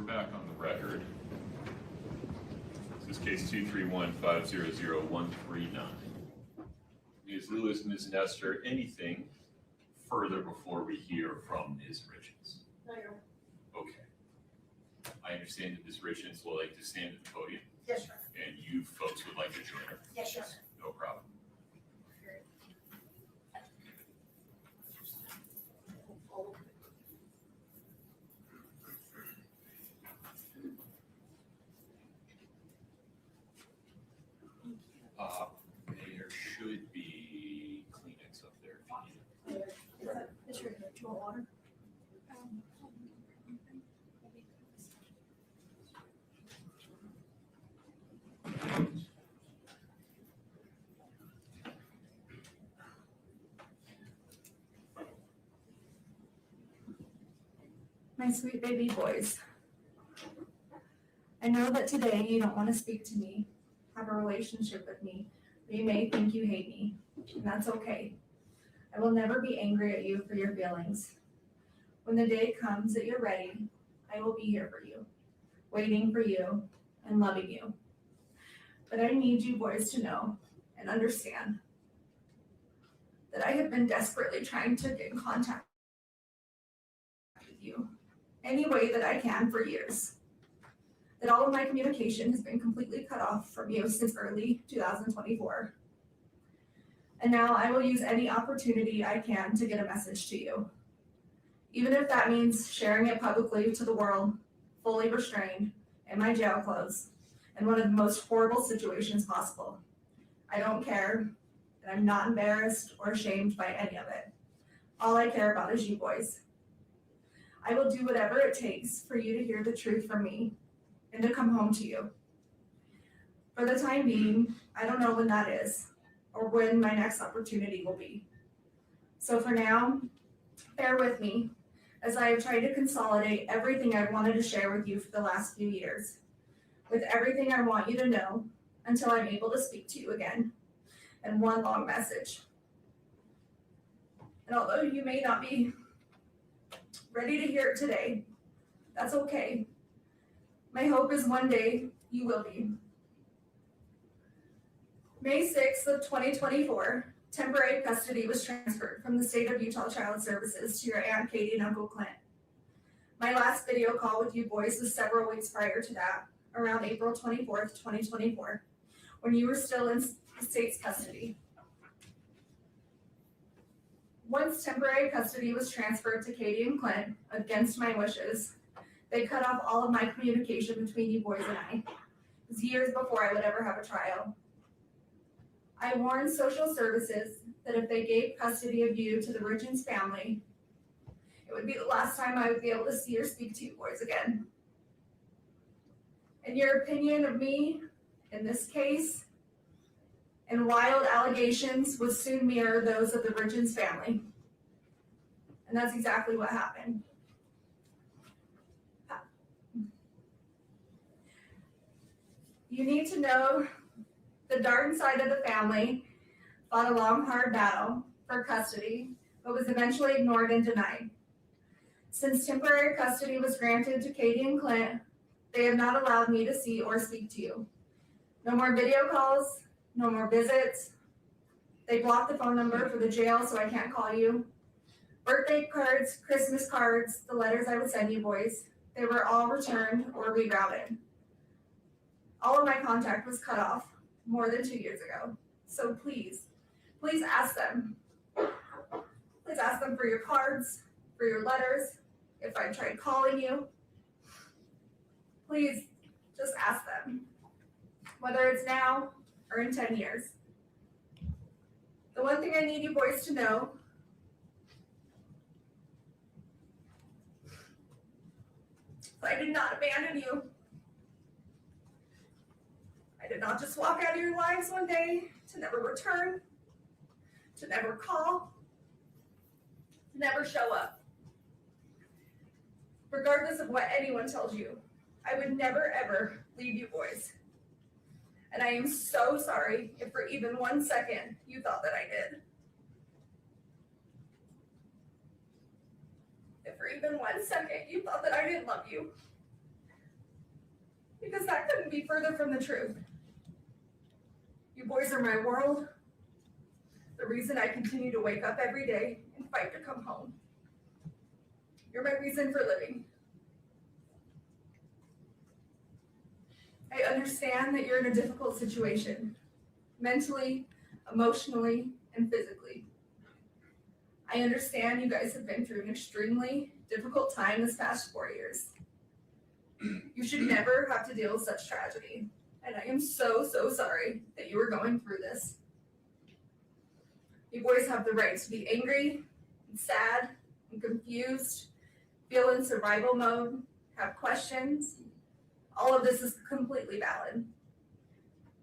we're back on the record. This is case 231-500-139. Ms. Lewis, Ms. Nestor, anything further before we hear from Ms. Richins? No, Your Honor. Okay. I understand that Ms. Richins will like to stand at the podium, Yes, Your Honor. and you folks would like to join her. Yes, Your Honor. No problem. There should be Kleenex up there if you need it. Is your, do you want water? My sweet baby boys. I know that today you don't want to speak to me, have a relationship with me, or you may think you hate me, and that's okay. I will never be angry at you for your feelings. When the day comes that you're ready, I will be here for you, waiting for you, and loving you. But I need you boys to know and understand that I have been desperately trying to get in contact with you any way that I can for years. That all of my communication has been completely cut off from you since early 2024. And now I will use any opportunity I can to get a message to you. Even if that means sharing it publicly to the world, fully restrained, in my jail clothes, in one of the most horrible situations possible. I don't care, and I'm not embarrassed or ashamed by any of it. All I care about is you boys. I will do whatever it takes for you to hear the truth from me and to come home to you. For the time being, I don't know when that is or when my next opportunity will be. So for now, bear with me as I have tried to consolidate everything I've wanted to share with you for the last few years, with everything I want you to know until I'm able to speak to you again in one long message. And although you may not be ready to hear it today, that's okay. My hope is one day you will be. May 6th of 2024, temporary custody was transferred from the state of Utah Child Services to your Aunt Katie and Uncle Clint. My last video call with you boys was several weeks prior to that, around April 24th, 2024, when you were still in the state's custody. Once temporary custody was transferred to Katie and Clint, against my wishes, they cut off all of my communication between you boys and I. It was years before I would ever have a trial. I warned social services that if they gave custody of you to the Richins family, it would be the last time I would be able to see or speak to you boys again. And your opinion of me in this case and wild allegations would soon mirror those of the Richins family. And that's exactly what happened. You need to know the Darden side of the family fought a long, hard battle for custody, but was eventually ignored and denied. Since temporary custody was granted to Katie and Clint, they have not allowed me to see or speak to you. No more video calls, no more visits. They blocked the phone number for the jail so I can't call you. Birthday cards, Christmas cards, the letters I would send you boys, they were all returned or rerouted. All of my contact was cut off more than 2 years ago. So please ask them. Please ask them for your cards, for your letters, if I tried calling you. Please just ask them, whether it's now or in 10 years. The one thing I need you boys to know is I did not abandon you. I did not just walk out of your lives one day to never return, to never call, to never show up. Regardless of what anyone tells you, I would never ever leave you boys. And I am so sorry if for even 1 second you thought that I did. If for even 1 second you thought that I didn't love you. because that couldn't be further from the truth. You boys are my world, the reason I continue to wake up every day and fight to come home. You're my reason for living. I understand that you're in a difficult situation, mentally, emotionally, and physically. I understand you guys have been through an extremely difficult time this past 4 years. You should never have to deal with such tragedy, and I am so sorry that you are going through this. You boys have the right to be angry, and sad, and confused, feel in survival mode, have questions. All of this is completely valid.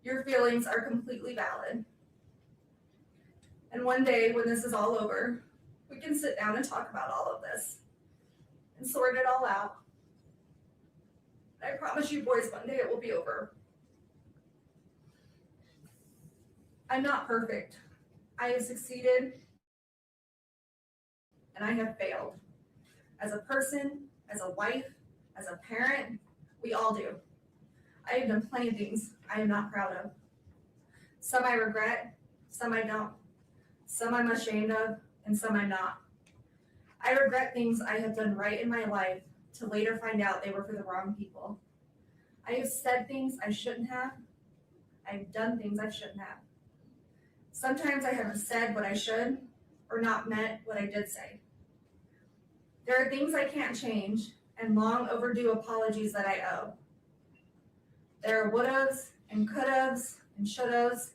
Your feelings are completely valid. And one day when this is all over, we can sit down and talk about all of this and sort it all out. I promise you boys, one day it will be over. I'm not perfect. I have succeeded and I have failed. As a person, as a wife, as a parent, we all do. I have done plenty of things I am not proud of. Some I regret, some I don't. Some I'm ashamed of, and some I'm not. I regret things I have done right in my life to later find out they were for the wrong people. I have said things I shouldn't have. I've done things I shouldn't have. Sometimes I haven't said what I should or not meant what I did say. There are things I can't change and long overdue apologies that I owe. There are would-haves and could-haves and should-haves.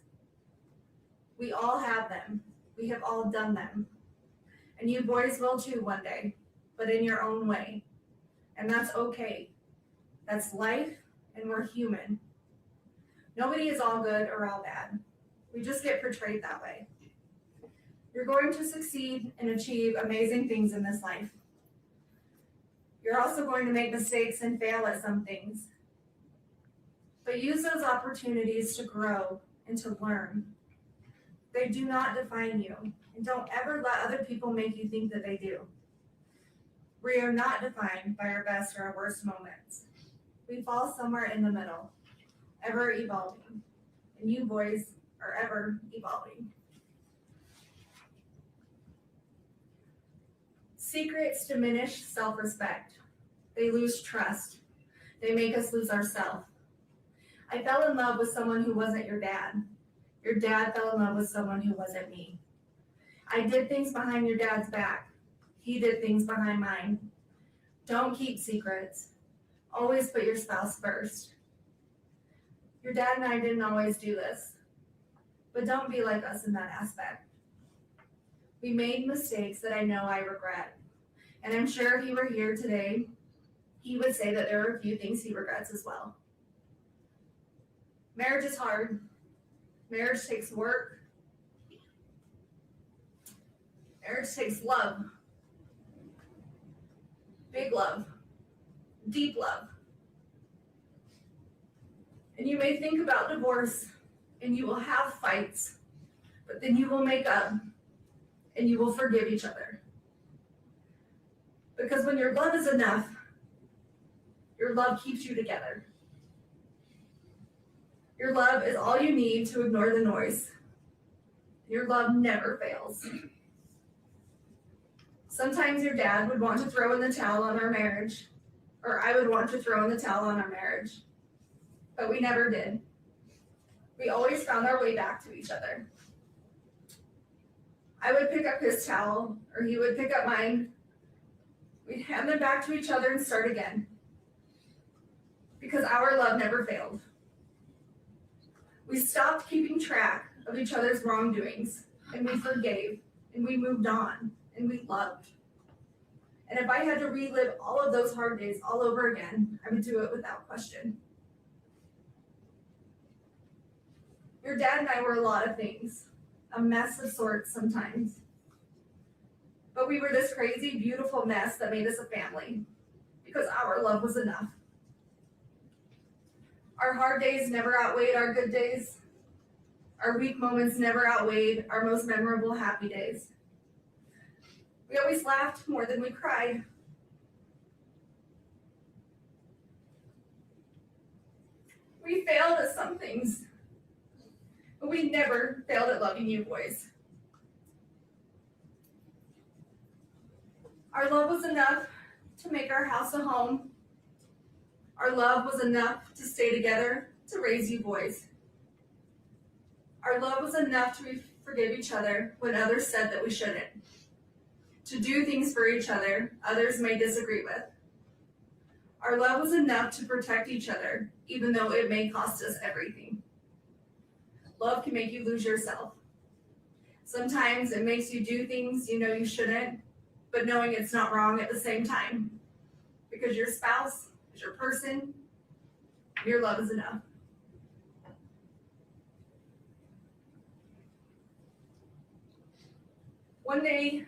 We all have them. We have all done them. And you boys will too one day, but in your own way. And that's okay. That's life, and we're human. Nobody is all good or all bad. We just get portrayed that way. You're going to succeed and achieve amazing things in this life. You're also going to make mistakes and fail at some things. But use those opportunities to grow and to learn. They do not define you, and don't ever let other people make you think that they do. We are not defined by our best or our worst moments. We fall somewhere in the middle, ever evolving, and you boys are ever evolving. Secrets diminish self-respect. They lose trust. They make us lose ourselves. I fell in love with someone who wasn't your dad. Your dad fell in love with someone who wasn't me. I did things behind your dad's back. He did things behind mine. Don't keep secrets. Always put your spouse first. Your dad and I didn't always do this, but don't be like us in that aspect. We made mistakes that I know I regret, and I'm sure if he were here today, he would say that there are a few things he regrets as well. Marriage is hard. Marriage takes work. Marriage takes love. Big love. Deep love. And you may think about divorce and you will have fights, but then you will make up and you will forgive each other. Because when your love is enough, your love keeps you together. Your love is all you need to ignore the noise. Your love never fails. Sometimes your dad would want to throw in the towel on our marriage, or I would want to throw in the towel on our marriage, but we never did. We always found our way back to each other. I would pick up his towel, or he would pick up mine. We'd hand them back to each other and start again, because our love never failed. We stopped keeping track of each other's wrongdoings, and we forgave, and we moved on, and we loved. And if I had to relive all of those hard days all over again, I would do it without question. Your dad and I were a lot of things, a mess of sorts sometimes. But we were this crazy, beautiful mess that made us a family, because our love was enough. Our hard days never outweighed our good days. Our weak moments never outweighed our most memorable happy days. We always laughed more than we cried. We failed at some things, but we never failed at loving you boys. Our love was enough to make our house a home. Our love was enough to stay together, to raise you boys. Our love was enough to forgive each other when others said that we shouldn't. To do things for each other others may disagree with. Our love was enough to protect each other, even though it may cost us everything. Love can make you lose yourself. Sometimes it makes you do things you know you shouldn't, but knowing it's not wrong at the same time. Because your spouse is your person, your love is enough. One day,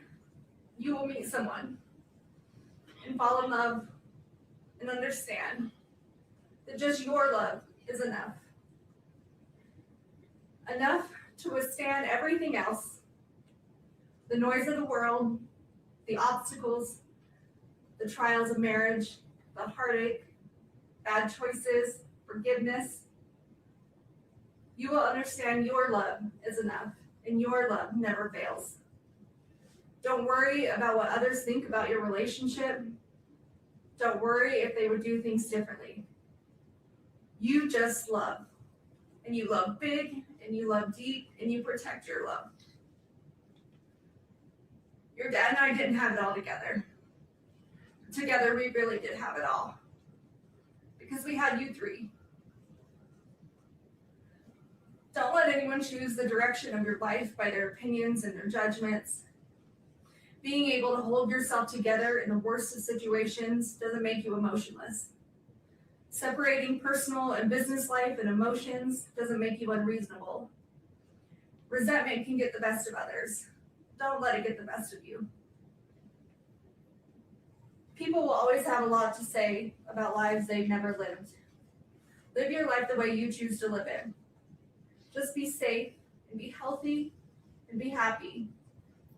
you will meet someone and fall in love and understand that just your love is enough. Enough to withstand everything else, the noise of the world, the obstacles, the trials of marriage, the heartache, bad choices, forgiveness. You will understand your love is enough and your love never fails. Don't worry about what others think about your relationship. Don't worry if they would do things differently. You just love. And you love big, and you love deep, and you protect your love. Your dad and I didn't have it all together. Together, we really did have it all. Because we had you three. Don't let anyone choose the direction of your life by their opinions and their judgments. Being able to hold yourself together in the worst of situations doesn't make you emotionless. Separating personal and business life and emotions doesn't make you unreasonable. Resentment can get the best of others. Don't let it get the best of you. People will always have a lot to say about lives they've never lived. Live your life the way you choose to live it. Just be safe and be healthy and be happy.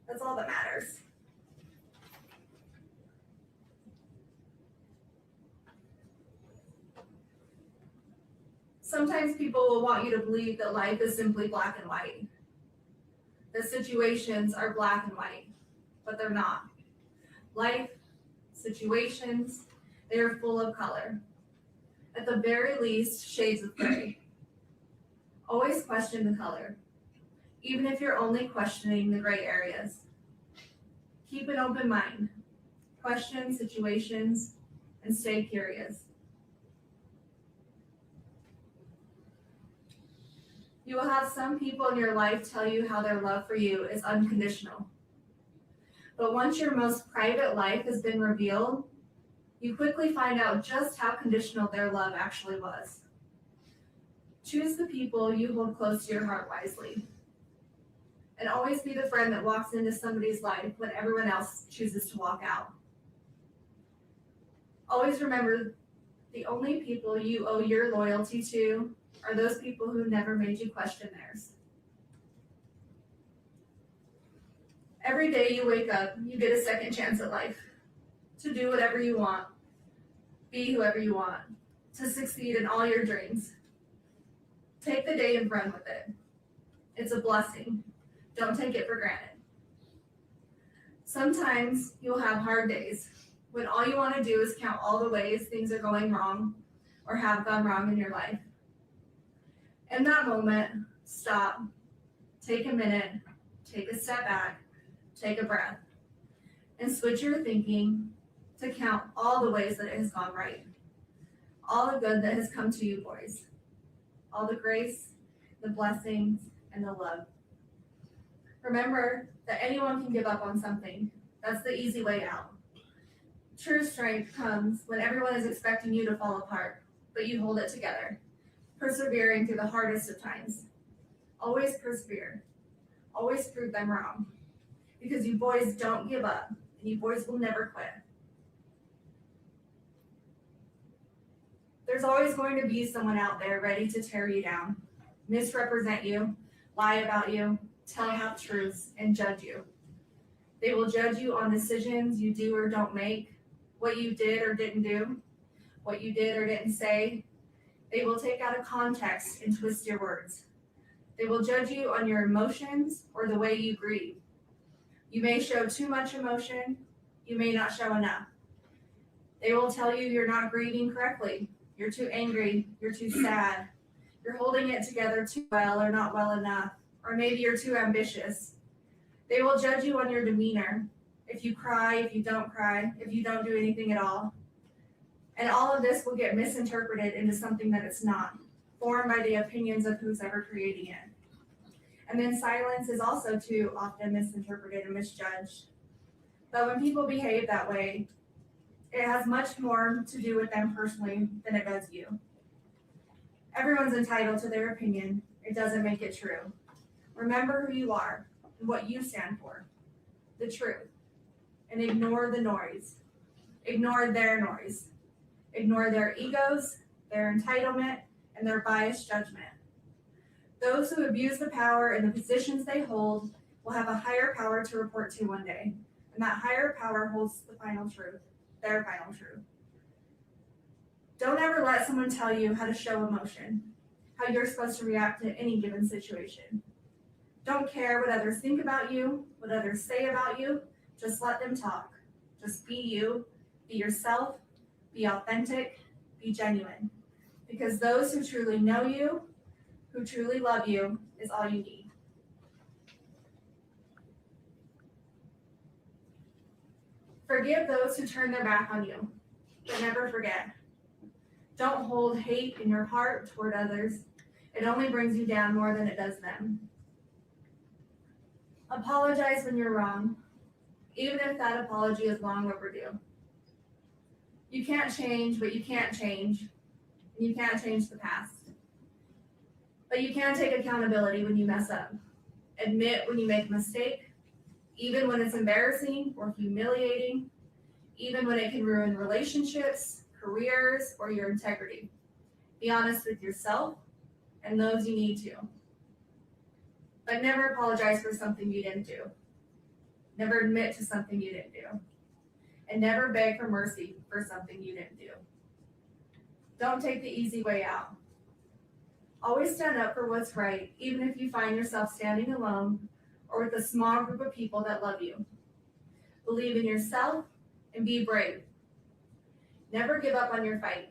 That's all that matters. Sometimes people will want you to believe that life is simply black and white. That situations are black and white, but they're not. Life, situations, they are full of color. At the very least, shades of gray. Always question the color, even if you're only questioning the gray areas. Keep an open mind. Question situations and stay curious. You will have some people in your life tell you how their love for you is unconditional. But once your most private life has been revealed, you quickly find out just how conditional their love actually was. Choose the people you hold close to your heart wisely. And always be the friend that walks into somebody's life when everyone else chooses to walk out. Always remember, the only people you owe your loyalty to are those people who never made you question theirs. Every day you wake up, you get a second chance at life. To do whatever you want. Be whoever you want. To succeed in all your dreams. Take the day and run with it. It's a blessing. Don't take it for granted. Sometimes you'll have hard days when all you want to do is count all the ways things are going wrong or have gone wrong in your life. In that moment, stop, take a minute, take a step back, take a breath, and switch your thinking to count all the ways that it has gone right. All the good that has come to you, boys. All the grace, the blessings, and the love. Remember that anyone can give up on something. That's the easy way out. True strength comes when everyone is expecting you to fall apart, but you hold it together, persevering through the hardest of times. Always persevere. Always prove them wrong. Because you boys don't give up, and you boys will never quit. There's always going to be someone out there ready to tear you down, misrepresent you, lie about you, tell half-truths, and judge you. They will judge you on decisions you do or don't make, what you did or didn't do, what you did or didn't say. They will take out of context and twist your words. They will judge you on your emotions or the way you grieve. You may show too much emotion, you may not show enough. They will tell you you're not grieving correctly, you're too angry, you're too sad, you're holding it together too well or not well enough, or maybe you're too ambitious. They will judge you on your demeanor, if you cry, if you don't cry, if you don't do anything at all. And all of this will get misinterpreted into something that it's not, formed by the opinions of who's ever creating it. And then silence is also too often misinterpreted and misjudged. But when people behave that way, it has much more to do with them personally than it does you. Everyone's entitled to their opinion. It doesn't make it true. Remember who you are and what you stand for, the truth, and ignore the noise. Ignore their noise. Ignore their egos, their entitlement, and their biased judgment. Those who abuse the power and the positions they hold will have a higher power to report to one day, and that higher power holds the final truth, their final truth. Don't ever let someone tell you how to show emotion, how you're supposed to react to any given situation. Don't care what others think about you, what others say about you, just let them talk. Just be you, be yourself, be authentic, be genuine. Because those who truly know you, who truly love you, is all you need. Forgive those who turn their back on you, but never forget. Don't hold hate in your heart toward others. It only brings you down more than it does them. Apologize when you're wrong, even if that apology is long overdue. You can't change what you can't change, and you can't change the past. But you can take accountability when you mess up. Admit when you make a mistake, even when it's embarrassing or humiliating, even when it can ruin relationships, careers, or your integrity. Be honest with yourself and those you need to. But never apologize for something you didn't do. Never admit to something you didn't do. And never beg for mercy for something you didn't do. Don't take the easy way out. Always stand up for what's right, even if you find yourself standing alone or with a small group of people that love you. Believe in yourself and be brave. Never give up on your fight,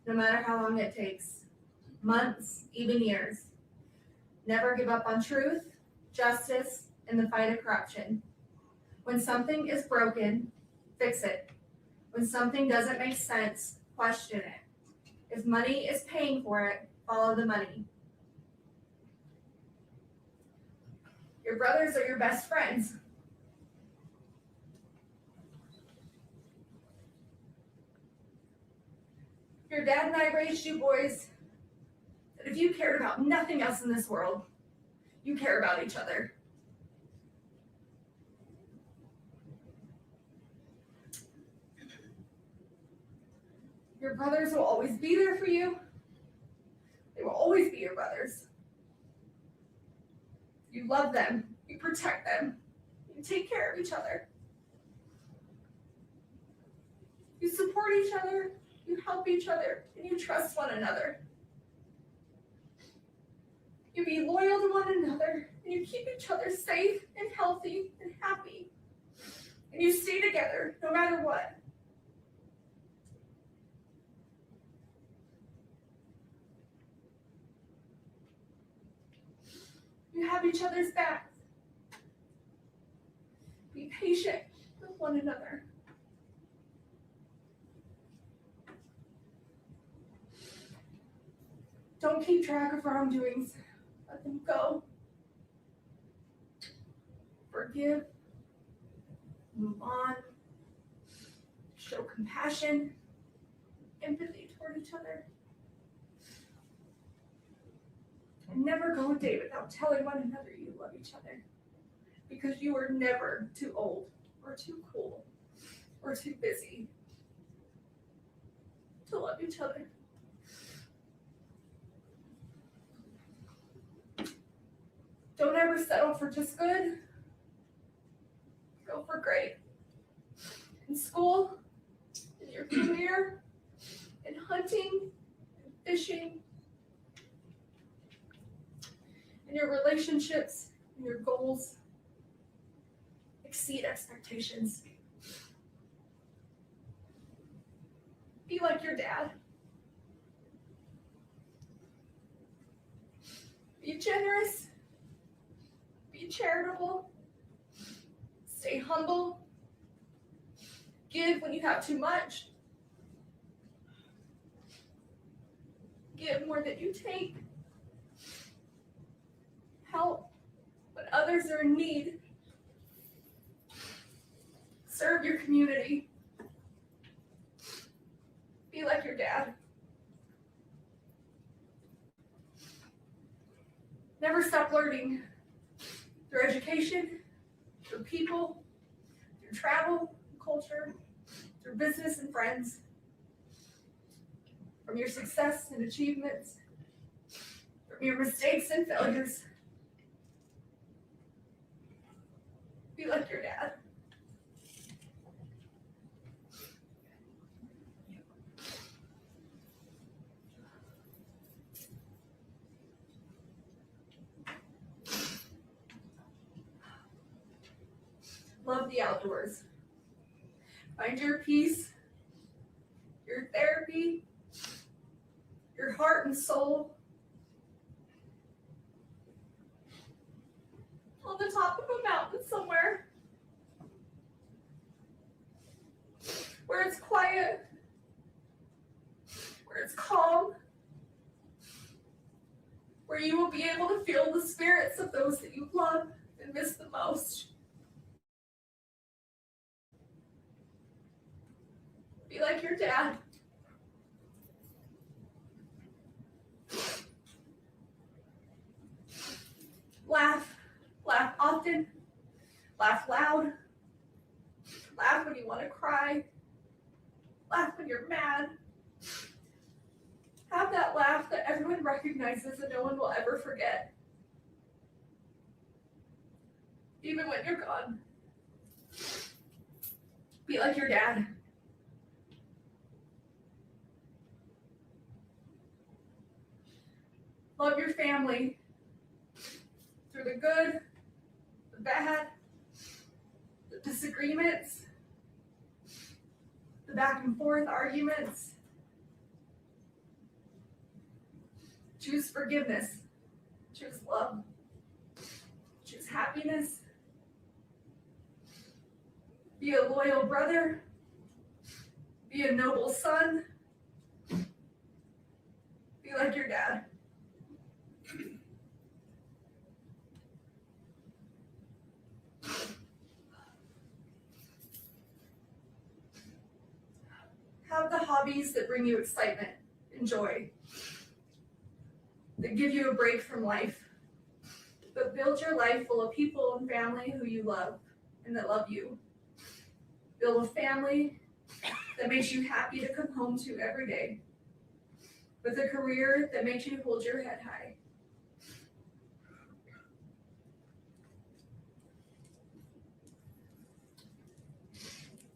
no matter how long it takes, months, even years. Never give up on truth, justice, and the fight of corruption. When something is broken, fix it. When something doesn't make sense, question it. If money is paying for it, follow the money. Your brothers are your best friends. Your dad and I raised you boys that if you cared about nothing else in this world, you care about each other. Your brothers will always be there for you. They will always be your brothers. You love them, you protect them, you take care of each other. You support each other, you help each other, and you trust one another. You be loyal to one another, and you keep each other safe and healthy and happy. And you stay together no matter what. You have each other's backs. Be patient with one another. Don't keep track of wrongdoings. Let them go. Forgive. Move on. Show compassion, empathy toward each other. And never go a day without telling one another you love each other. Because you are never too old or too cool or too busy to love each other. Don't ever settle for just good. Go for great. In school, in your career, in hunting, in fishing, relationships and your goals exceed expectations. Be like your dad. Be generous. Be charitable. Stay humble. Give when you have too much. Give more than you take. Help when others are in need. Serve your community. Be like your dad. Never stop learning through education, through people, through travel, culture, through business and friends, from your success and achievements, from your mistakes and failures. Be like your dad. Love the outdoors. Find your peace, your therapy, your heart and soul on the top of a mountain somewhere where it's quiet, where it's calm, where you will be able to feel the spirits of those that you love and miss the most. Be like your dad. Laugh. Laugh often. Laugh loud. Laugh when you want to cry. Laugh when you're mad. Have that laugh that everyone recognizes and no one will ever forget. Even when you're gone. Be like your dad. Love your family through the good, the bad, the disagreements, the back and forth arguments. Choose forgiveness. Choose love. Choose happiness. Be a loyal brother. Be a noble son. Be like your dad. Have the hobbies that bring you excitement and joy, that give you a break from life, but build your life full of people and family who you love and that love you. Build a family that makes you happy to come home to every day, with a career that makes you hold your head high.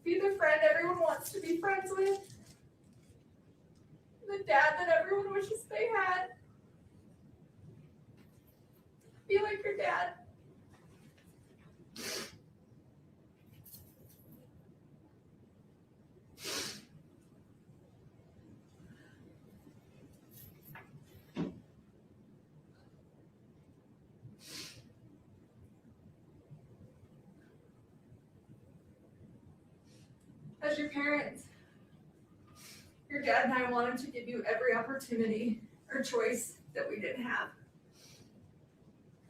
Be the friend everyone wants to be friends with. The dad that everyone wishes they had. Be like your dad. As your parents, your dad and I wanted to give you every opportunity or choice that we didn't have.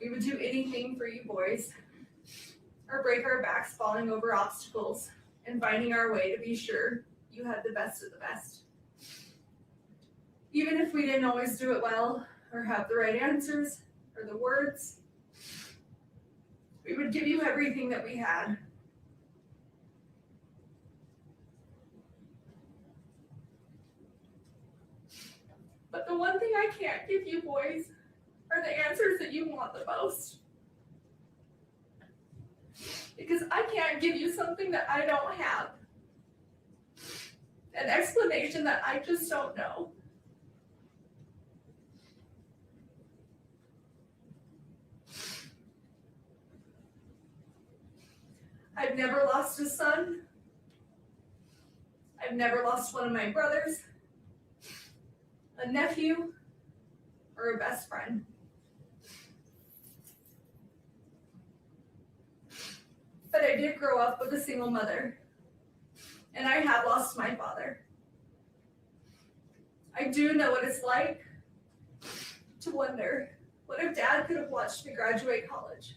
We would do anything for you boys, or break our backs falling over obstacles and finding our way to be sure you had the best of the best. Even if we didn't always do it well, or have the right answers, or the words, we would give you everything that we had. But the one thing I can't give you boys are the answers that you want the most. Because I can't give you something that I don't have. An explanation that I just don't know. I've never lost a son. I've never lost one of my brothers, a nephew, or a best friend. But I did grow up with a single mother, and I have lost my father. I do know what it's like to wonder, what if Dad could have watched me graduate college,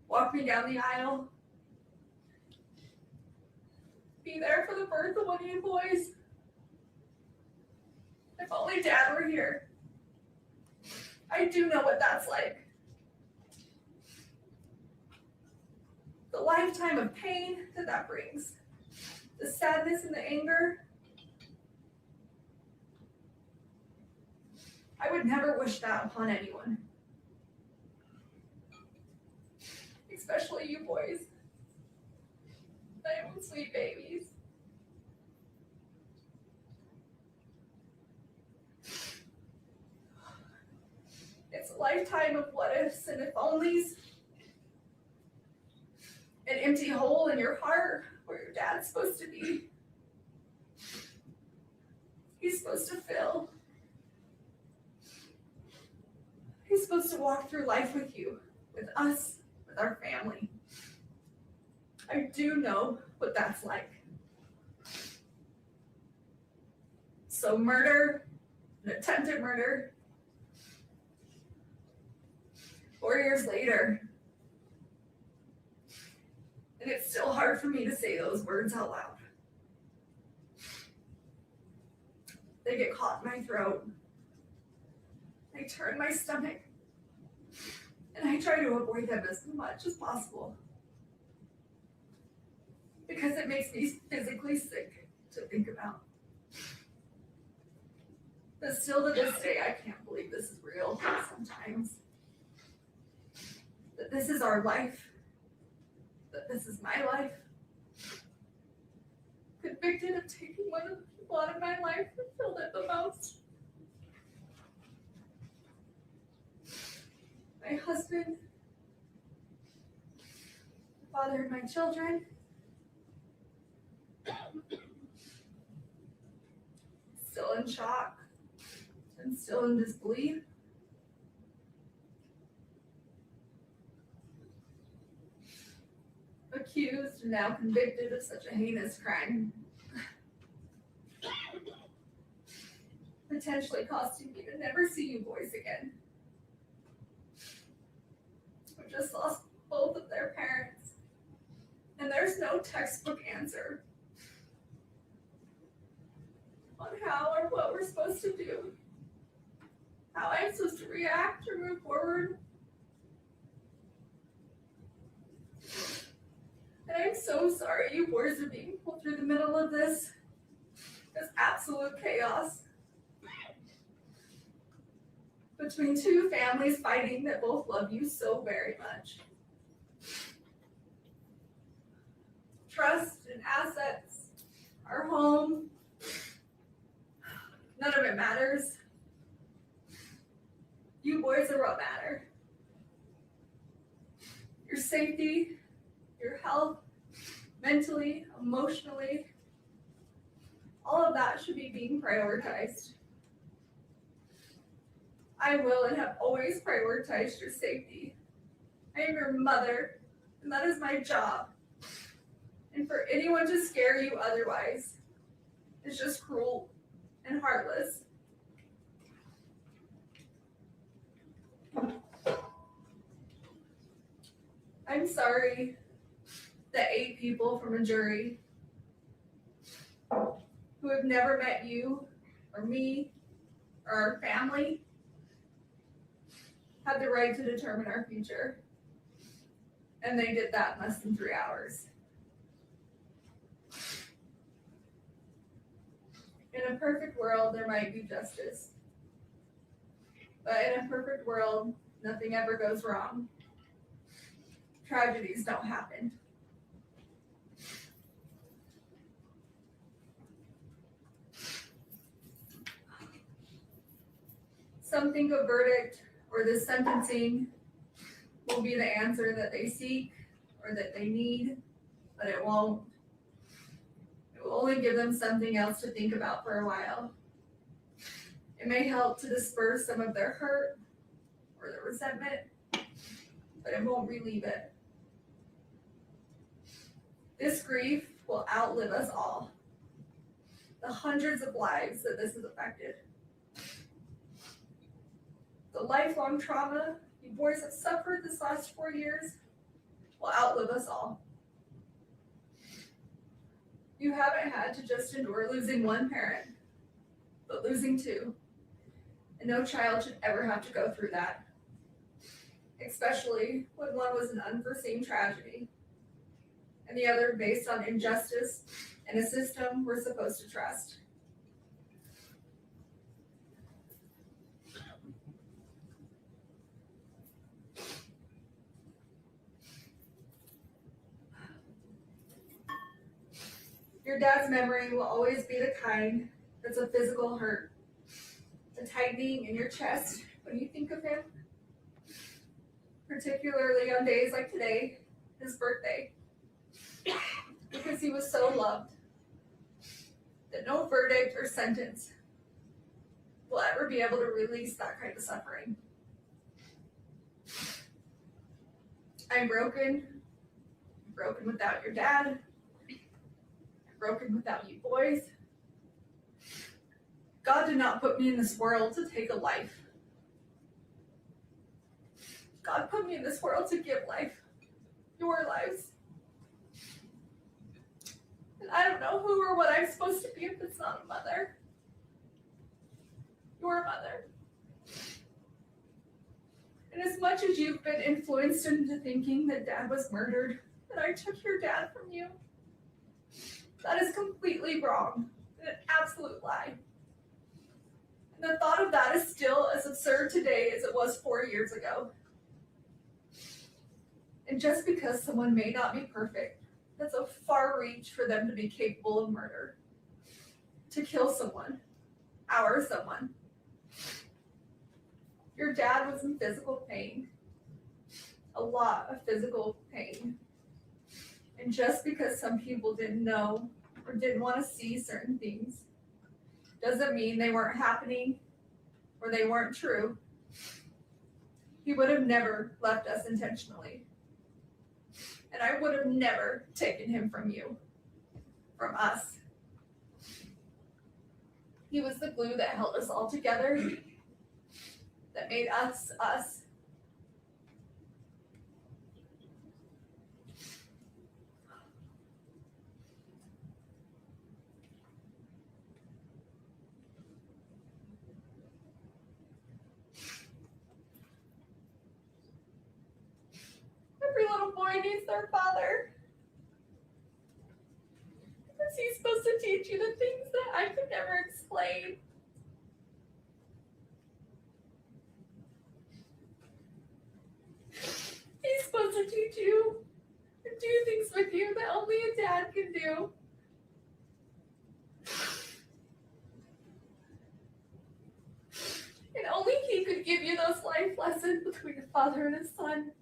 walk me down the aisle, be there for the birth of one of you boys? If only Dad were here. I do know what that's like. The lifetime of pain that brings, the sadness and the anger. I would never wish that upon anyone, especially you boys. I am sweet babies. It's a lifetime of what ifs and if onlys. An empty hole in your heart where your dad's supposed to be. He's supposed to fill. He's supposed to walk through life with you, with us, with our family. I do know what that's like. So murder, an attempted murder, 4 years later, and it's still hard for me to say those words out loud. They get caught in my throat. I turn my stomach, and I try to avoid them as much as possible. Because it makes me physically sick to think about. But still to this day, I can't believe this is real sometimes. That this is our life. That this is my life. Convicted of taking one of the people out of my life who filled it the most. My husband, the father of my children, still in shock and still in disbelief. Accused and now convicted of such a heinous crime. Potentially costing me to never see you boys again. I just lost both of their parents, and there's no textbook answer on how or what we're supposed to do, how I'm supposed to react or move forward. And I'm so sorry you boys are being pulled through the middle of this absolute chaos. Between two families fighting that both love you so very much. Trust and assets, our home, none of it matters. You boys are what matter. Your safety, your health, mentally, emotionally, all of that should be being prioritized. I will and have always prioritized your safety. I am your mother, and that is my job. And for anyone to scare you otherwise is just cruel and heartless. I'm sorry that 8 people from a jury who have never met you or me or our family had the right to determine our future. And they did that in less than 3 hours. In a perfect world, there might be justice. But in a perfect world, nothing ever goes wrong. Tragedies don't happen. Some think a verdict or the sentencing will be the answer that they seek or that they need, but it won't. It will only give them something else to think about for a while. It may help to disperse some of their hurt or their resentment, but it won't relieve it. This grief will outlive us all. The hundreds of lives that this has affected. The lifelong trauma you boys have suffered this last 4 years will outlive us all. You haven't had to just endure losing one parent, but losing two. And no child should ever have to go through that, especially when one was an unforeseen tragedy and the other based on injustice and a system we're supposed to trust. Your dad's memory will always be the kind that's a physical hurt, a tightening in your chest when you think of him, particularly on days like today, his birthday, because he was so loved that no verdict or sentence will ever be able to release that kind of suffering. I'm broken without your dad, broken without you boys. God did not put me in this world to take a life. God put me in this world to give life, your lives. And I don't know who or what I'm supposed to be if it's not a mother. Your mother. And as much as you've been influenced into thinking that Dad was murdered, that I took your dad from you, that is completely wrong and an absolute lie. And the thought of that is still as absurd today as it was 4 years ago. And just because someone may not be perfect, that's a far reach for them to be capable of murder. To kill someone, our someone. Your dad was in physical pain. A lot of physical pain. And just because some people didn't know or didn't want to see certain things doesn't mean they weren't happening or they weren't true. He would have never left us intentionally. And I would have never taken him from you, from us. He was the glue that held us all together, that made us us. Every little boy needs their father. Because he's supposed to teach you the things that I could never explain. He's supposed to teach you and do things with you that only a dad can do. And only he could give you those life lessons between a father and a son.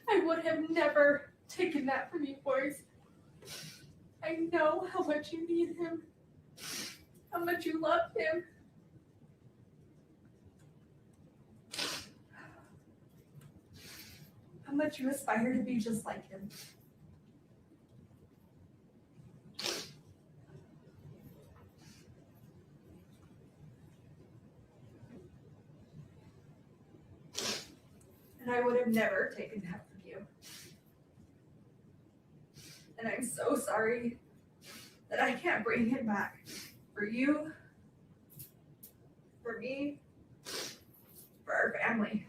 I would have never taken that from you boys. I know how much you need him, how much you love him. How much you aspire to be just like him. And I would have never taken that from you. And I'm so sorry that I can't bring him back. For you, for me, for our family.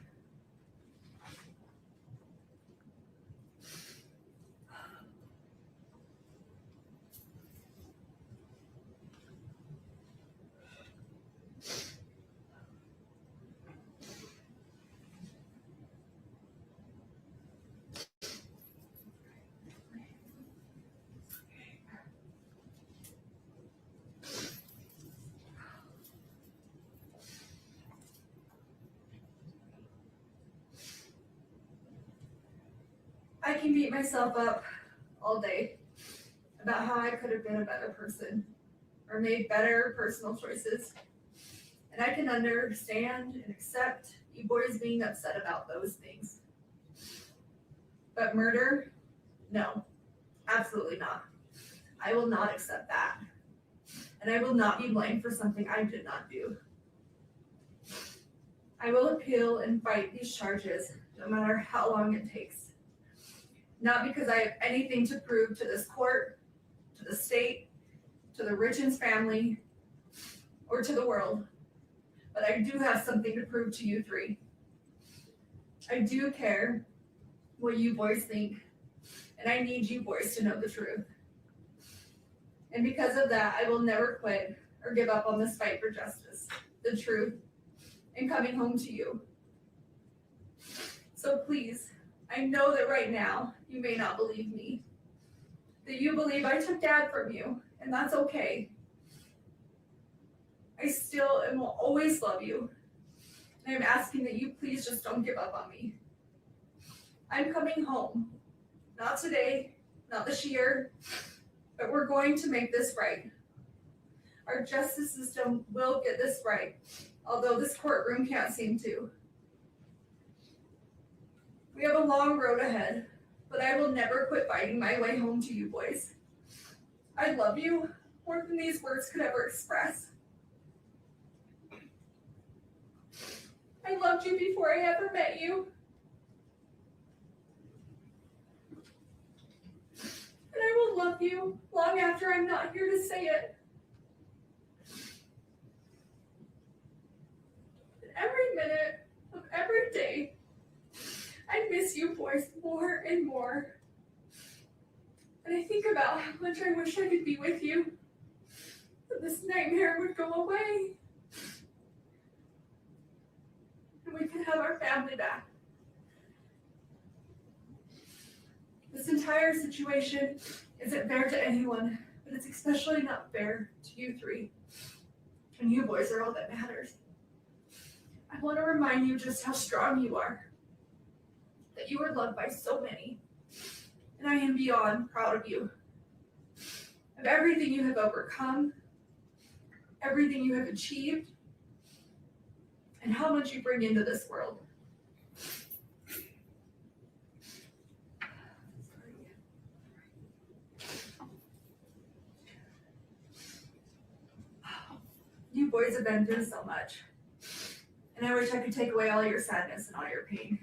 I can beat myself up all day about how I could have been a better person or made better personal choices. And I can understand and accept you boys being upset about those things. But murder? No, absolutely not. I will not accept that. And I will not be blamed for something I did not do. I will appeal and fight these charges no matter how long it takes. Not because I have anything to prove to this court, to the state, to the Richins family, or to the world, but I do have something to prove to you three. I do care what you boys think, and I need you boys to know the truth. And because of that, I will never quit or give up on this fight for justice, the truth, and coming home to you. So please, I know that right now you may not believe me, that you believe I took Dad from you, and that's okay. I still and will always love you, and I'm asking that you please just don't give up on me. I'm coming home, not today, not this year, but we're going to make this right. Our justice system will get this right, although this courtroom can't seem to. We have a long road ahead, but I will never quit fighting my way home to you boys. I love you more than these words could ever express. I loved you before I ever met you. And I will love you long after I'm not here to say it. And every minute of every day, I miss you boys more and more. And I think about how much I wish I could be with you, that this nightmare would go away, and we could have our family back. This entire situation isn't fair to anyone, but it's especially not fair to you three. And you boys are all that matters. I want to remind you just how strong you are, that you are loved by so many, and I am beyond proud of you, of everything you have overcome, everything you have achieved, and how much you bring into this world. You boys have been through so much, and I wish I could take away all your sadness and all your pain.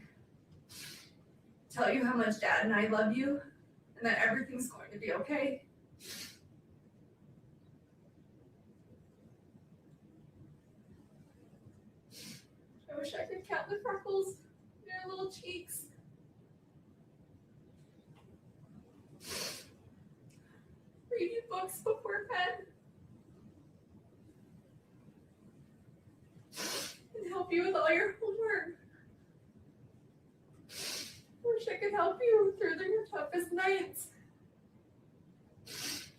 Tell you how much Dad and I love you, and that everything's going to be okay. I wish I could count the freckles in your little cheeks. Read you books before bed. And help you with all your homework. I wish I could help you through your toughest nights.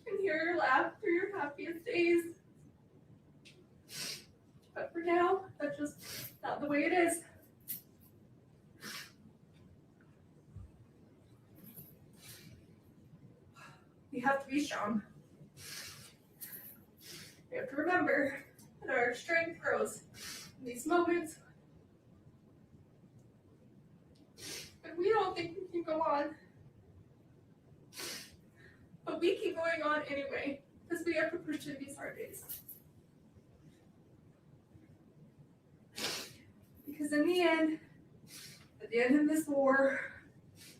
And hear your laugh through your happiest days. But for now, that's just not the way it is. We have to be strong. We have to remember that our strength grows in these moments when we don't think we can go on. But we keep going on anyway, because we have to push through these hard days. Because in the end, at the end of this war,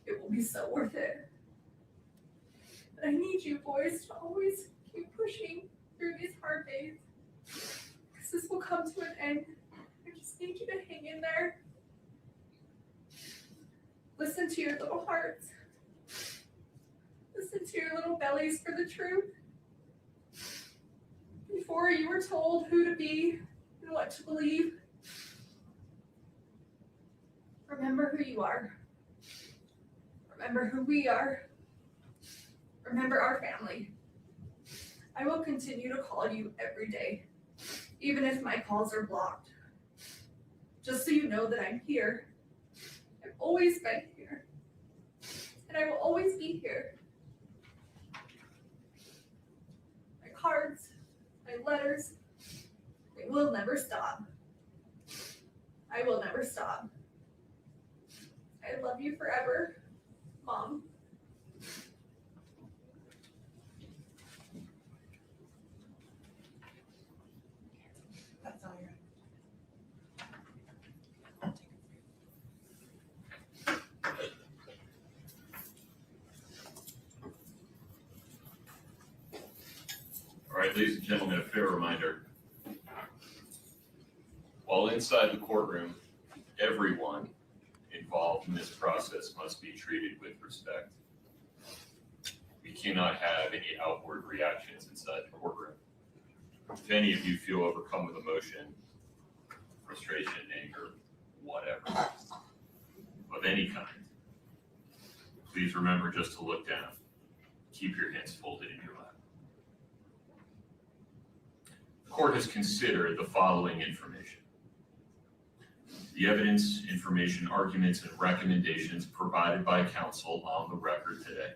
it will be so worth it. But I need you boys to always keep pushing through these hard days, because this will come to an end. I just need you to hang in there. Listen to your little hearts. Listen to your little bellies for the truth. Before you were told who to be and what to believe, remember who you are. Remember who we are. Remember our family. I will continue to call you every day, even if my calls are blocked. Just so you know that I'm here. I've always been here. and I will always be here. My cards, my letters, they will never stop. I will never stop. I love you forever, Mom. That's all your. All right, ladies and gentlemen, a fair reminder. While inside the courtroom, everyone involved in this process must be treated with respect. We cannot have any outward reactions inside the courtroom. If any of you feel overcome with emotion, frustration, anger, whatever, of any kind, please remember just to look down. Keep your hands folded in your lap. The court has considered the following information: the evidence, information, arguments, and recommendations provided by counsel on the record today,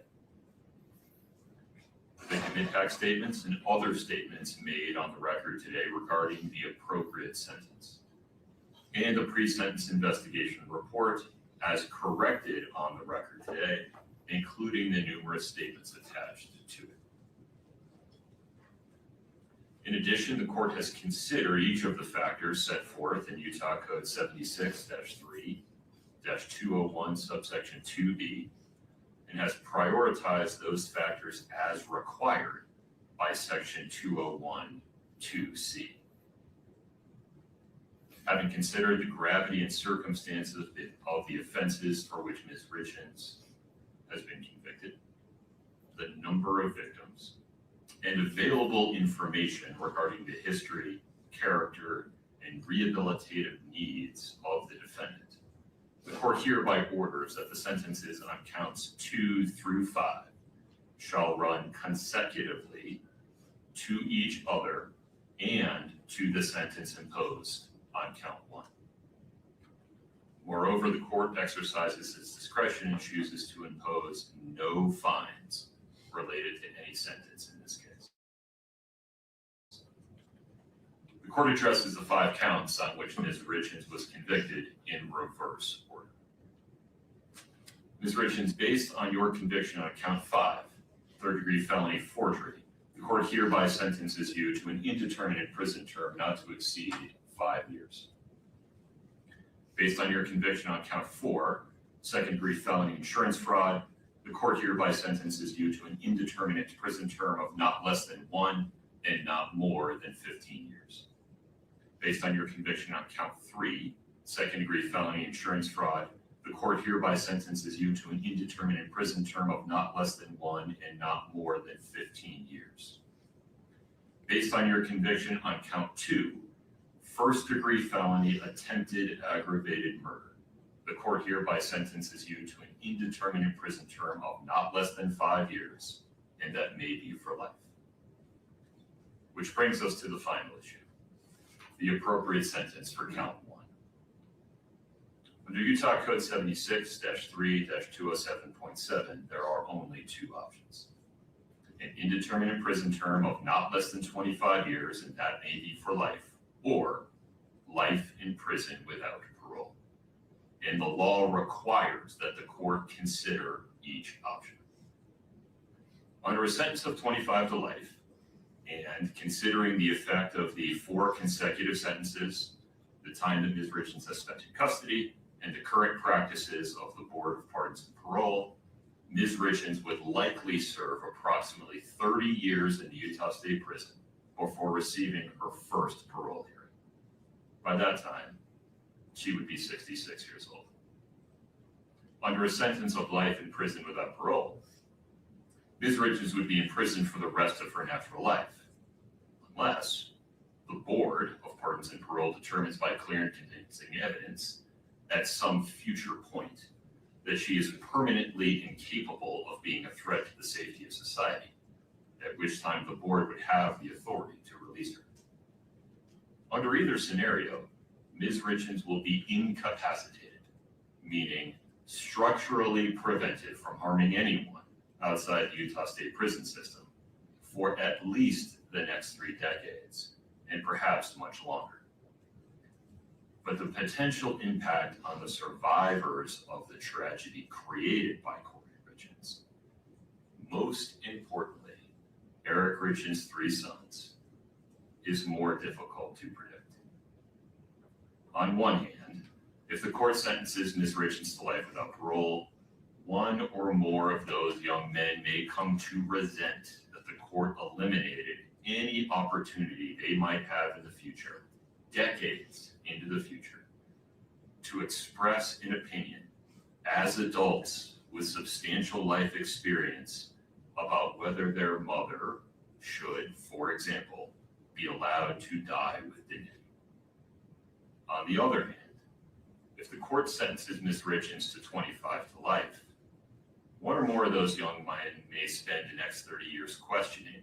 victim impact statements and other statements made on the record today regarding the appropriate sentence, and a pre-sentence investigation report as corrected on the record today, including the numerous statements attached to it. In addition, the court has considered each of the factors set forth in Utah Code 76-3-201 subsection 2B and has prioritized those factors as required by section 201-2C. Having considered the gravity and circumstances of the offenses for which Ms. Richins has been convicted, the number of victims, and available information regarding the history, character, and rehabilitative needs of the defendant, the court hereby orders that the sentences on counts 2 through 5 shall run consecutively to each other and to the sentence imposed on count 1. Moreover, the court exercises its discretion and chooses to impose no fines related to any sentence in this case. The court addresses the 5 counts on which Ms. Richins was convicted in reverse order. Ms. Richins, based on your conviction on count 5, third-degree felony forgery, the court hereby sentences you to an indeterminate prison term not to exceed 5 years. Based on your conviction on count 4, second-degree felony insurance fraud, the court hereby sentences you to an indeterminate prison term of not less than 1 and not more than 15 years. Based on your conviction on count 3, second-degree felony insurance fraud, the court hereby sentences you to an indeterminate prison term of not less than 1 and not more than 15 years. Based on your conviction on count 2, first-degree felony attempted aggravated murder, the court hereby sentences you to an indeterminate prison term of not less than 5 years, and that may be for life. Which brings us to the final issue, the appropriate sentence for count 1. Under Utah Code 76-3-207.7, there are only 2 options: an indeterminate prison term of not less than 25 years, and that may be for life, or life in prison without parole. And the law requires that the court consider each option. Under a sentence of 25 to life, and considering the effect of the 4 consecutive sentences, the time that Ms. Richins has spent in custody, and the current practices of the Board of Pardons and Parole, Ms. Richins would likely serve approximately 30 years in the Utah State Prison before receiving her first parole hearing. By that time, she would be 66 years old. Under a sentence of life in prison without parole, Ms. Richins would be in prison for the rest of her natural life, unless the Board of Pardons and Parole determines by clear and convincing evidence at some future point that she is permanently incapable of being a threat to the safety of society, at which time the board would have the authority to release her. Under either scenario, Ms. Richins will be incapacitated, meaning structurally prevented from harming anyone outside the Utah State prison system for at least the next 3 decades, and perhaps much longer. But the potential impact on the survivors of the tragedy created by Kouri Richins, most importantly, Eric Richins' 3 sons, is more difficult to predict. On one hand, if the court sentences Ms. Richins to life without parole, one or more of those young men may come to resent that the court eliminated any opportunity they might have in the future, decades into the future, to express an opinion as adults with substantial life experience about whether their mother should, for example, be allowed to die with dignity. On the other hand, if the court sentences Ms. Richins to 25 to life, one or more of those young men may spend the next 30 years questioning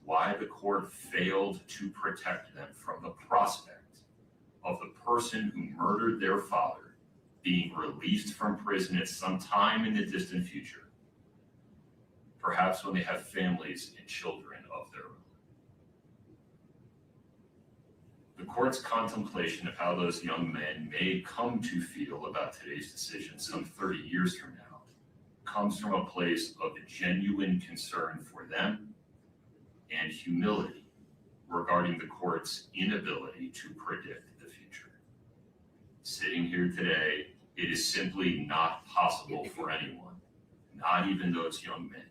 why the court failed to protect them from the prospect of the person who murdered their father being released from prison at some time in the distant future, perhaps when they have families and children of their own. The court's contemplation of how those young men may come to feel about today's decision some 30 years from now comes from a place of genuine concern for them and humility regarding the court's inability to predict the future. Sitting here today, it is simply not possible for anyone, not even those young men,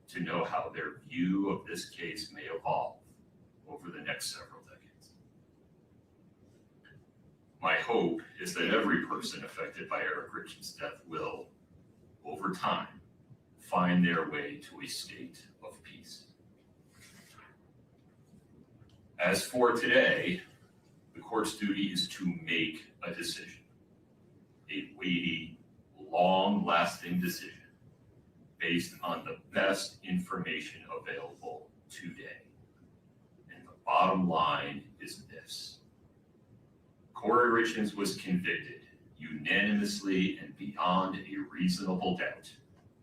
to know how their view of this case may evolve over the next several decades. My hope is that every person affected by Eric Richins' death will, over time, find their way to a state of peace. As for today, the court's duty is to make a decision, a weighty, long-lasting decision based on the best information available today. And the bottom line is this: Kouri Richins was convicted unanimously and beyond a reasonable doubt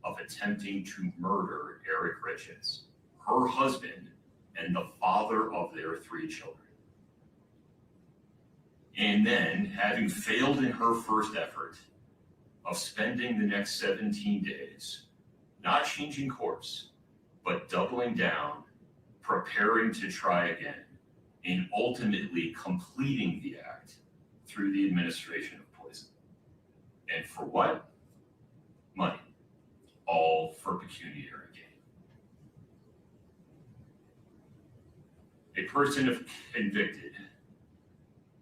of attempting to murder Eric Richins, her husband, and the father of their 3 children. And then, having failed in her first effort of spending the next 17 days, not changing course, but doubling down, preparing to try again, and ultimately completing the act through the administration of poison. And for what? Money. All for pecuniary gain. A person convicted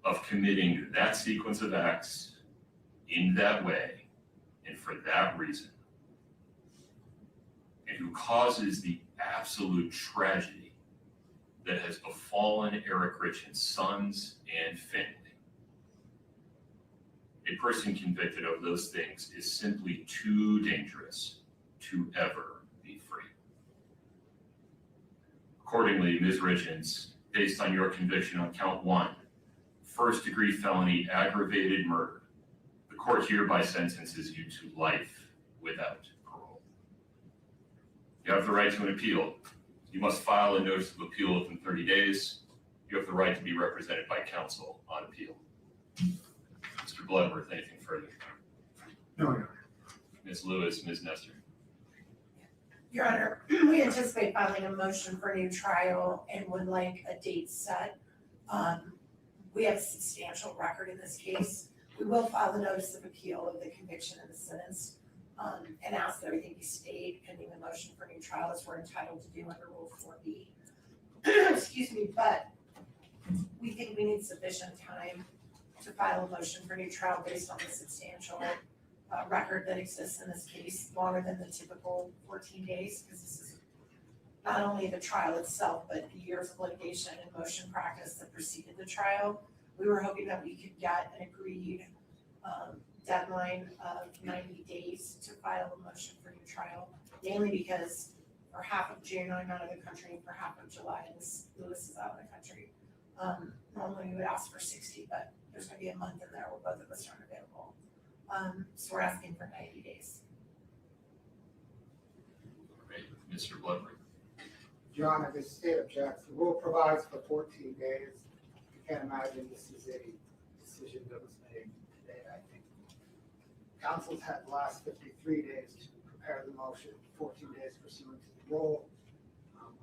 of committing that sequence of acts in that way and for that reason, and who causes the absolute tragedy that has befallen Eric Richins' sons and family. A person convicted of those things is simply too dangerous to ever be free. Accordingly, Ms. Richins, based on your conviction on count 1, first-degree felony aggravated murder, the court hereby sentences you to life without parole. You have the right to an appeal. You must file a notice of appeal within 30 days. You have the right to be represented by counsel on appeal. Mr. Bloodworth, anything further? No, Your Honor. Ms. Lewis, Ms. Nestor. Your Honor, we anticipate filing a motion for a new trial and would like a date set. We have a substantial record in this case. We will file the notice of appeal of the conviction and the sentence, and ask that everything be stayed pending the motion for new trial as we're entitled to do under Rule 4B. Excuse me, but we think we need sufficient time to file a motion for new trial based on the substantial record that exists in this case, longer than the typical 14 days, because this is not only the trial itself, but the years of litigation and motion practice that preceded the trial. We were hoping that we could get an agreed deadline of 90 days to file a motion for new trial, mainly because for half of June I'm out of the country, for half of July, Ms. Lewis is out of the country. Normally we would ask for 60, but there's gonna be a month in there where both of us aren't available. So we're asking for 90 days. All right, Mr. Bloodworth. Your Honor, the state objects. The rule provides for 14 days. You can't imagine this is a decision that was made today, I think. Council's had the last 53 days to prepare the motion, 14 days pursuant to the rule.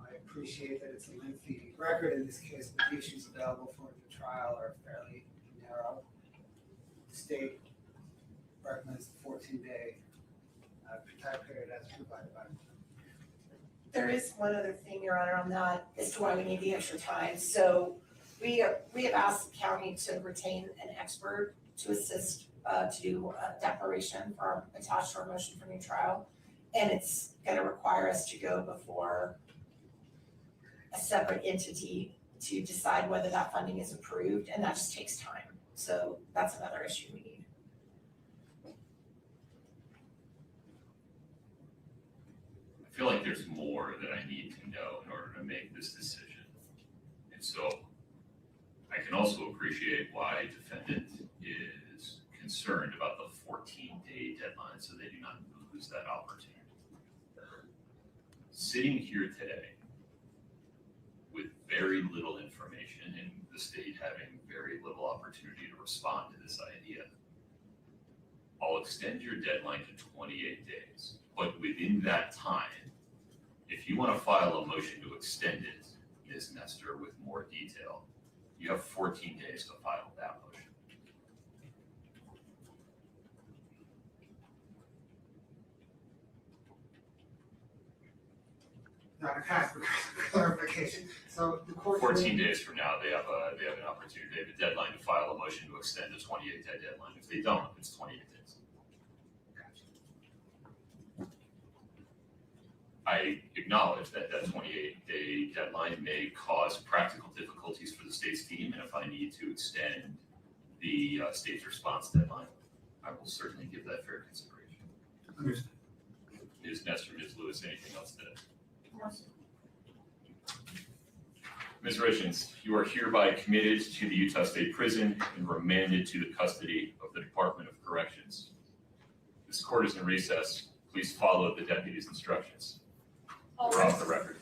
I appreciate that it's a lengthy record in this case, but the issues available for the trial are fairly narrow. The state recommends the 14-day time period as provided by the There is one other thing, Your Honor, on that, as to why we need the extra time. So we have asked the county to retain an expert to assist, to do a declaration for our, attached to our motion for new trial. And it's gonna require us to go before a separate entity to decide whether that funding is approved, and that just takes time. So that's another issue we need. I feel like there's more that I need to know in order to make this decision. And so I can also appreciate why defendant is concerned about the 14-day deadline so they do not lose that opportunity. Sitting here today with very little information and the state having very little opportunity to respond to this idea, I'll extend your deadline to 28 days. But within that time, if you want to file a motion to extend it, Ms. Nestor, with more detail, you have 14 days to file that motion. Not a task, but clarification. So the court. 14 days from now, they have an opportunity, they have a deadline to file a motion to extend the 28-day deadline. If they don't, it's 28 days. I acknowledge that that 28-day deadline may cause practical difficulties for the state's team, and if I need to extend the state's response deadline, I will certainly give that fair consideration. Understood. Ms. Nestor, Ms. Lewis, anything else today? Ms. Richins, you are hereby committed to the Utah State Prison and remanded to the custody of the Department of Corrections. This court is in recess. Please follow the deputy's instructions. We're off the record.